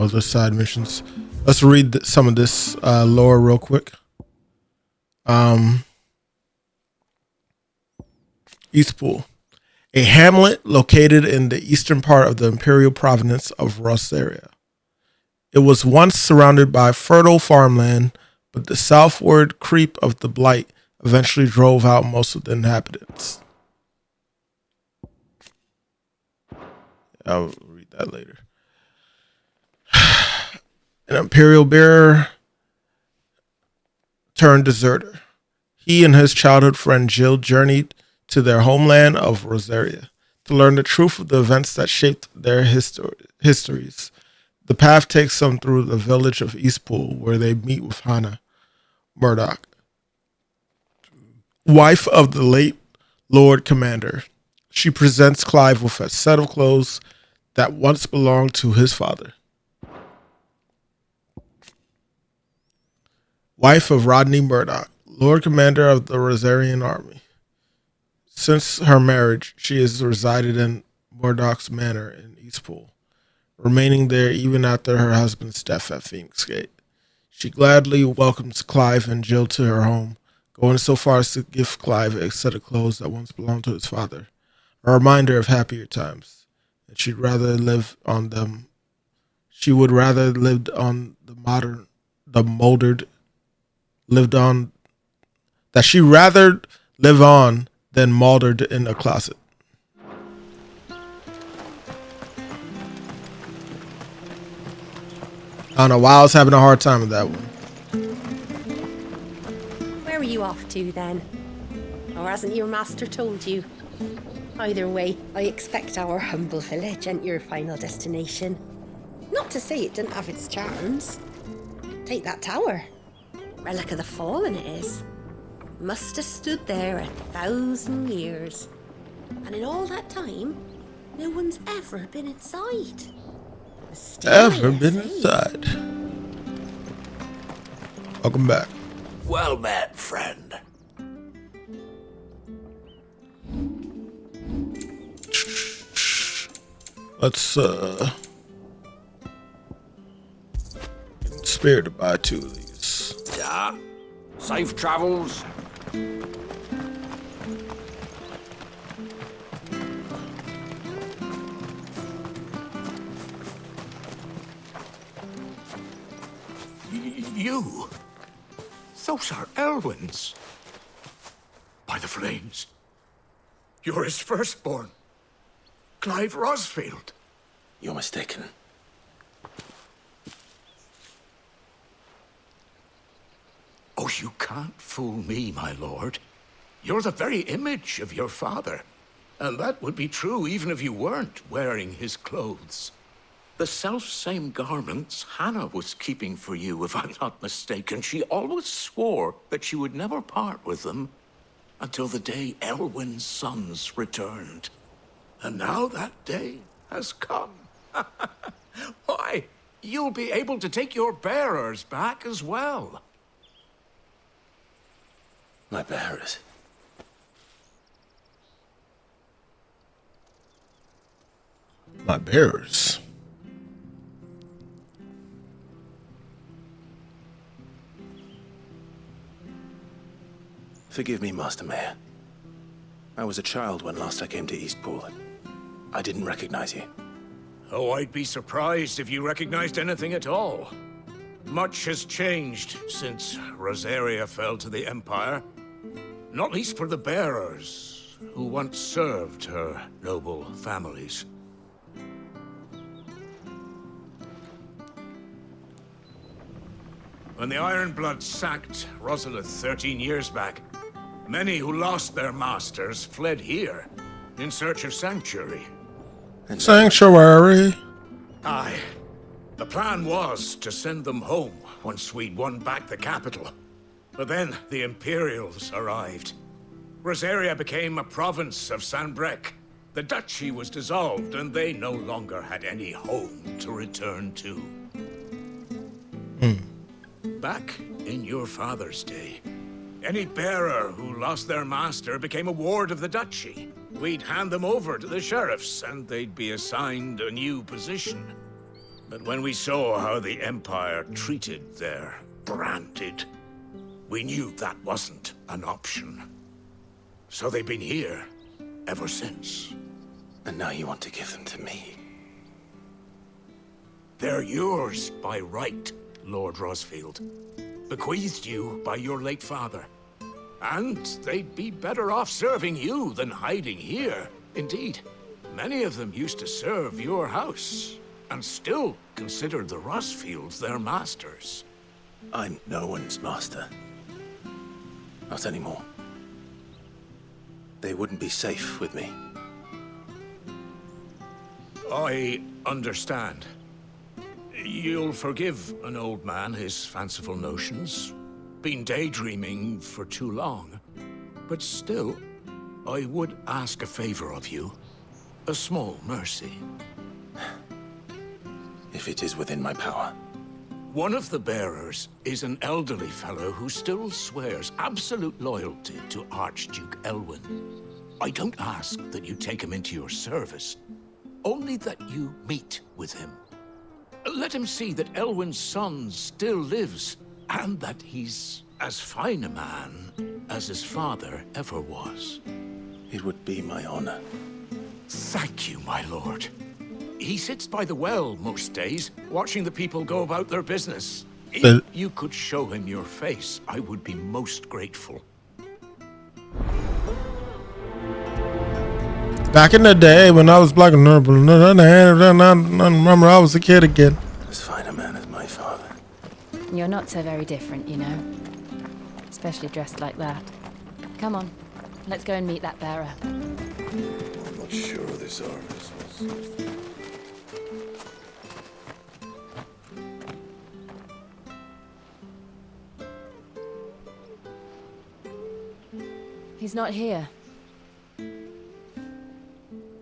[SPEAKER 1] Other side missions. Let's read some of this lore real quick. Eastpool, a hamlet located in the eastern part of the imperial province of Rosaria. It was once surrounded by fertile farmland, but the southward creep of the Blight eventually drove out most of the inhabitants. I'll read that later. An imperial bearer turned deserter. He and his childhood friend Jill journeyed to their homeland of Rosaria to learn the truth of the events that shaped their histories. The path takes them through the village of Eastpool, where they meet with Hannah Murdoch, wife of the late Lord Commander. She presents Clive with a set of clothes that once belonged to his father. Wife of Rodney Murdoch, Lord Commander of the Rosarian Army. Since her marriage, she has resided in Murdoch's manor in Eastpool, remaining there even after her husband's death at Phoenix Gate. She gladly welcomes Clive and Jill to her home, going so far as to give Clive a set of clothes that once belonged to his father, a reminder of happier times. And she'd rather live on them. She would rather lived on the molded, lived on, that she rather live on than mouldered in a closet. I don't know why I was having a hard time with that one.
[SPEAKER 5] Where are you off to then? Or hasn't your master told you? Either way, I expect our humble village ain't your final destination. Not to say it didn't have its charms. Take that tower. Relic of the Fallen it is. Must have stood there 1,000 years. And in all that time, no one's ever been inside.
[SPEAKER 1] Ever been inside. Welcome back.
[SPEAKER 13] Well met, friend.
[SPEAKER 1] Let's spare to buy 2 of these.
[SPEAKER 14] Yeah. Safe travels.
[SPEAKER 13] you? Those are Elwyn's. By the flames. You're his firstborn. Clive Rosfield.
[SPEAKER 6] You're mistaken.
[SPEAKER 13] Oh, you can't fool me, my lord. You're the very image of your father. And that would be true even if you weren't wearing his clothes. The self-same garments Hannah was keeping for you, if I'm not mistaken. She always swore that she would never part with them until the day Elwyn's sons returned. And now that day has come. Why, you'll be able to take your bearers back as well.
[SPEAKER 6] My bearers?
[SPEAKER 1] My bearers?
[SPEAKER 6] Forgive me, Master Mayor. I was a child when last I came to Eastpool. I didn't recognize you.
[SPEAKER 13] Oh, I'd be surprised if you recognized anything at all. Much has changed since Rosaria fell to the Empire. Not least for the bearers, who once served her noble families. When the Ironbloods sacked Rosalith 13 years back, many who lost their masters fled here in search of sanctuary.
[SPEAKER 1] Sanctuary?
[SPEAKER 13] Aye. The plan was to send them home once we'd won back the capital. But then the Imperials arrived. Rosaria became a province of Sanbreque. The duchy was dissolved, and they no longer had any home to return to. Back in your father's day, any bearer who lost their master became a ward of the duchy. We'd hand them over to the sheriffs, and they'd be assigned a new position. But when we saw how the Empire treated their branded, we knew that wasn't an option. So they've been here ever since.
[SPEAKER 6] And now you want to give them to me?
[SPEAKER 13] They're yours by right, Lord Rosfield. Bequeathed you by your late father. And they'd be better off serving you than hiding here. Indeed, many of them used to serve your house, and still consider the Rosfields their masters.
[SPEAKER 6] I'm no one's master. Not anymore. They wouldn't be safe with me.
[SPEAKER 13] I understand. You'll forgive an old man his fanciful notions. Been daydreaming for too long. But still, I would ask a favor of you. A small mercy.
[SPEAKER 6] If it is within my power.
[SPEAKER 13] One of the bearers is an elderly fellow who still swears absolute loyalty to Archduke Elwyn. I don't ask that you take him into your service, only that you meet with him. Let him see that Elwyn's son still lives, and that he's as fine a man as his father ever was.
[SPEAKER 6] It would be my honor.
[SPEAKER 13] Thank you, my lord. He sits by the well most days, watching the people go about their business. If you could show him your face, I would be most grateful.
[SPEAKER 1] Back in the day when I was black and I remember I was a kid again.
[SPEAKER 6] As fine a man as my father.
[SPEAKER 7] You're not so very different, you know. Especially dressed like that. Come on, let's go and meet that bearer.
[SPEAKER 16] I'm not sure this harvest was...
[SPEAKER 7] He's not here.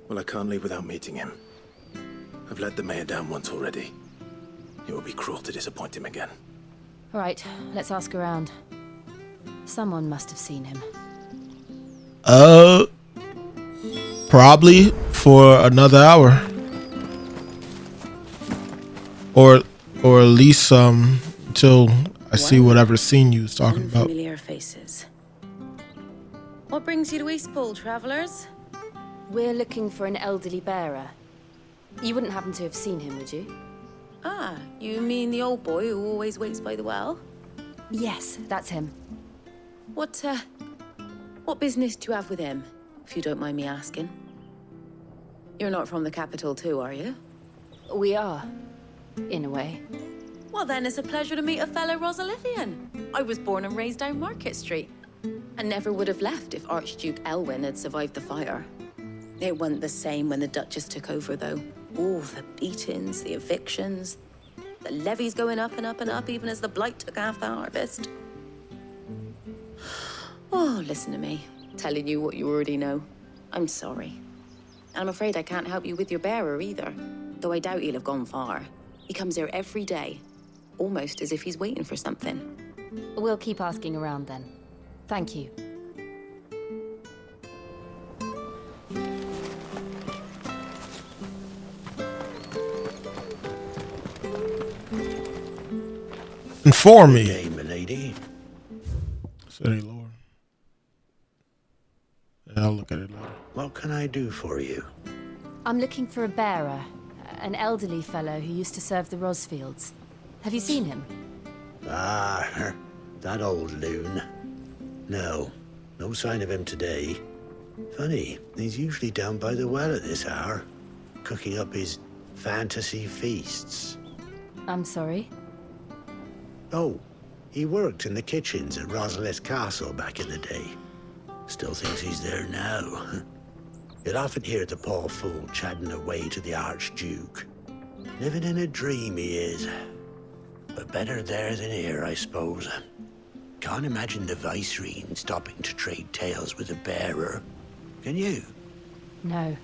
[SPEAKER 6] Well, I can't leave without meeting him. I've let the mayor down once already. It would be cruel to disappoint him again.
[SPEAKER 7] All right, let's ask around. Someone must have seen him.
[SPEAKER 1] Probably for another hour. Or at least until I see whatever scene you was talking about.
[SPEAKER 4] Familiar faces. What brings you to Eastpool, travelers?
[SPEAKER 7] We're looking for an elderly bearer. You wouldn't happen to have seen him, would you?
[SPEAKER 4] Ah, you mean the old boy who always waits by the well?
[SPEAKER 7] Yes, that's him.
[SPEAKER 4] What business do you have with him, if you don't mind me asking? You're not from the capital too, are you?
[SPEAKER 7] We are, in a way.
[SPEAKER 4] Well then, it's a pleasure to meet a fellow Rosalithian. I was born and raised down Market Street. And never would have left if Archduke Elwyn had survived the fire. It wasn't the same when the Duchess took over, though. All the beatings, the evictions, the levies going up and up and up, even as the blight took half the harvest. Oh, listen to me, telling you what you already know. I'm sorry. I'm afraid I can't help you with your bearer either, though I doubt he'll have gone far. He comes here every day, almost as if he's waiting for something.
[SPEAKER 7] We'll keep asking around then. Thank you.
[SPEAKER 1] Inform me.
[SPEAKER 21] Hey, milady.
[SPEAKER 1] City Lord. Yeah, I'll look at it later.
[SPEAKER 21] What can I do for you?
[SPEAKER 7] I'm looking for a bearer, an elderly fellow who used to serve the Rosfields. Have you seen him?
[SPEAKER 21] Ah, that old loon. No sign of him today. Funny, he's usually down by the well at this hour, cooking up his fantasy feasts.
[SPEAKER 7] I'm sorry?
[SPEAKER 21] Oh, he worked in the kitchens at Rosalith Castle back in the day. Still thinks he's there now. You'd often hear the poor fool chatting away to the Archduke. Living in a dream he is. But better there than here, I suppose. Can't imagine the Vicereine stopping to trade tales with a bearer. Can you?
[SPEAKER 7] No.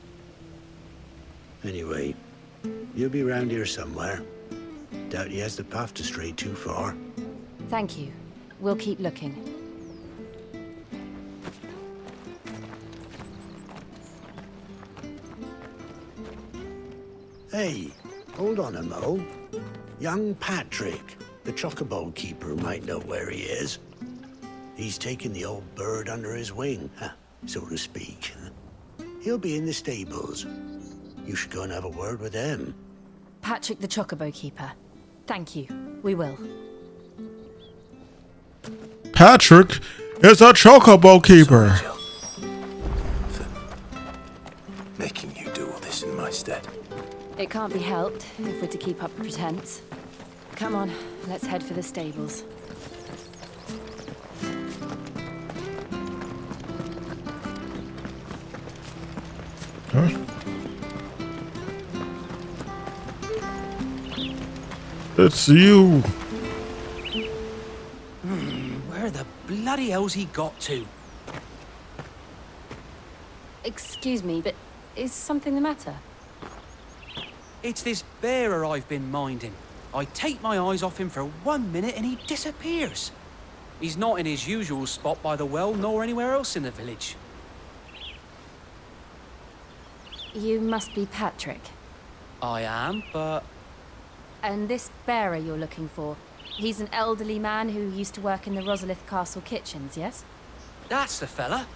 [SPEAKER 21] Anyway, you'll be round here somewhere. Doubt he has the path to stray too far.
[SPEAKER 7] Thank you. We'll keep looking.
[SPEAKER 21] Hey, hold on a mo. Young Patrick, the chocobo keeper, might know where he is. He's taken the old bird under his wing, so to speak. He'll be in the stables. You should go and have a word with him.
[SPEAKER 7] Patrick the Chocobo Keeper. Thank you. We will.
[SPEAKER 1] Patrick is a chocobo keeper.
[SPEAKER 6] Making you do all this in my stead.
[SPEAKER 7] It can't be helped if we're to keep up the pretense. Come on, let's head for the stables.
[SPEAKER 1] Huh? It's you.
[SPEAKER 14] Where the bloody hell's he got to?
[SPEAKER 7] Excuse me, but is something the matter?
[SPEAKER 14] It's this bearer I've been minding. I take my eyes off him for 1 minute and he disappears. He's not in his usual spot by the well, nor anywhere else in the village.
[SPEAKER 7] You must be Patrick.
[SPEAKER 14] I am, but...
[SPEAKER 7] And this bearer you're looking for, he's an elderly man who used to work in the Rosalith Castle kitchens, yes?
[SPEAKER 14] That's the fella.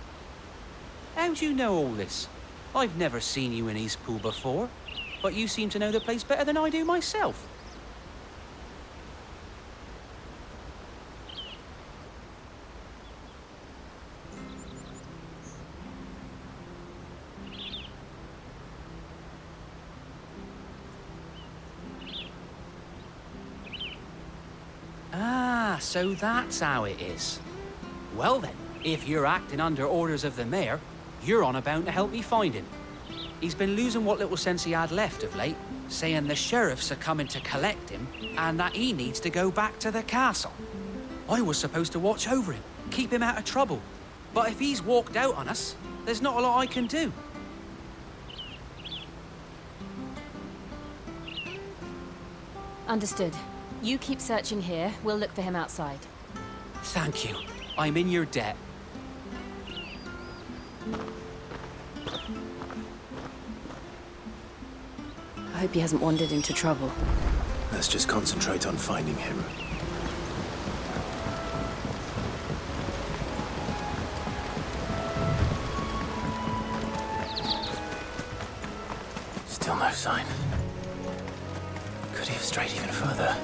[SPEAKER 14] How do you know all this? I've never seen you in Eastpool before, but you seem to know the place better than I do myself. Ah, so that's how it is. Well then, if you're acting under orders of the mayor, you're on about to help me find him. He's been losing what little sense he had left of late, saying the sheriffs are coming to collect him and that he needs to go back to the castle. I was supposed to watch over him, keep him out of trouble. But if he's walked out on us, there's not a lot I can do.
[SPEAKER 7] Understood. You keep searching here. We'll look for him outside.
[SPEAKER 14] Thank you. I'm in your debt.
[SPEAKER 7] I hope he hasn't wandered into trouble.
[SPEAKER 6] Let's just concentrate on finding him. Still no sign. Could he have strayed even further?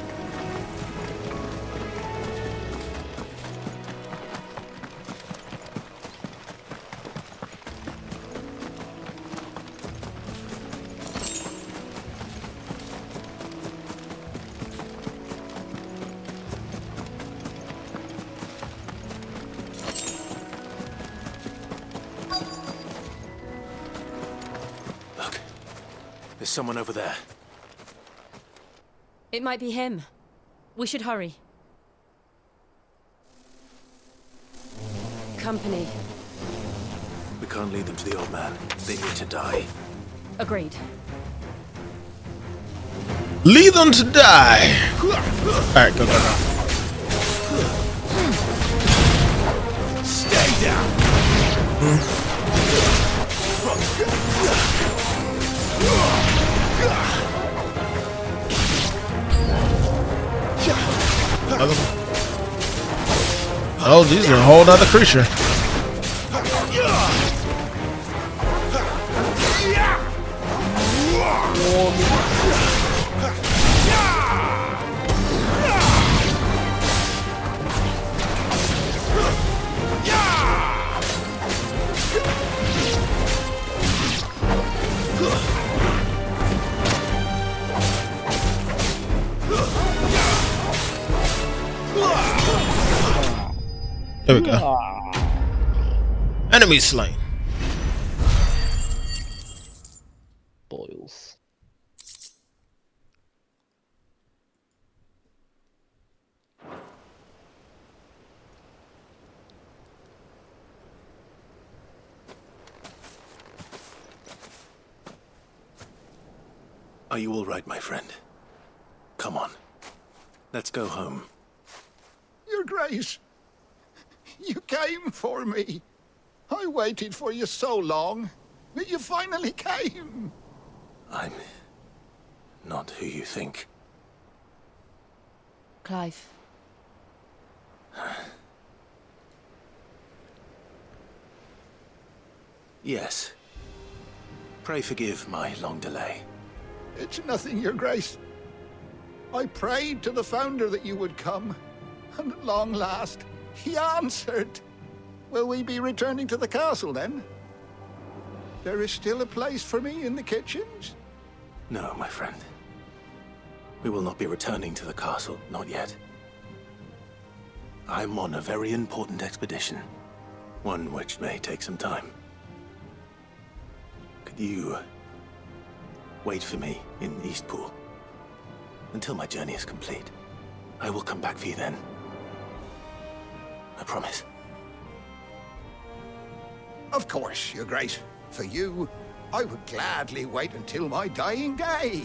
[SPEAKER 6] There's someone over there.
[SPEAKER 7] It might be him. We should hurry. Company.
[SPEAKER 6] We can't lead them to the old man. They need to die.
[SPEAKER 7] Agreed.
[SPEAKER 1] Lead them to die. Alright, go.
[SPEAKER 12] Stay down.
[SPEAKER 1] Oh, these are a whole other creature. There we go. Enemy slain.
[SPEAKER 9] Boils.
[SPEAKER 6] Are you all right, my friend? Come on. Let's go home.
[SPEAKER 10] Your Grace, you came for me. I waited for you so long, but you finally came.
[SPEAKER 6] I'm not who you think.
[SPEAKER 7] Clive.
[SPEAKER 6] Yes. Pray forgive my long delay.
[SPEAKER 10] It's nothing, Your Grace. I prayed to the Founder that you would come, and at long last, he answered. Will we be returning to the castle, then? There is still a place for me in the kitchens?
[SPEAKER 6] No, my friend. We will not be returning to the castle, not yet. I'm on a very important expedition, one which may take some time. Could you wait for me in Eastpool until my journey is complete? I will come back for you then. I promise.
[SPEAKER 10] Of course, Your Grace. For you, I would gladly wait until my dying day.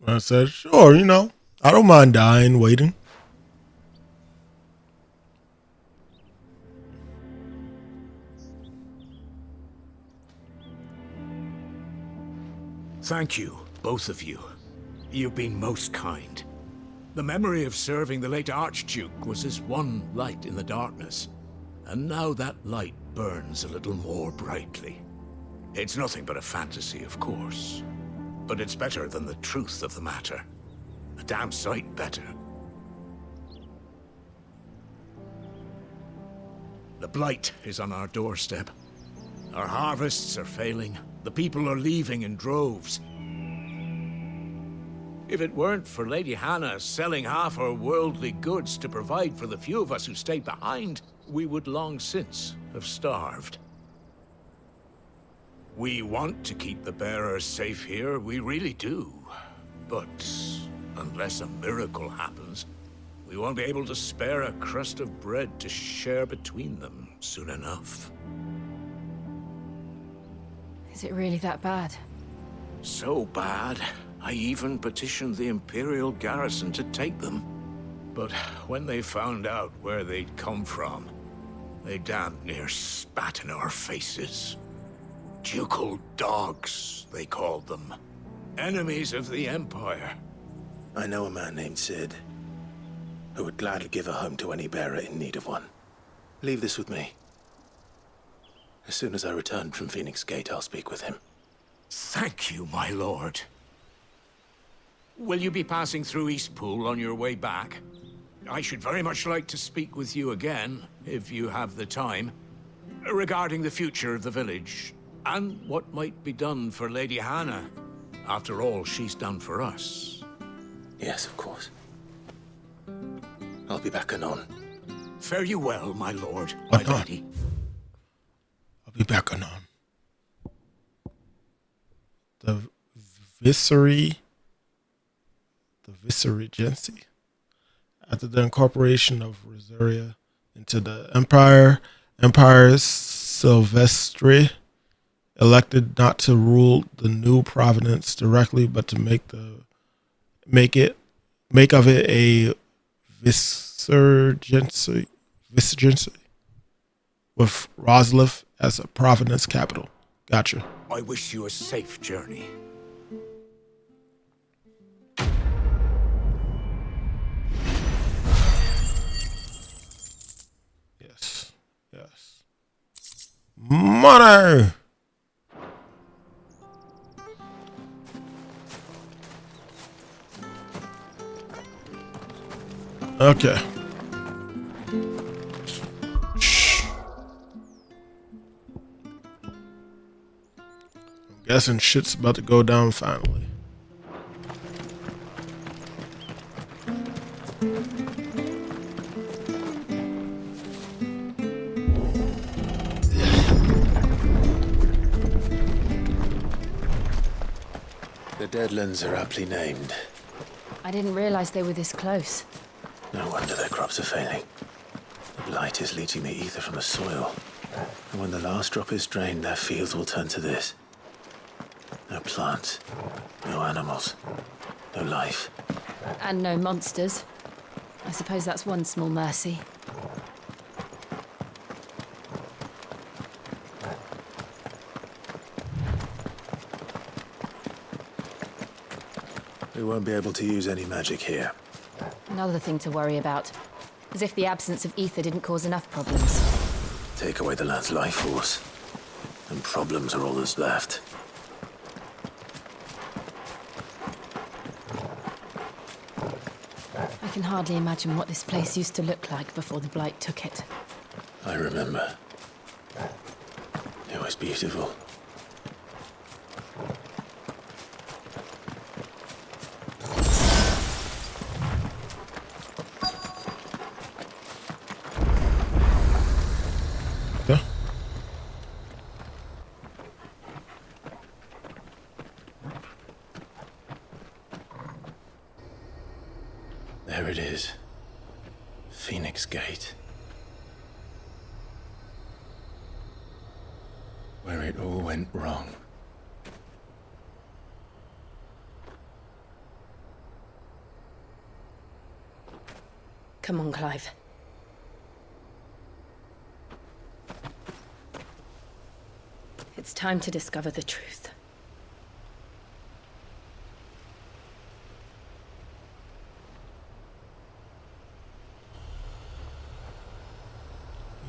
[SPEAKER 1] I said, sure, you know, I don't mind dying, waiting.
[SPEAKER 13] Thank you, both of you. You've been most kind. The memory of serving the late Archduke was as one light in the darkness, and now that light burns a little more brightly. It's nothing but a fantasy, of course, but it's better than the truth of the matter. A damn sight better. The blight is on our doorstep. Our harvests are failing. The people are leaving in droves. If it weren't for Lady Hannah selling half her worldly goods to provide for the few of us who stayed behind, we would long since have starved. We want to keep the bearers safe here, we really do. But unless a miracle happens, we won't be able to spare a crust of bread to share between them soon enough.
[SPEAKER 7] Is it really that bad?
[SPEAKER 13] So bad, I even petitioned the Imperial garrison to take them. But when they found out where they'd come from, they damn near spat in our faces. Ducal dogs, they called them. Enemies of the Empire.
[SPEAKER 6] I know a man named Sid, who would gladly give a home to any bearer in need of one. Leave this with me. As soon as I return from Phoenix Gate, I'll speak with him.
[SPEAKER 13] Thank you, my lord. Will you be passing through Eastpool on your way back? I should very much like to speak with you again, if you have the time, regarding the future of the village, and what might be done for Lady Hannah. After all she's done for us.
[SPEAKER 6] Yes, of course. I'll be back anon.
[SPEAKER 13] Fare you well, my lord, my lady.
[SPEAKER 1] Be back on. The Viceregency. After the incorporation of Rosaria into the Empire Silvestre elected not to rule the new province directly, but to make of it a viceregency with Roslif as a province capital. Gotcha.
[SPEAKER 13] I wish you a safe journey.
[SPEAKER 1] Yes. Money! Okay. I'm guessing shit's about to go down finally.
[SPEAKER 6] The Deadlands are aptly named.
[SPEAKER 7] I didn't realize they were this close.
[SPEAKER 6] No wonder their crops are failing. The blight is leaching the ether from the soil. And when the last drop is drained, their fields will turn to this. No plants, no animals, no life.
[SPEAKER 7] And no monsters. I suppose that's one small mercy.
[SPEAKER 6] We won't be able to use any magic here.
[SPEAKER 7] Another thing to worry about. As if the absence of ether didn't cause enough problems.
[SPEAKER 6] Take away the land's life force, and problems are all that's left.
[SPEAKER 7] I can hardly imagine what this place used to look like before the blight took it.
[SPEAKER 6] I remember. It was beautiful. There it is. Phoenix Gate. Where it all went wrong.
[SPEAKER 7] Come on, Clive. It's time to discover the truth.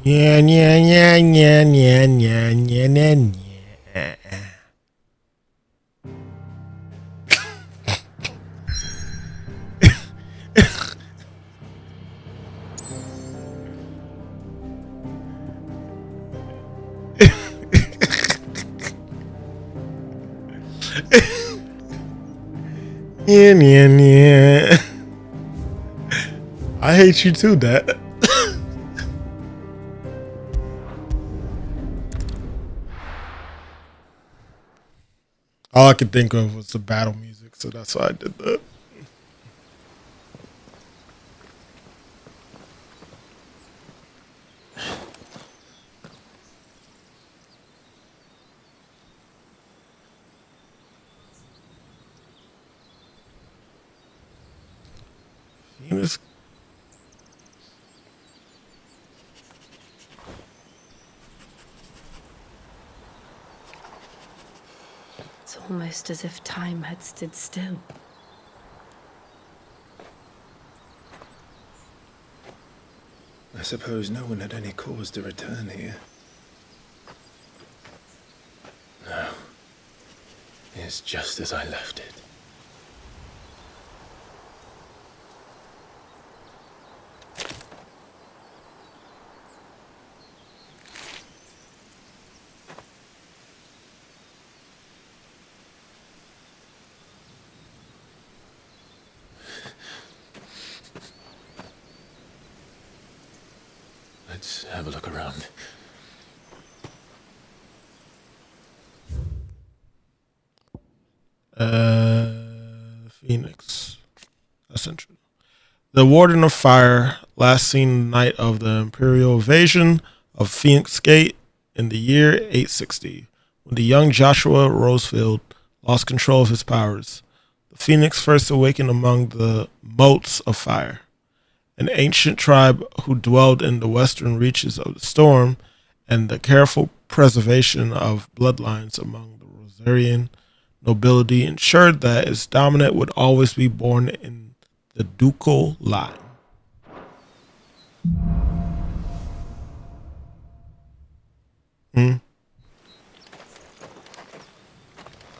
[SPEAKER 1] Yeah. Yeah. I hate you too, Dad. All I could think of was the battle music, so that's why I did that. Venus.
[SPEAKER 7] It's almost as if time had stood still.
[SPEAKER 6] I suppose no one had any cause to return here. No. It's just as I left it. Let's have a look around.
[SPEAKER 1] Phoenix. Essentially. The Warden of Fire, last seen the night of the Imperial invasion of Phoenix Gate in the year 860, when the young Joshua Rosefield lost control of his powers. The Phoenix first awakened among the Motes of Fire, an ancient tribe who dwelled in the western reaches of the storm, and the careful preservation of bloodlines among the Rosarian nobility ensured that its dominant would always be born in the ducal line.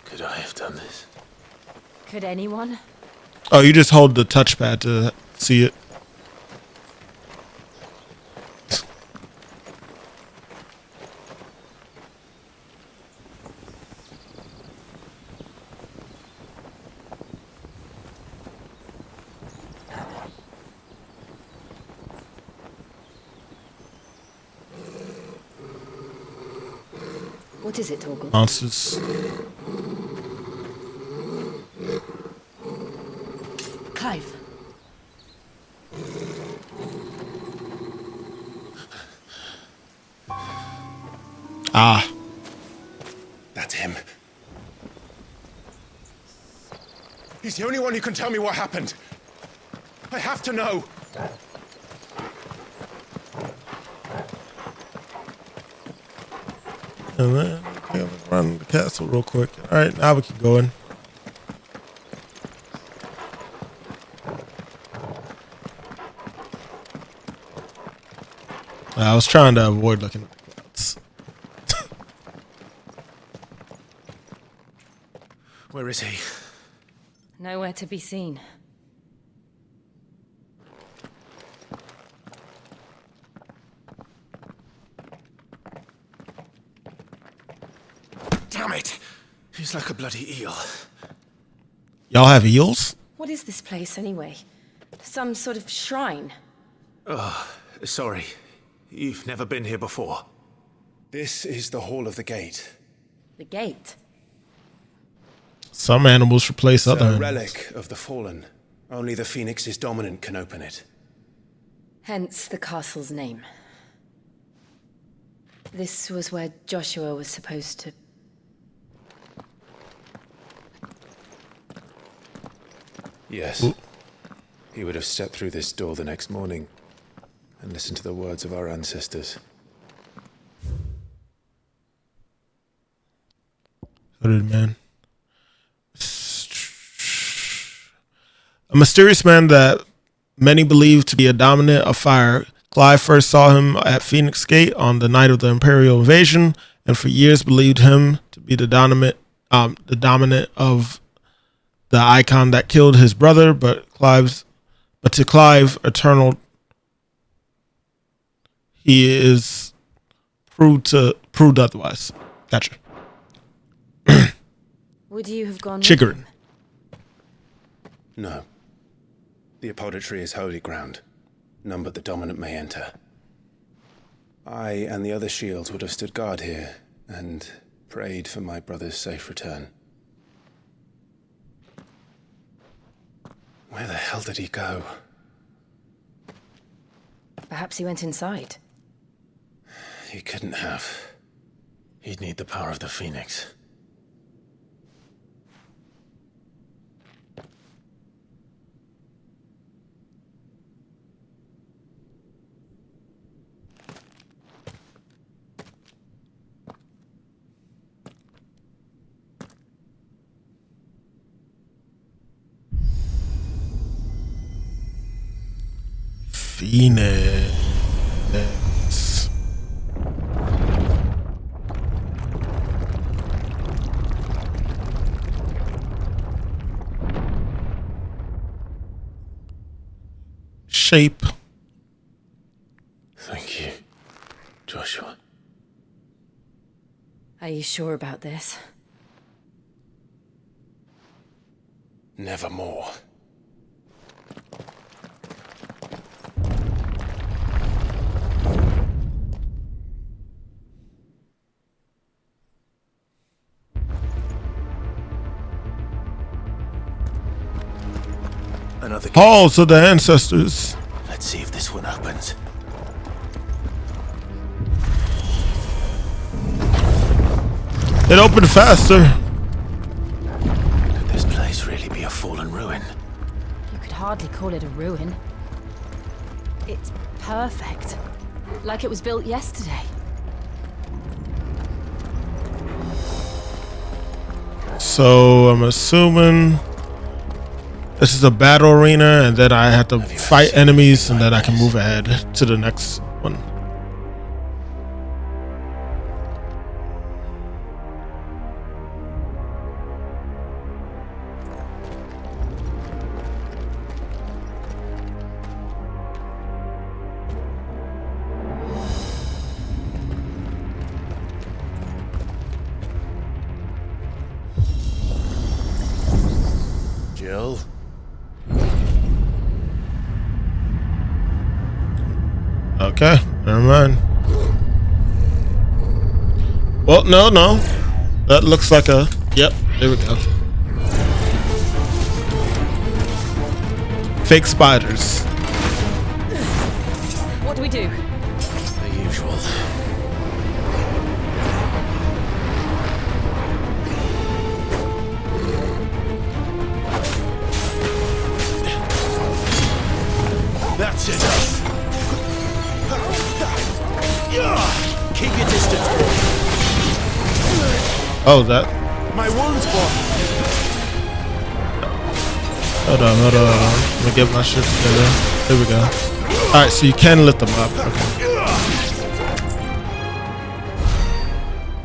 [SPEAKER 6] Could I have done this?
[SPEAKER 7] Could anyone?
[SPEAKER 1] Oh, you just hold the touchpad to see it.
[SPEAKER 3] What is it, Torgal?
[SPEAKER 1] Monsters.
[SPEAKER 3] Clive.
[SPEAKER 1] Ah.
[SPEAKER 2] That's him. He's the only one who can tell me what happened. I have to know.
[SPEAKER 1] And then let's run the castle real quick. All right, now we can go in. I was trying to avoid looking at the clouds.
[SPEAKER 2] Where is he?
[SPEAKER 7] Nowhere to be seen.
[SPEAKER 2] Damn it! He's like a bloody eel.
[SPEAKER 1] Y'all have eels?
[SPEAKER 18] What is this place, anyway? Some sort of shrine?
[SPEAKER 2] Oh, sorry. You've never been here before. This is the Hall of the Gate.
[SPEAKER 18] The gate?
[SPEAKER 1] Some animals replace
[SPEAKER 2] It's
[SPEAKER 1] other
[SPEAKER 2] a
[SPEAKER 1] animals.
[SPEAKER 2] relic of the fallen. Only the Phoenix's dominant can open it.
[SPEAKER 18] Hence the castle's name. This was where Joshua was supposed to...
[SPEAKER 2] Yes.
[SPEAKER 1] Ooh.
[SPEAKER 2] He would have stepped through this door the next morning and listened to the words of our ancestors.
[SPEAKER 1] Hooded man. A mysterious man that many believe to be a dominant of fire. Clive first saw him at Phoenix Gate on the night of the Imperial invasion, and for years believed him to be the dominant of the icon that killed his brother. But to Clive, eternal, he is proved otherwise. Gotcha.
[SPEAKER 7] Would you have gone?
[SPEAKER 1] Chigrin.
[SPEAKER 2] No. The apodatory is holy ground. None but the dominant may enter. I and the other shields would have stood guard here and prayed for my brother's safe return. Where the hell did he go?
[SPEAKER 18] Perhaps he went inside.
[SPEAKER 6] He couldn't have. He'd need the power of the Phoenix.
[SPEAKER 1] Phoenix. Shape.
[SPEAKER 6] Thank you, Joshua.
[SPEAKER 18] Are you sure about this?
[SPEAKER 2] Nevermore. Another
[SPEAKER 1] halls of the ancestors.
[SPEAKER 2] Let's see if this one opens.
[SPEAKER 1] It opened faster.
[SPEAKER 2] Could this place really be a fallen ruin?
[SPEAKER 7] You could hardly call it a ruin. It's perfect. Like it was built yesterday.
[SPEAKER 1] So I'm assuming this is a battle arena, and then I have to fight enemies, and then I can move ahead to the next one.
[SPEAKER 2] Jill?
[SPEAKER 1] Okay, never mind. Well, no. That looks like a... Yep, there we go. Fake spiders.
[SPEAKER 7] What do we do?
[SPEAKER 2] The usual. That's it. Keep your distance.
[SPEAKER 1] Oh, that...
[SPEAKER 2] My wound's blocked.
[SPEAKER 1] Hold on. Let me get my shit together. There we go. Alright, so you can lift them up. Okay.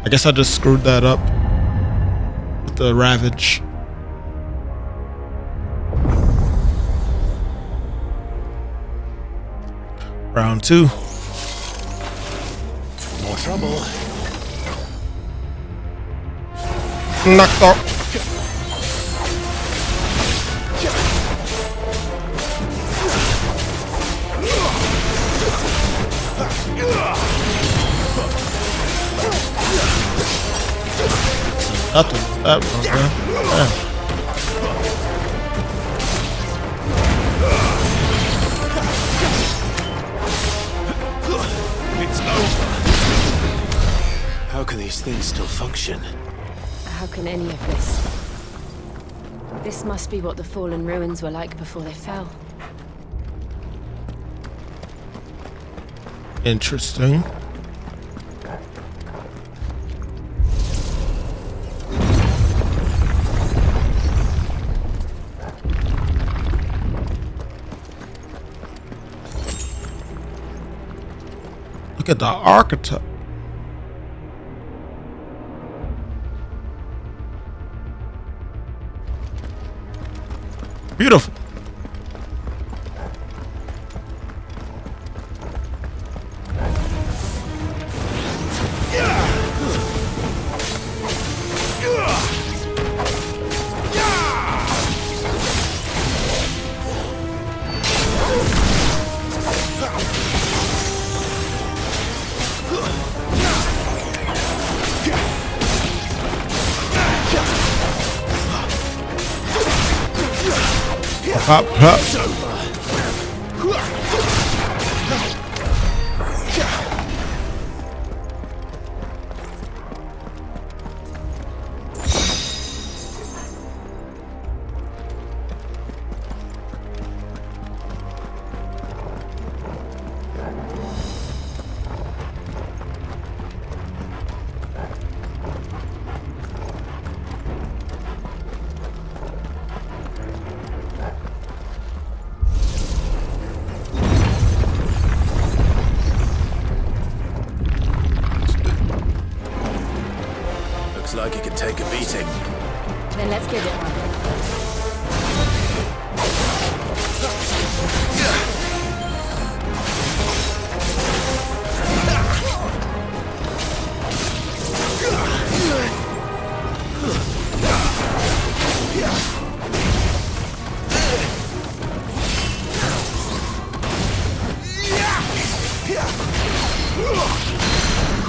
[SPEAKER 1] I guess I just screwed that up with the Ravage. Round 2.
[SPEAKER 2] More trouble.
[SPEAKER 1] Knocked off. Nothing. That one, man. Yeah.
[SPEAKER 2] It's over. How can these things still function?
[SPEAKER 7] How can any of this? This must be what the fallen ruins were like before they fell.
[SPEAKER 1] Interesting. Look at the archetype. Beautiful. Hop, hop.
[SPEAKER 2] Looks like it could take a beating.
[SPEAKER 7] Then let's give it one.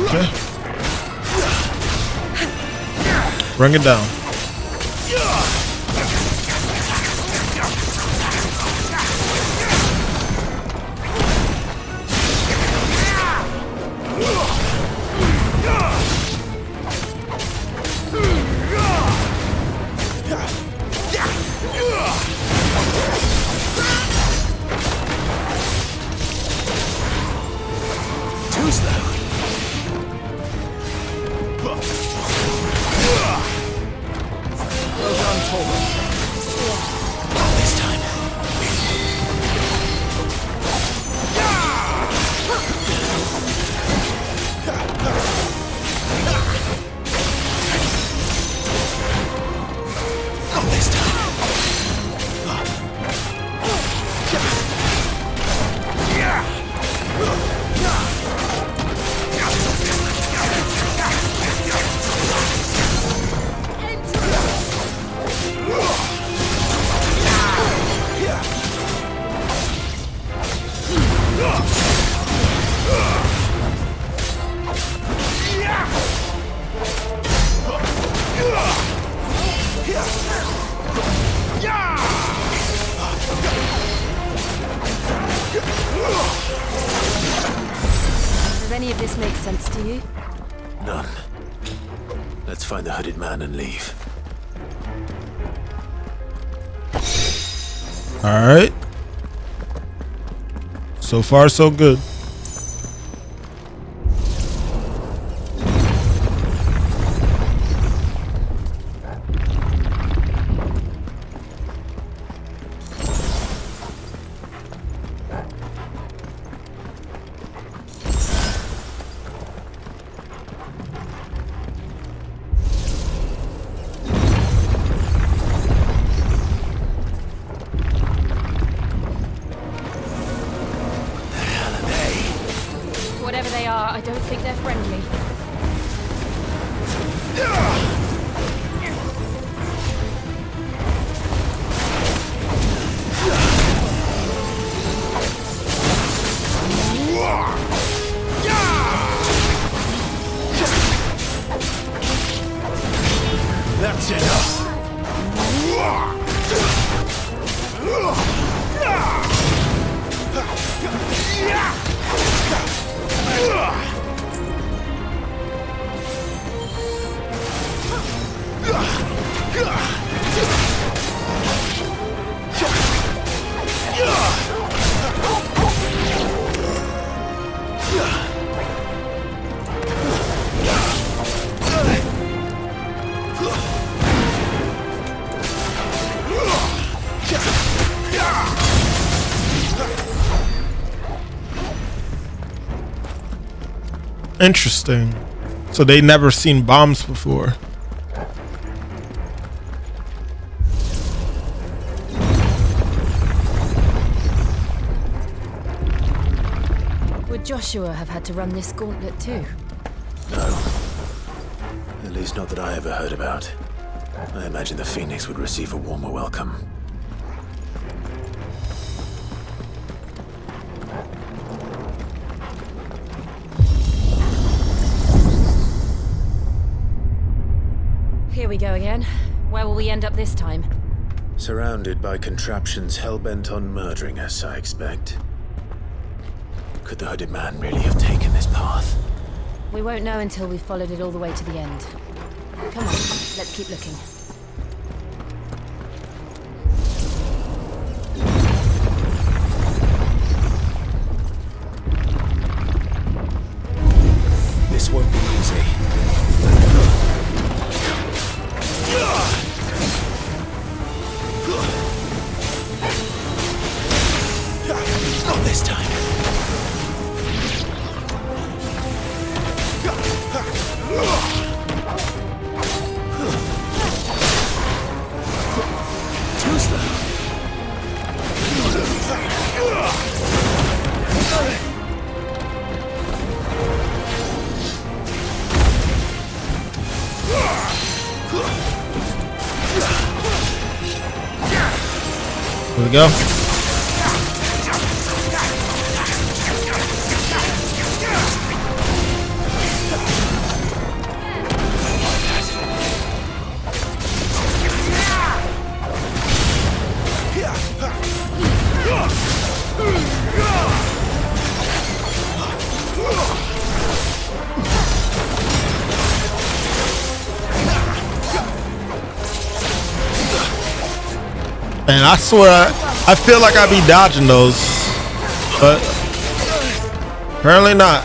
[SPEAKER 1] Okay. Bring it down.
[SPEAKER 13] This time.
[SPEAKER 7] Does any of this make sense to you?
[SPEAKER 13] None. Let's find the hooded man and leave.
[SPEAKER 1] All right. So far, so good.
[SPEAKER 7] Whatever they are, I don't think they're friendly.
[SPEAKER 13] That's enough.
[SPEAKER 1] Interesting. So they never seen bombs before.
[SPEAKER 7] Would Joshua have had to run this gauntlet too?
[SPEAKER 13] No. At least not that I ever heard about. I imagine the Phoenix would receive a warmer welcome.
[SPEAKER 7] Here we go again. Where will we end up this time?
[SPEAKER 13] Surrounded by contraptions hell-bent on murdering us, I expect. Could the hooded man really have taken this path?
[SPEAKER 7] We won't know until we've followed it all the way to the end. Come on, let's keep looking.
[SPEAKER 13] This won't be easy. Not this time. Too slow.
[SPEAKER 1] Here we go. Man, I swear, I feel like I be dodging those, but apparently not.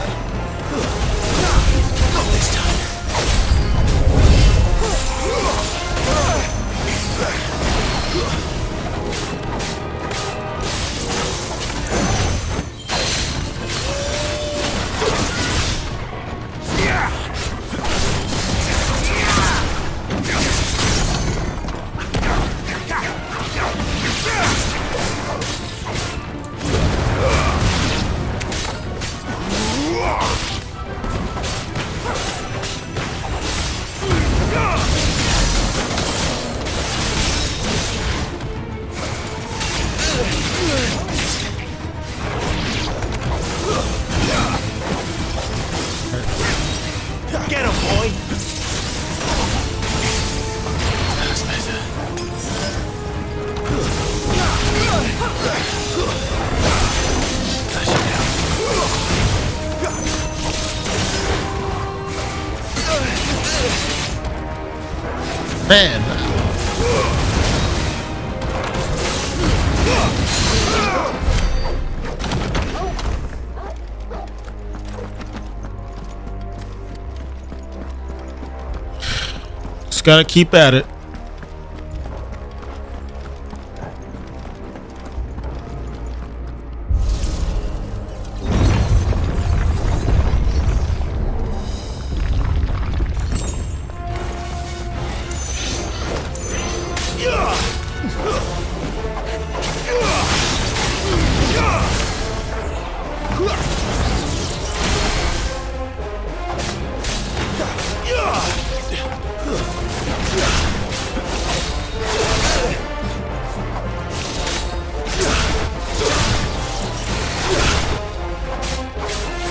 [SPEAKER 1] Man. Just gotta keep at it.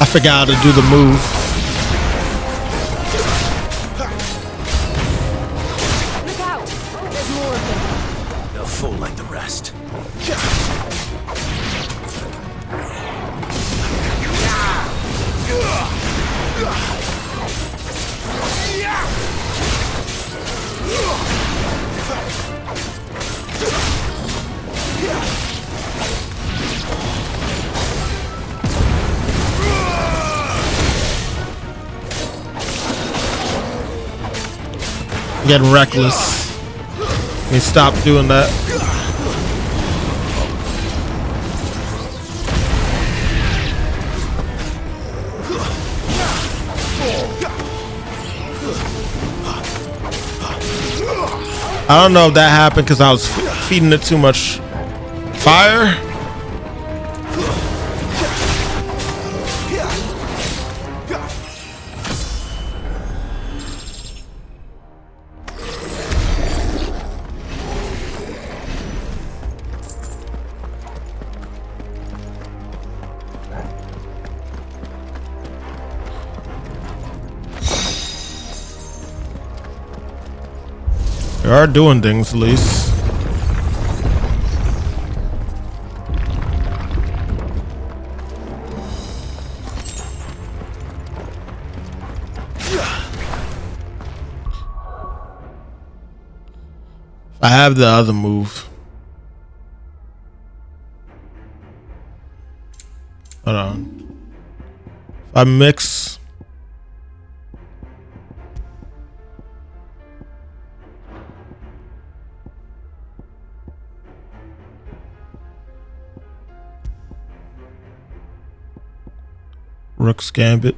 [SPEAKER 1] I forgot how to do the move.
[SPEAKER 4] Look out! There's more of them.
[SPEAKER 13] They'll fall like the rest.
[SPEAKER 1] Getting reckless. Let me stop doing that. I don't know if that happened because I was feeding it too much fire. They are doing things, at least. I have the other move. Hold on. If I mix. Rook's Gambit.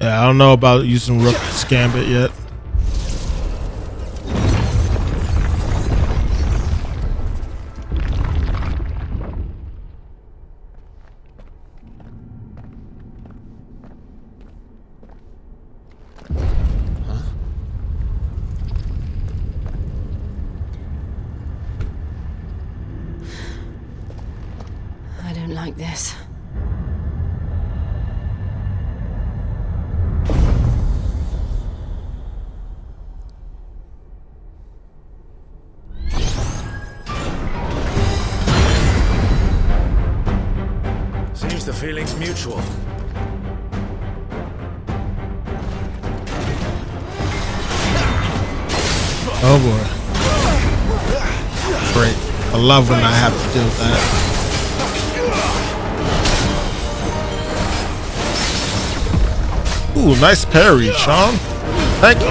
[SPEAKER 1] Yeah, I don't know about using Rook's Gambit yet.
[SPEAKER 7] I don't like this.
[SPEAKER 13] Seems the feeling's mutual.
[SPEAKER 1] Oh boy. Great. I love when I have to deal with that. Ooh, nice parry, Sean. Thank you.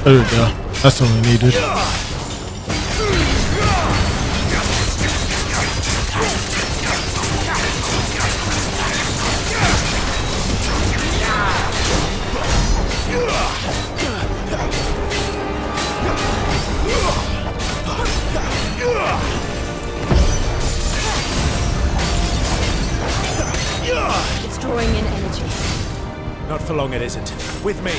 [SPEAKER 1] There we go. That's what we needed.
[SPEAKER 7] It's drawing in energy.
[SPEAKER 9] Not for long, it isn't. With me.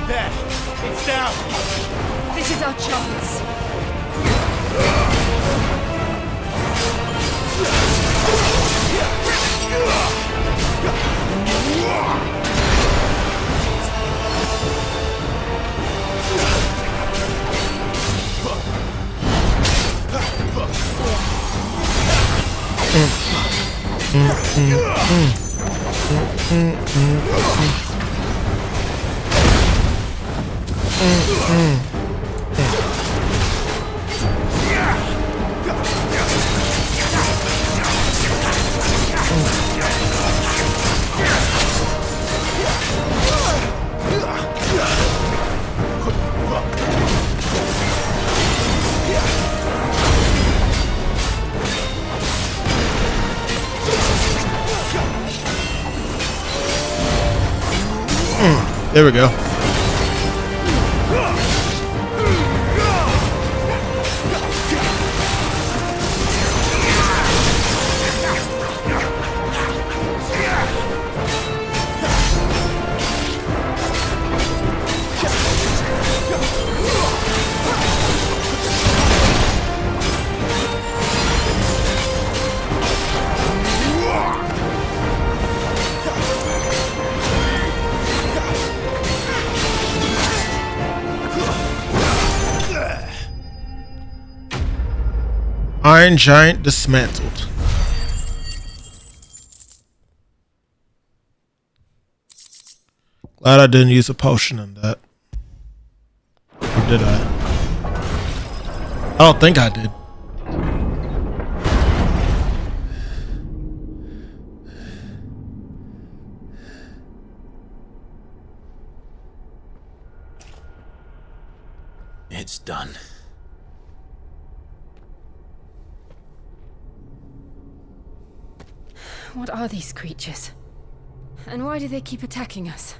[SPEAKER 9] There! It's down!
[SPEAKER 7] This is our chance.
[SPEAKER 1] There we go. Iron Giant dismantled. Glad I didn't use a potion in that. Or did I? I don't think I did.
[SPEAKER 9] It's done.
[SPEAKER 7] What are these creatures? And why do they keep attacking us?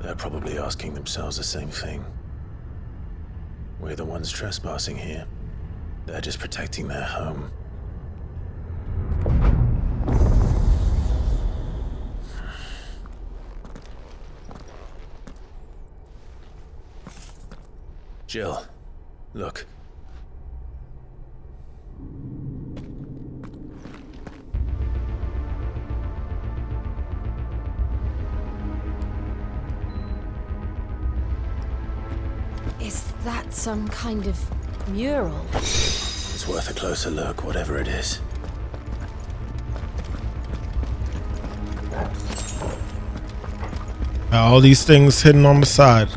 [SPEAKER 6] They're probably asking themselves the same thing. We're the ones trespassing here. They're just protecting their home. Jill, look.
[SPEAKER 7] Is that some kind of mural?
[SPEAKER 6] It's worth a closer look, whatever it is.
[SPEAKER 1] All these things hidden on the side.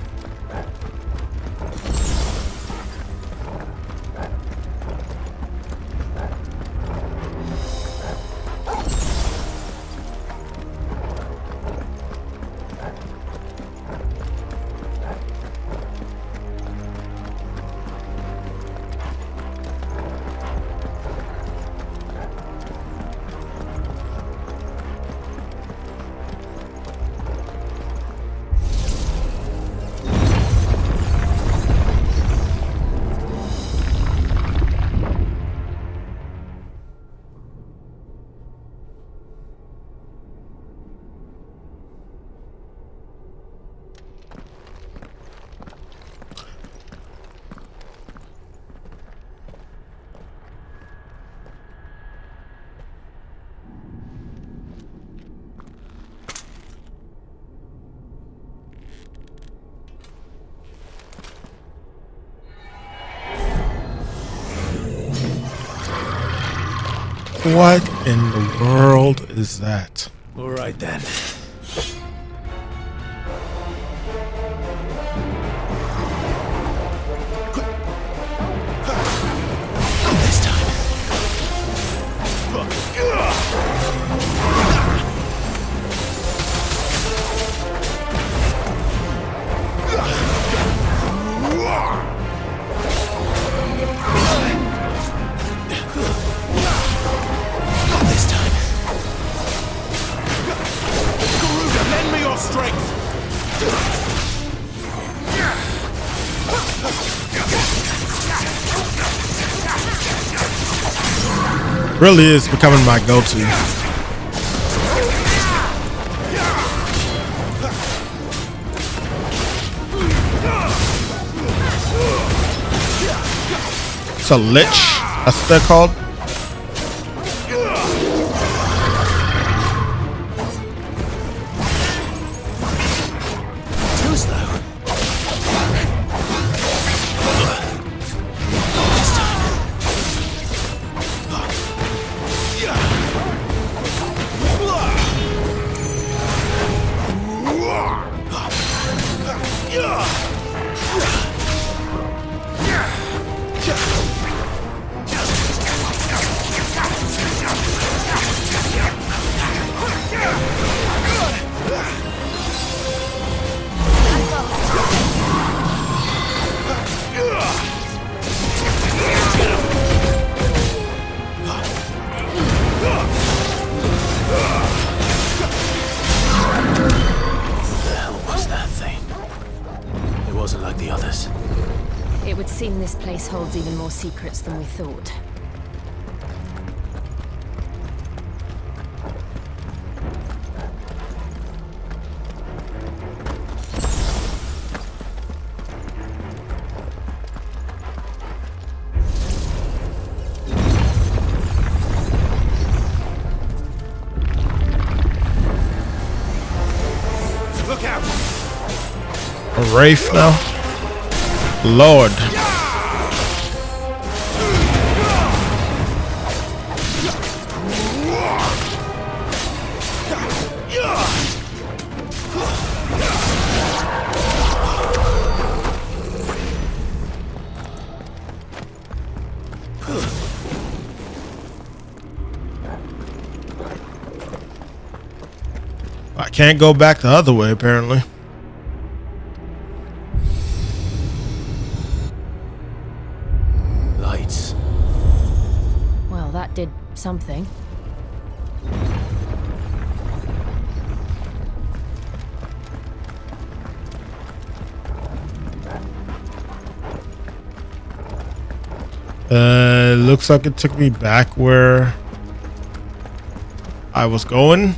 [SPEAKER 1] What in the world is that?
[SPEAKER 6] All right then.
[SPEAKER 9] This time. This time. Garuda, lend me your strength!
[SPEAKER 1] Really is becoming my go-to. It's a lich. That's what they're called.
[SPEAKER 9] Too slow. This time.
[SPEAKER 7] It would seem this place holds even more secrets than we thought.
[SPEAKER 9] Look out!
[SPEAKER 1] A wraith now? Lord. I can't go back the other way, apparently.
[SPEAKER 6] Lights.
[SPEAKER 7] Well, that did something.
[SPEAKER 1] Looks like it took me back where I was going.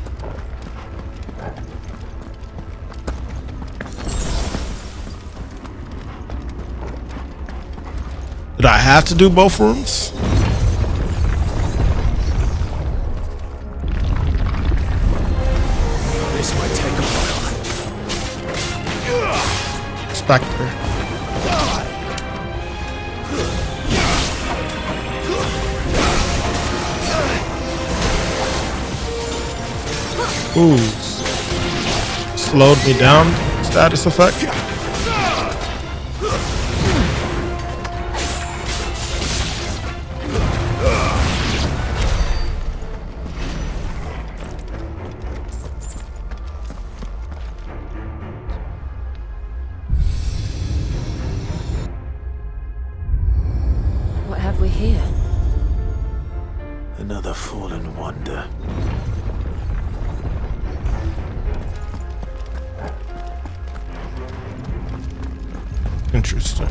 [SPEAKER 1] Did I have to do both rooms?
[SPEAKER 6] This might take a while.
[SPEAKER 1] Spectre. Ooh. Slowed me down. Status effect.
[SPEAKER 7] What have we here?
[SPEAKER 6] Another fallen wonder.
[SPEAKER 1] Interesting.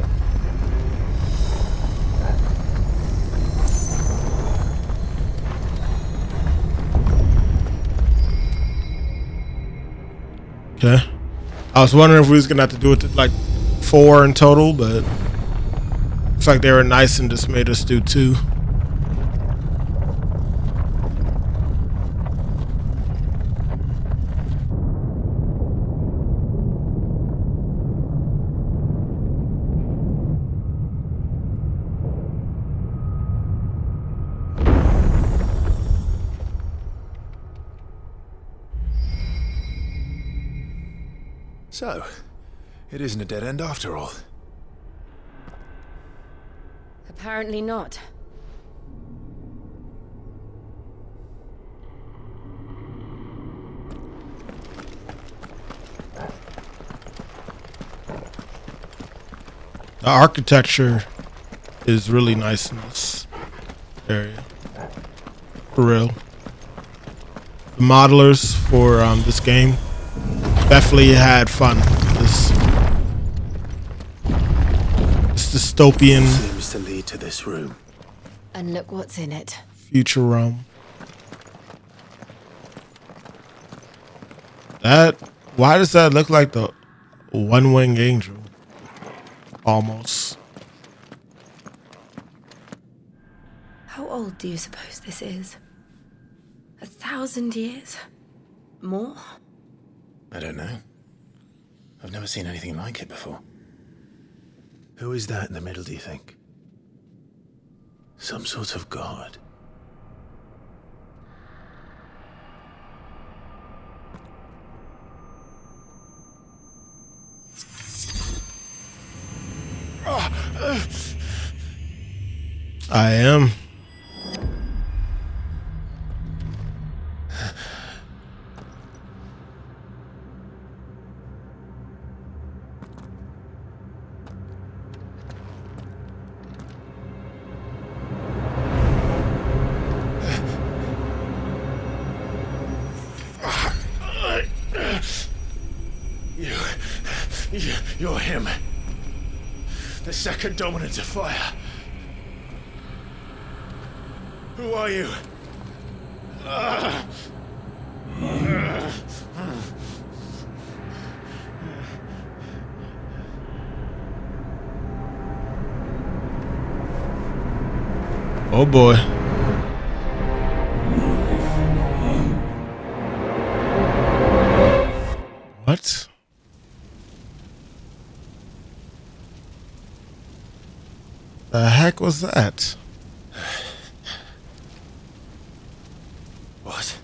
[SPEAKER 1] Okay. I was wondering if we was gonna have to do it to like 4 in total, but looks like they were nice and just made us do 2.
[SPEAKER 2] So, it isn't a dead end after all.
[SPEAKER 7] Apparently not.
[SPEAKER 1] The architecture is really nice in this area. For real. The modelers for this game definitely had fun. This dystopian
[SPEAKER 6] Seems to lead to this room.
[SPEAKER 7] And look what's in it.
[SPEAKER 1] future realm. Why does that look like the one-winged angel? Almost.
[SPEAKER 18] How old do you suppose this is? 1,000 years? More?
[SPEAKER 2] I don't know. I've never seen anything like it before. Who is that in the middle, do you think? Some sort of god?
[SPEAKER 1] I am.
[SPEAKER 6] You're him. The second dominant of fire. Who are you?
[SPEAKER 1] Oh boy. What? The heck was that?
[SPEAKER 6] What?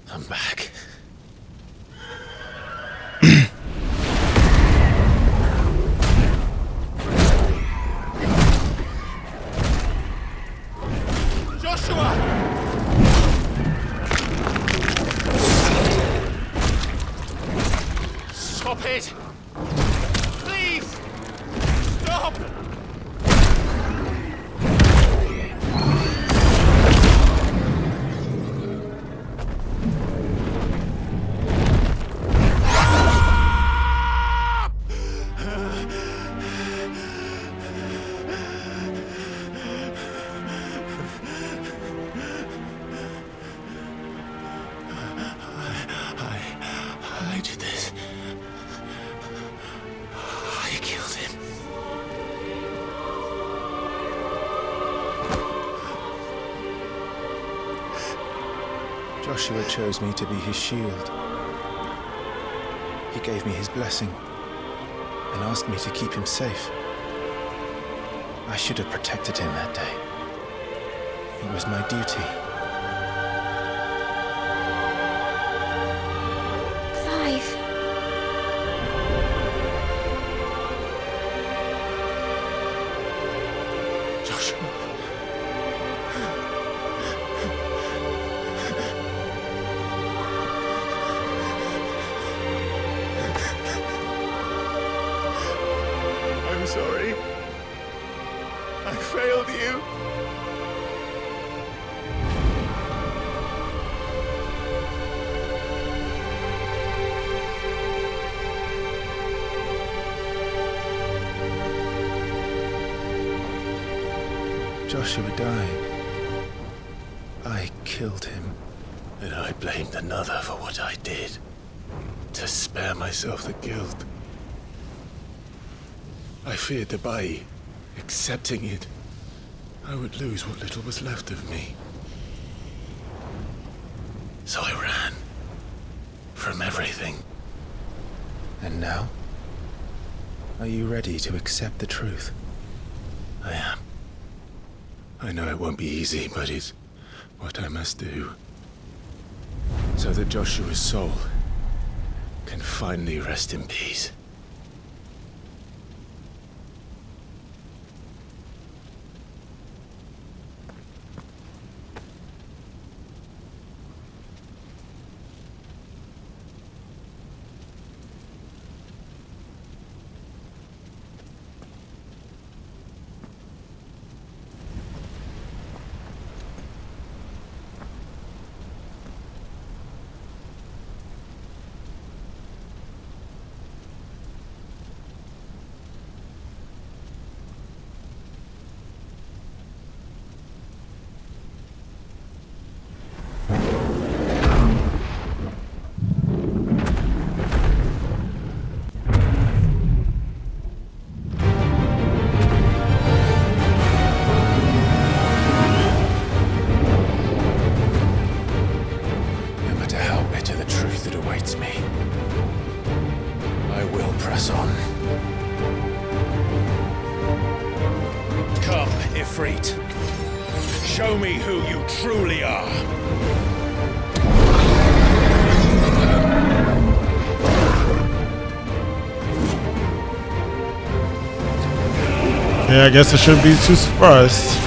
[SPEAKER 6] I'm back.
[SPEAKER 9] Stop it! Please! Stop!
[SPEAKER 6] I did this. I killed him.
[SPEAKER 2] Joshua chose me to be his shield. He gave me his blessing and asked me to keep him safe. I should have protected him that day. It was my duty.
[SPEAKER 18] Clive.
[SPEAKER 6] Joshua. I'm sorry. I failed you.
[SPEAKER 2] Joshua died. I killed him.
[SPEAKER 6] And I blamed another for what I did. To spare myself the guilt. I feared that by accepting it, I would lose what little was left of me. So I ran. From everything.
[SPEAKER 2] And now? Are you ready to accept the truth?
[SPEAKER 6] I am. I know it won't be easy, but it's what I must do. So that Joshua's soul can finally rest in peace.
[SPEAKER 17] Show me who you truly are.
[SPEAKER 1] Yeah, I guess I shouldn't be too surprised.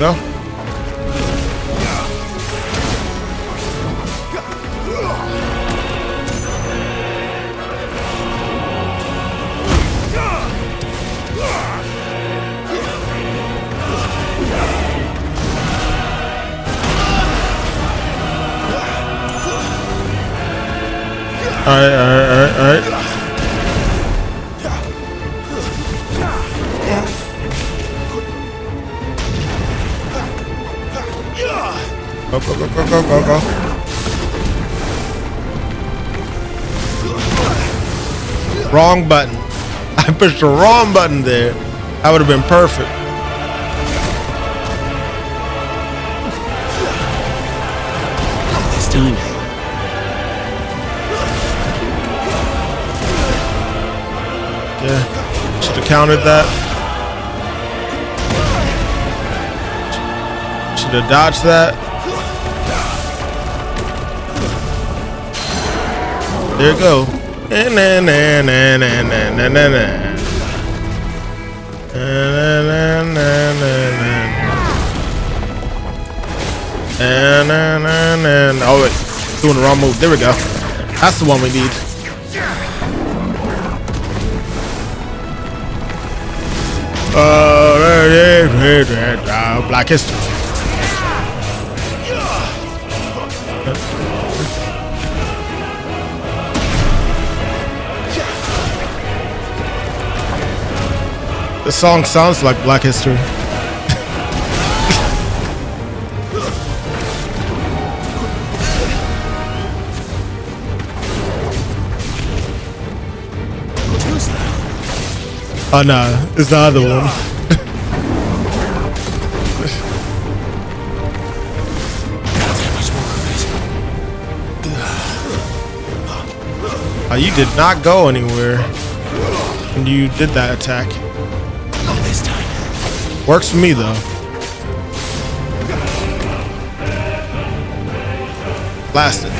[SPEAKER 1] Go. All right. Go. Wrong button. I pushed the wrong button there. That would have been perfect. Yeah, should have countered that. Should have dodged that. There you go. Oh wait, doing the wrong move. There we go. That's the one we need. Black history. The song sounds like Black History. Oh no, it's the other one. Oh, you did not go anywhere when you did that attack.
[SPEAKER 17] This time.
[SPEAKER 1] Works for me though. Blast it.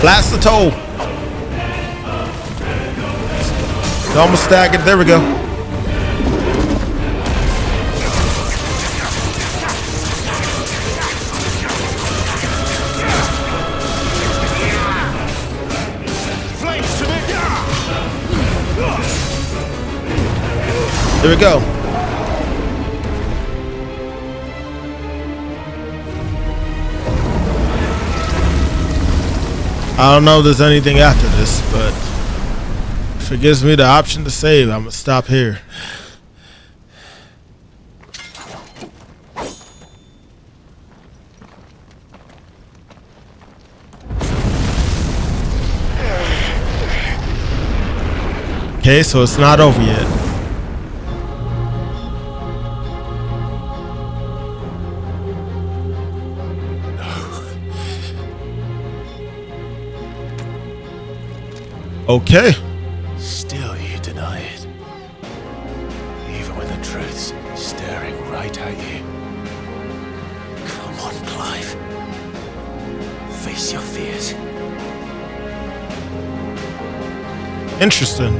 [SPEAKER 1] Blast the toe. It's almost staggered. There we go. There we go. I don't know if there's anything after this, but if it gives me the option to save, I'm gonna stop here. Okay, so it's not over yet. Okay.
[SPEAKER 6] Still you deny it. Even when the truth's staring right at you. Come on, Clive. Face your fears.
[SPEAKER 1] Interesting.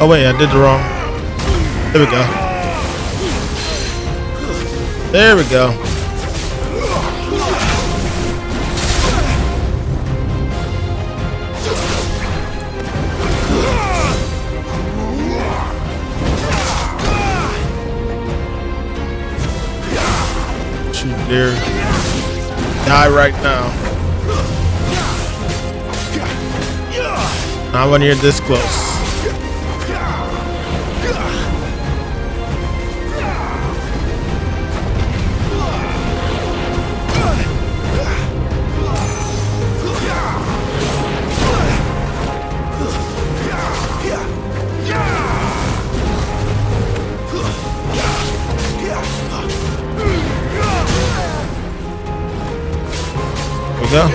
[SPEAKER 1] Oh wait, I did the wrong. There we go. There we go. Shoot, dear. Die right now. Not when you're this close. Go.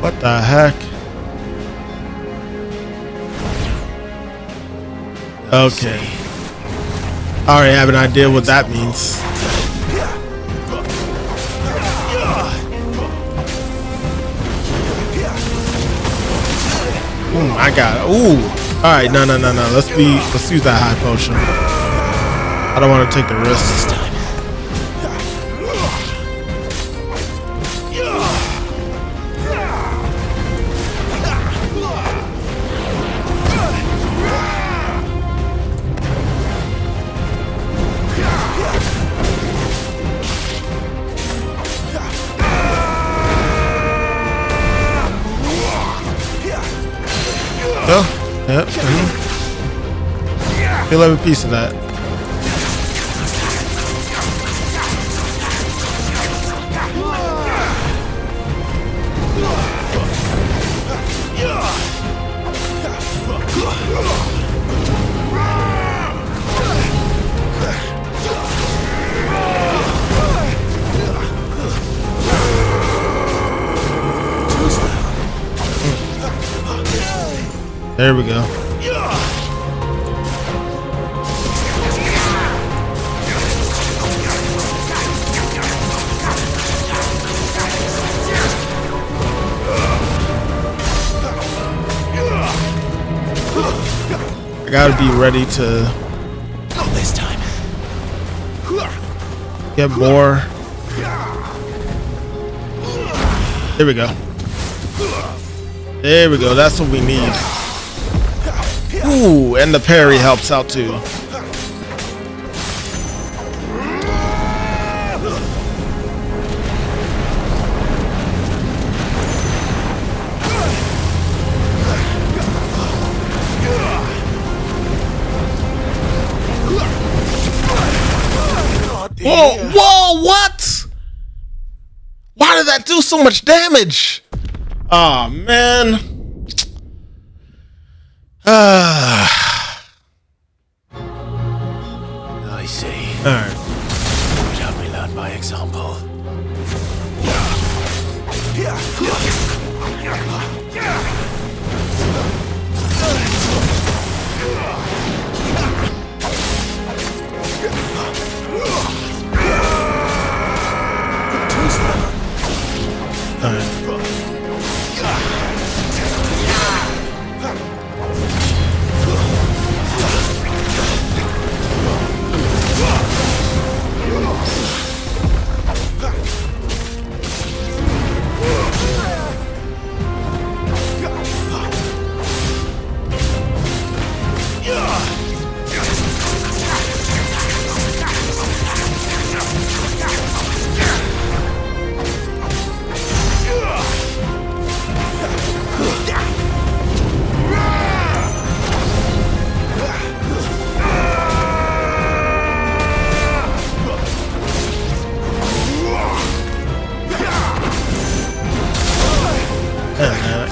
[SPEAKER 1] What the heck? Okay. I already have an idea what that means. Ooh, I got it. Ooh. Alright, no. Let's use that high potion. I don't want to take the risk this time. Yep. Feel every piece of that. There we go. I gotta be ready to
[SPEAKER 6] this time.
[SPEAKER 1] Get more. There we go. There we go. That's what we need. Ooh, and the parry helps out too. Whoa, what? Why did that do so much damage? Oh man.
[SPEAKER 6] I see.
[SPEAKER 1] Alright.
[SPEAKER 6] Put up learn by example.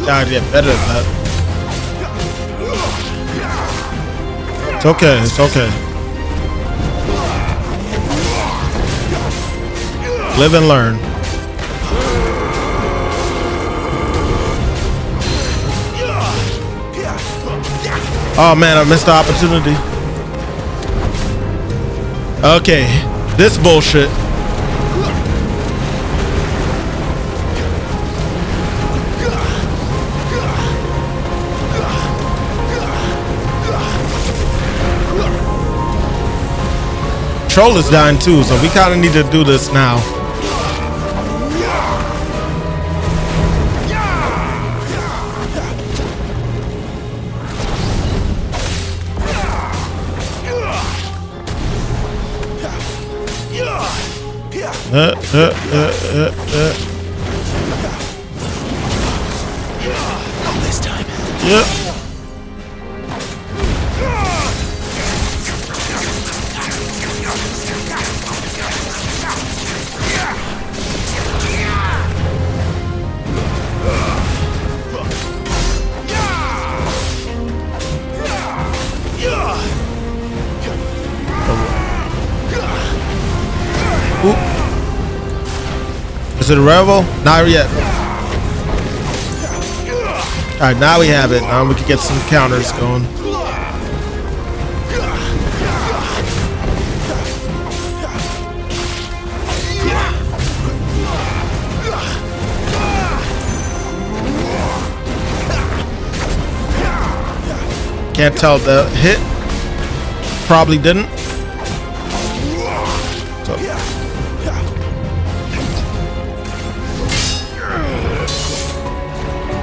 [SPEAKER 1] Gotta get better at that. It's okay, it's okay. Live and learn. Oh man, I missed the opportunity. Okay, this bullshit. Troll is dying too, so we kind of need to do this now.
[SPEAKER 6] This time.
[SPEAKER 1] Yep. Is it a rebel? Not yet. Alright, now we have it. Now we can get some counters going. Can't tell the hit. Probably didn't. So.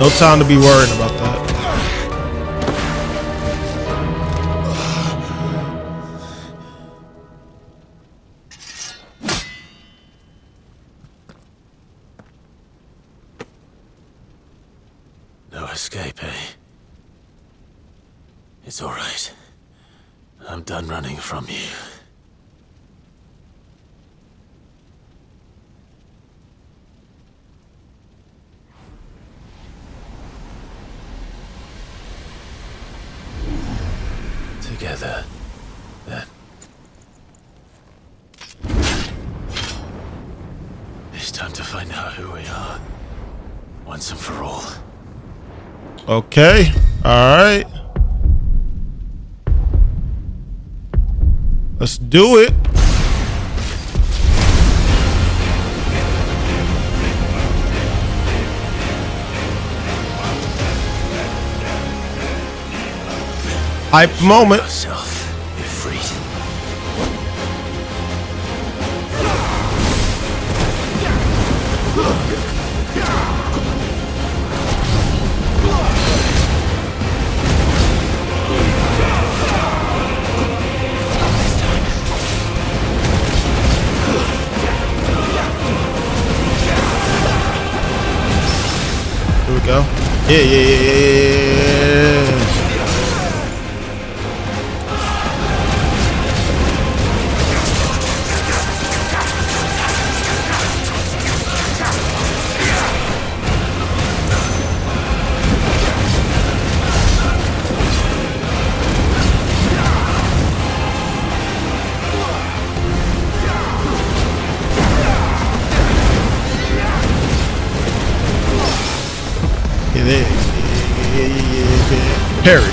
[SPEAKER 1] No time to be worried about that.
[SPEAKER 6] No escape, eh? It's all right. I'm done running from you. Together, then. It's time to find out who we are, once and for all.
[SPEAKER 1] Okay. All right. Let's do it. Hype moment.
[SPEAKER 6] You're free.
[SPEAKER 1] Here we go. Yeah. Harry.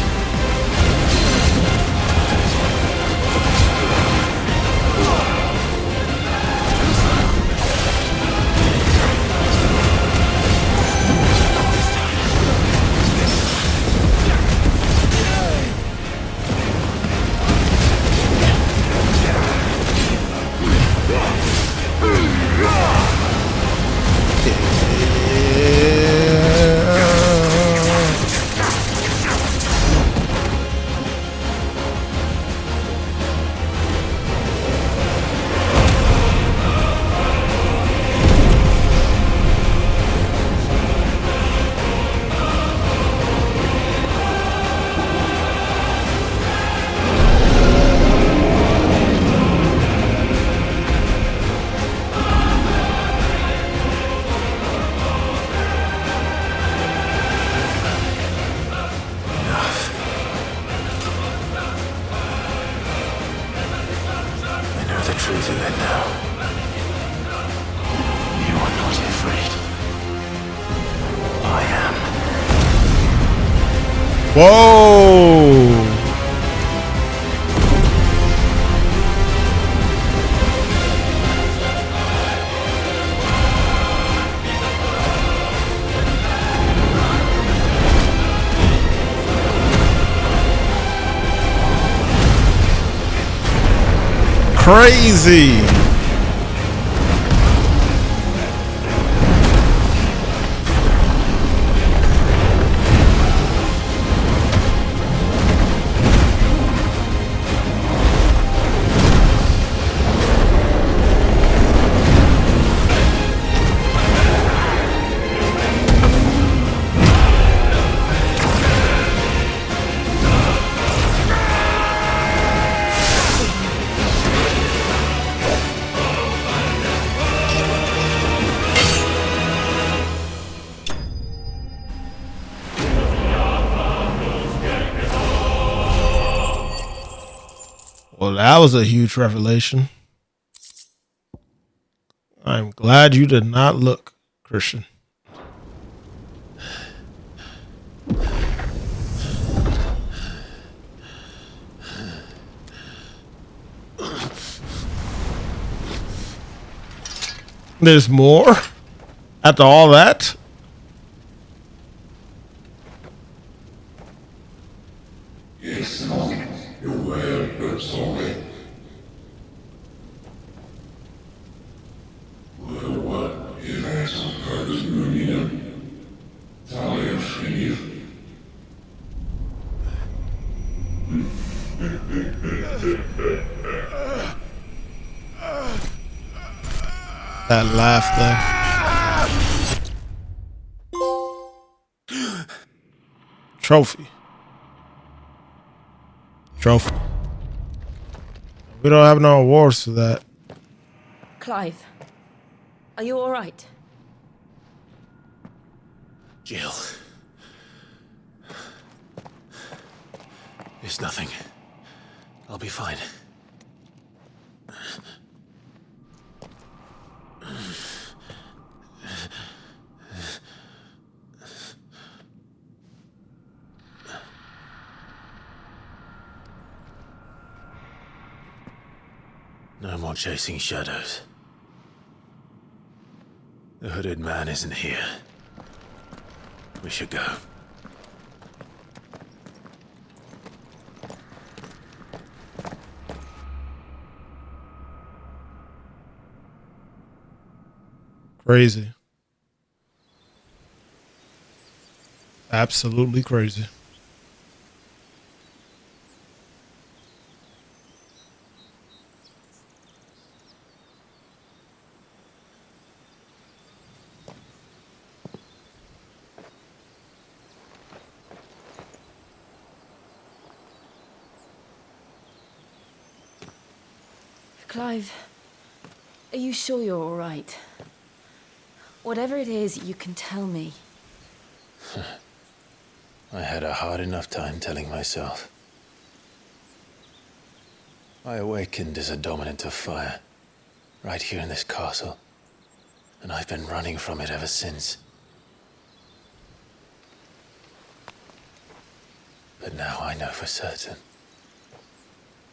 [SPEAKER 1] Whoa! Crazy! Well, that was a huge revelation. I'm glad you did not look, Christian. There's more? After all that?
[SPEAKER 16] Yes, you're well, but sorry. Well, what if I some purpose union? Talia Shinny.
[SPEAKER 1] That laughter. Trophy. Trophy. We don't have no awards for that.
[SPEAKER 7] Clive, are you all right?
[SPEAKER 6] Jill. It's nothing. I'll be fine. No more chasing shadows. The hooded man isn't here. We should go.
[SPEAKER 1] Crazy. Absolutely crazy.
[SPEAKER 7] Clive, are you sure you're all right? Whatever it is, you can tell me.
[SPEAKER 6] I had a hard enough time telling myself. I awakened as a dominant of fire, right here in this castle, and I've been running from it ever since.
[SPEAKER 2] But now I know for certain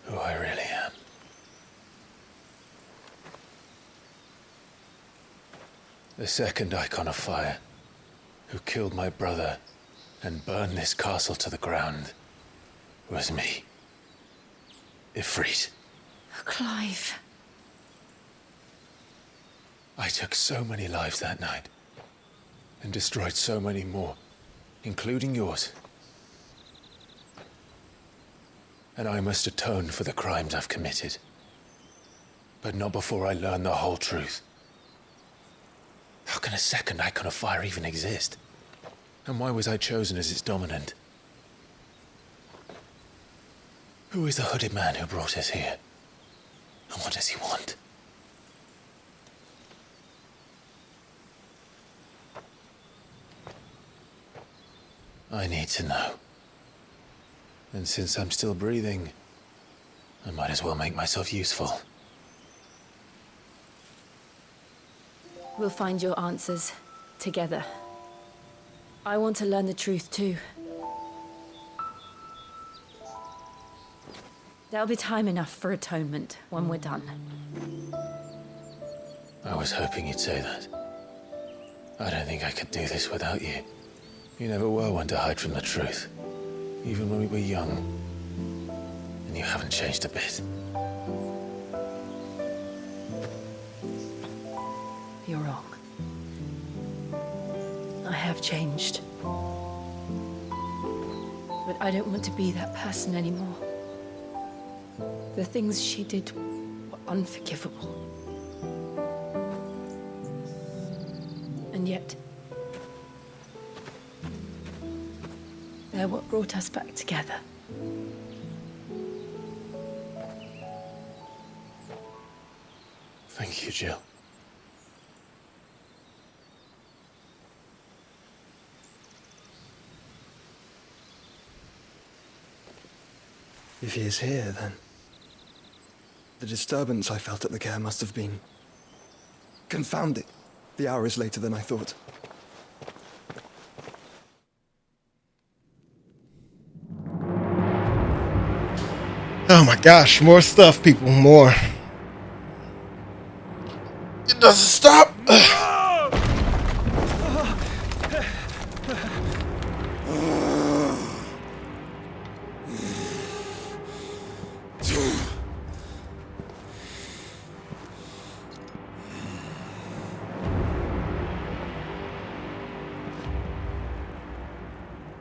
[SPEAKER 2] who I really am. The second Icon of Fire, who killed my brother and burned this castle to the ground, was me. Ifrit.
[SPEAKER 7] Clive.
[SPEAKER 2] I took so many lives that night, and destroyed so many more, including yours. And I must atone for the crimes I've committed. But not before I learn the whole truth. How can a second Icon of Fire even exist? And why was I chosen as its dominant? Who is the hooded man who brought us here? And what does he want? I need to know. And since I'm still breathing, I might as well make myself useful.
[SPEAKER 7] We'll find your answers together. I want to learn the truth too. There'll be time enough for atonement when we're done.
[SPEAKER 2] I was hoping you'd say that. I don't think I could do this without you. You never were one to hide from the truth, even when we were young. And you haven't changed a bit.
[SPEAKER 7] You're wrong. I have changed. But I don't want to be that person anymore. The things she did were unforgivable. And yet, they're what brought us back together.
[SPEAKER 2] Thank you, Jill.
[SPEAKER 11] If he is here, then the disturbance I felt at the care must have been confounded. The hour is later than I thought.
[SPEAKER 1] Oh my gosh, more stuff, people, more. It doesn't stop.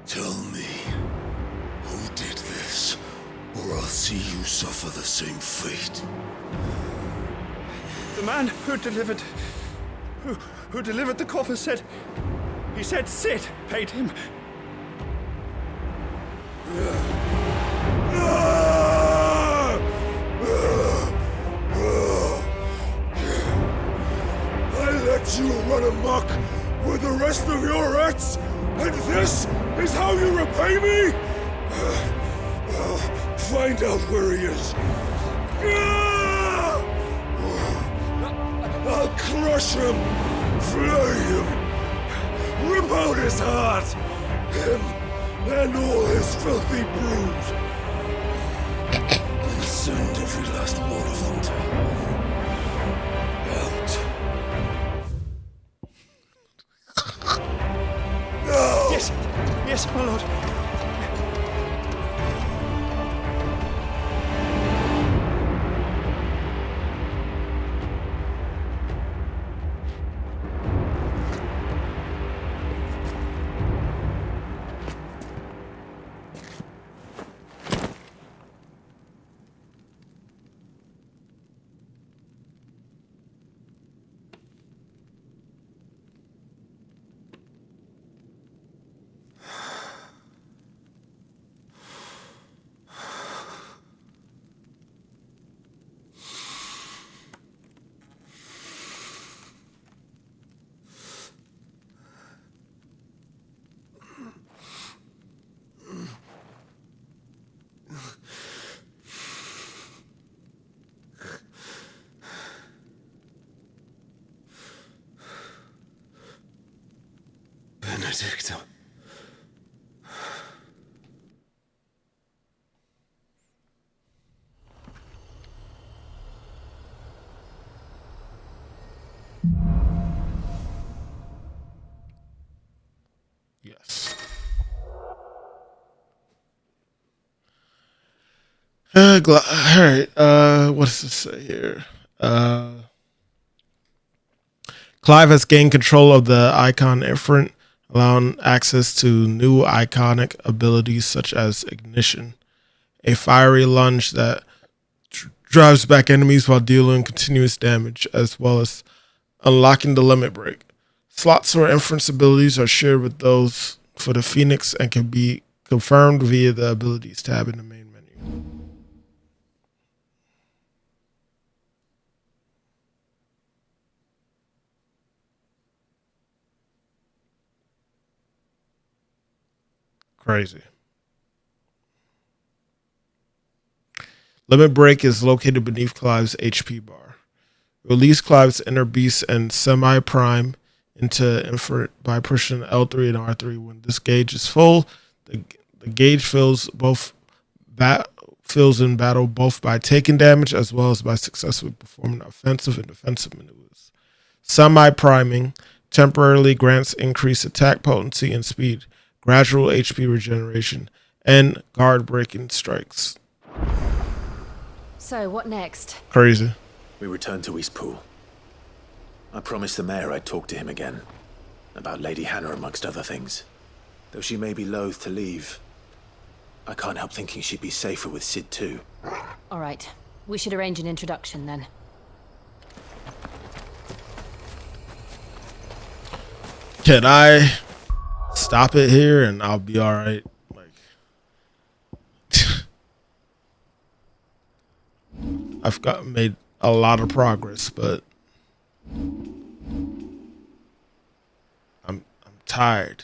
[SPEAKER 12] Tell me, who did this, or I'll see you suffer the same fate.
[SPEAKER 10] The man who delivered the coffer said Sid paid him.
[SPEAKER 12] I let you run amok with the rest of your rats, and this is how you repay me? Find out where he is. I'll crush him, flay him, rip out his heart, him and all his filthy brood, and send every last one of them to hell. Out.
[SPEAKER 10] Yes, my lord.
[SPEAKER 12] Benedicta.
[SPEAKER 1] All right. What does this say here? Clive has gained control of the icon Ifrit, allowing access to new iconic abilities such as Ignition, a fiery lunge that drives back enemies while dealing continuous damage, as well as unlocking the limit break. Slots for inference abilities are shared with those for the Phoenix and can be confirmed via the abilities tab in the main menu. Crazy. Limit break is located beneath Clive's HP bar. Release Clive's inner beast and semi-prime into Infinite by pushing L3 and R3. When this gauge is full, the gauge fills in battle both by taking damage as well as by successfully performing offensive and defensive maneuvers. Semi-priming temporarily grants increased attack potency and speed, gradual HP regeneration, and guard-breaking strikes.
[SPEAKER 7] So, what next?
[SPEAKER 1] Crazy.
[SPEAKER 6] We return to Eastpool. I promised the mayor I'd talk to him again. About Lady Hannah, amongst other things. Though she may be loath to leave, I can't help thinking she'd be safer with Sid too.
[SPEAKER 7] All right. We should arrange an introduction then.
[SPEAKER 1] Can I stop it here and I'll be all right? I've made a lot of progress, but I'm tired.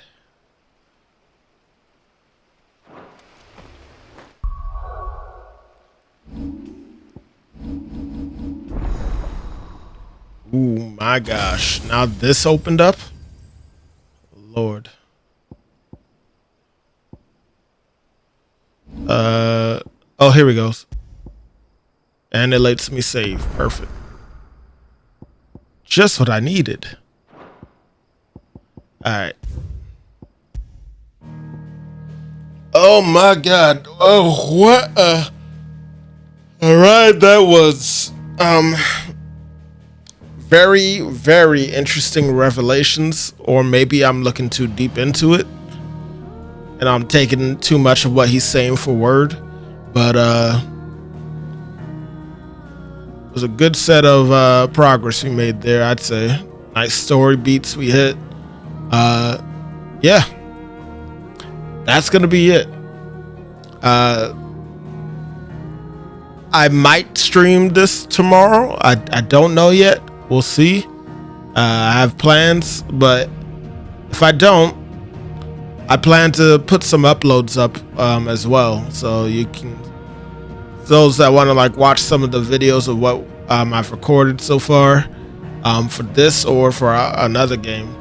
[SPEAKER 1] Ooh, my gosh. Now this opened up? Lord. Oh, here we go. And it lets me save. Perfect. Just what I needed. Alright. Oh my god. Oh, what alright, that was very, very interesting revelations. Or maybe I'm looking too deep into it and I'm taking too much of what he's saying for word. But it was a good set of progress we made there, I'd say. Nice story beats we hit. Yeah. That's gonna be it. I might stream this tomorrow. I don't know yet. We'll see. I have plans, but if I don't, I plan to put some uploads up as well, so you can, those that want to like watch some of the videos of what I've recorded so far for this or for another game,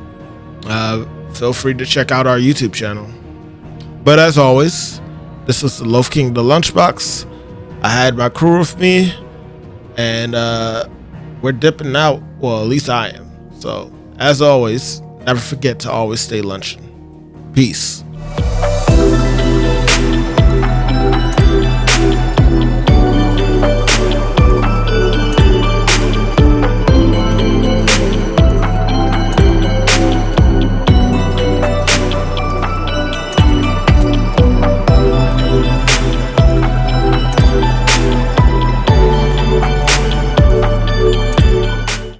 [SPEAKER 1] feel free to check out our YouTube channel. But as always, this is the Loaf King, the Lunchbox. I had my crew with me, and we're dipping out. Well, at least I am. So as always, never forget to always stay lunching. Peace.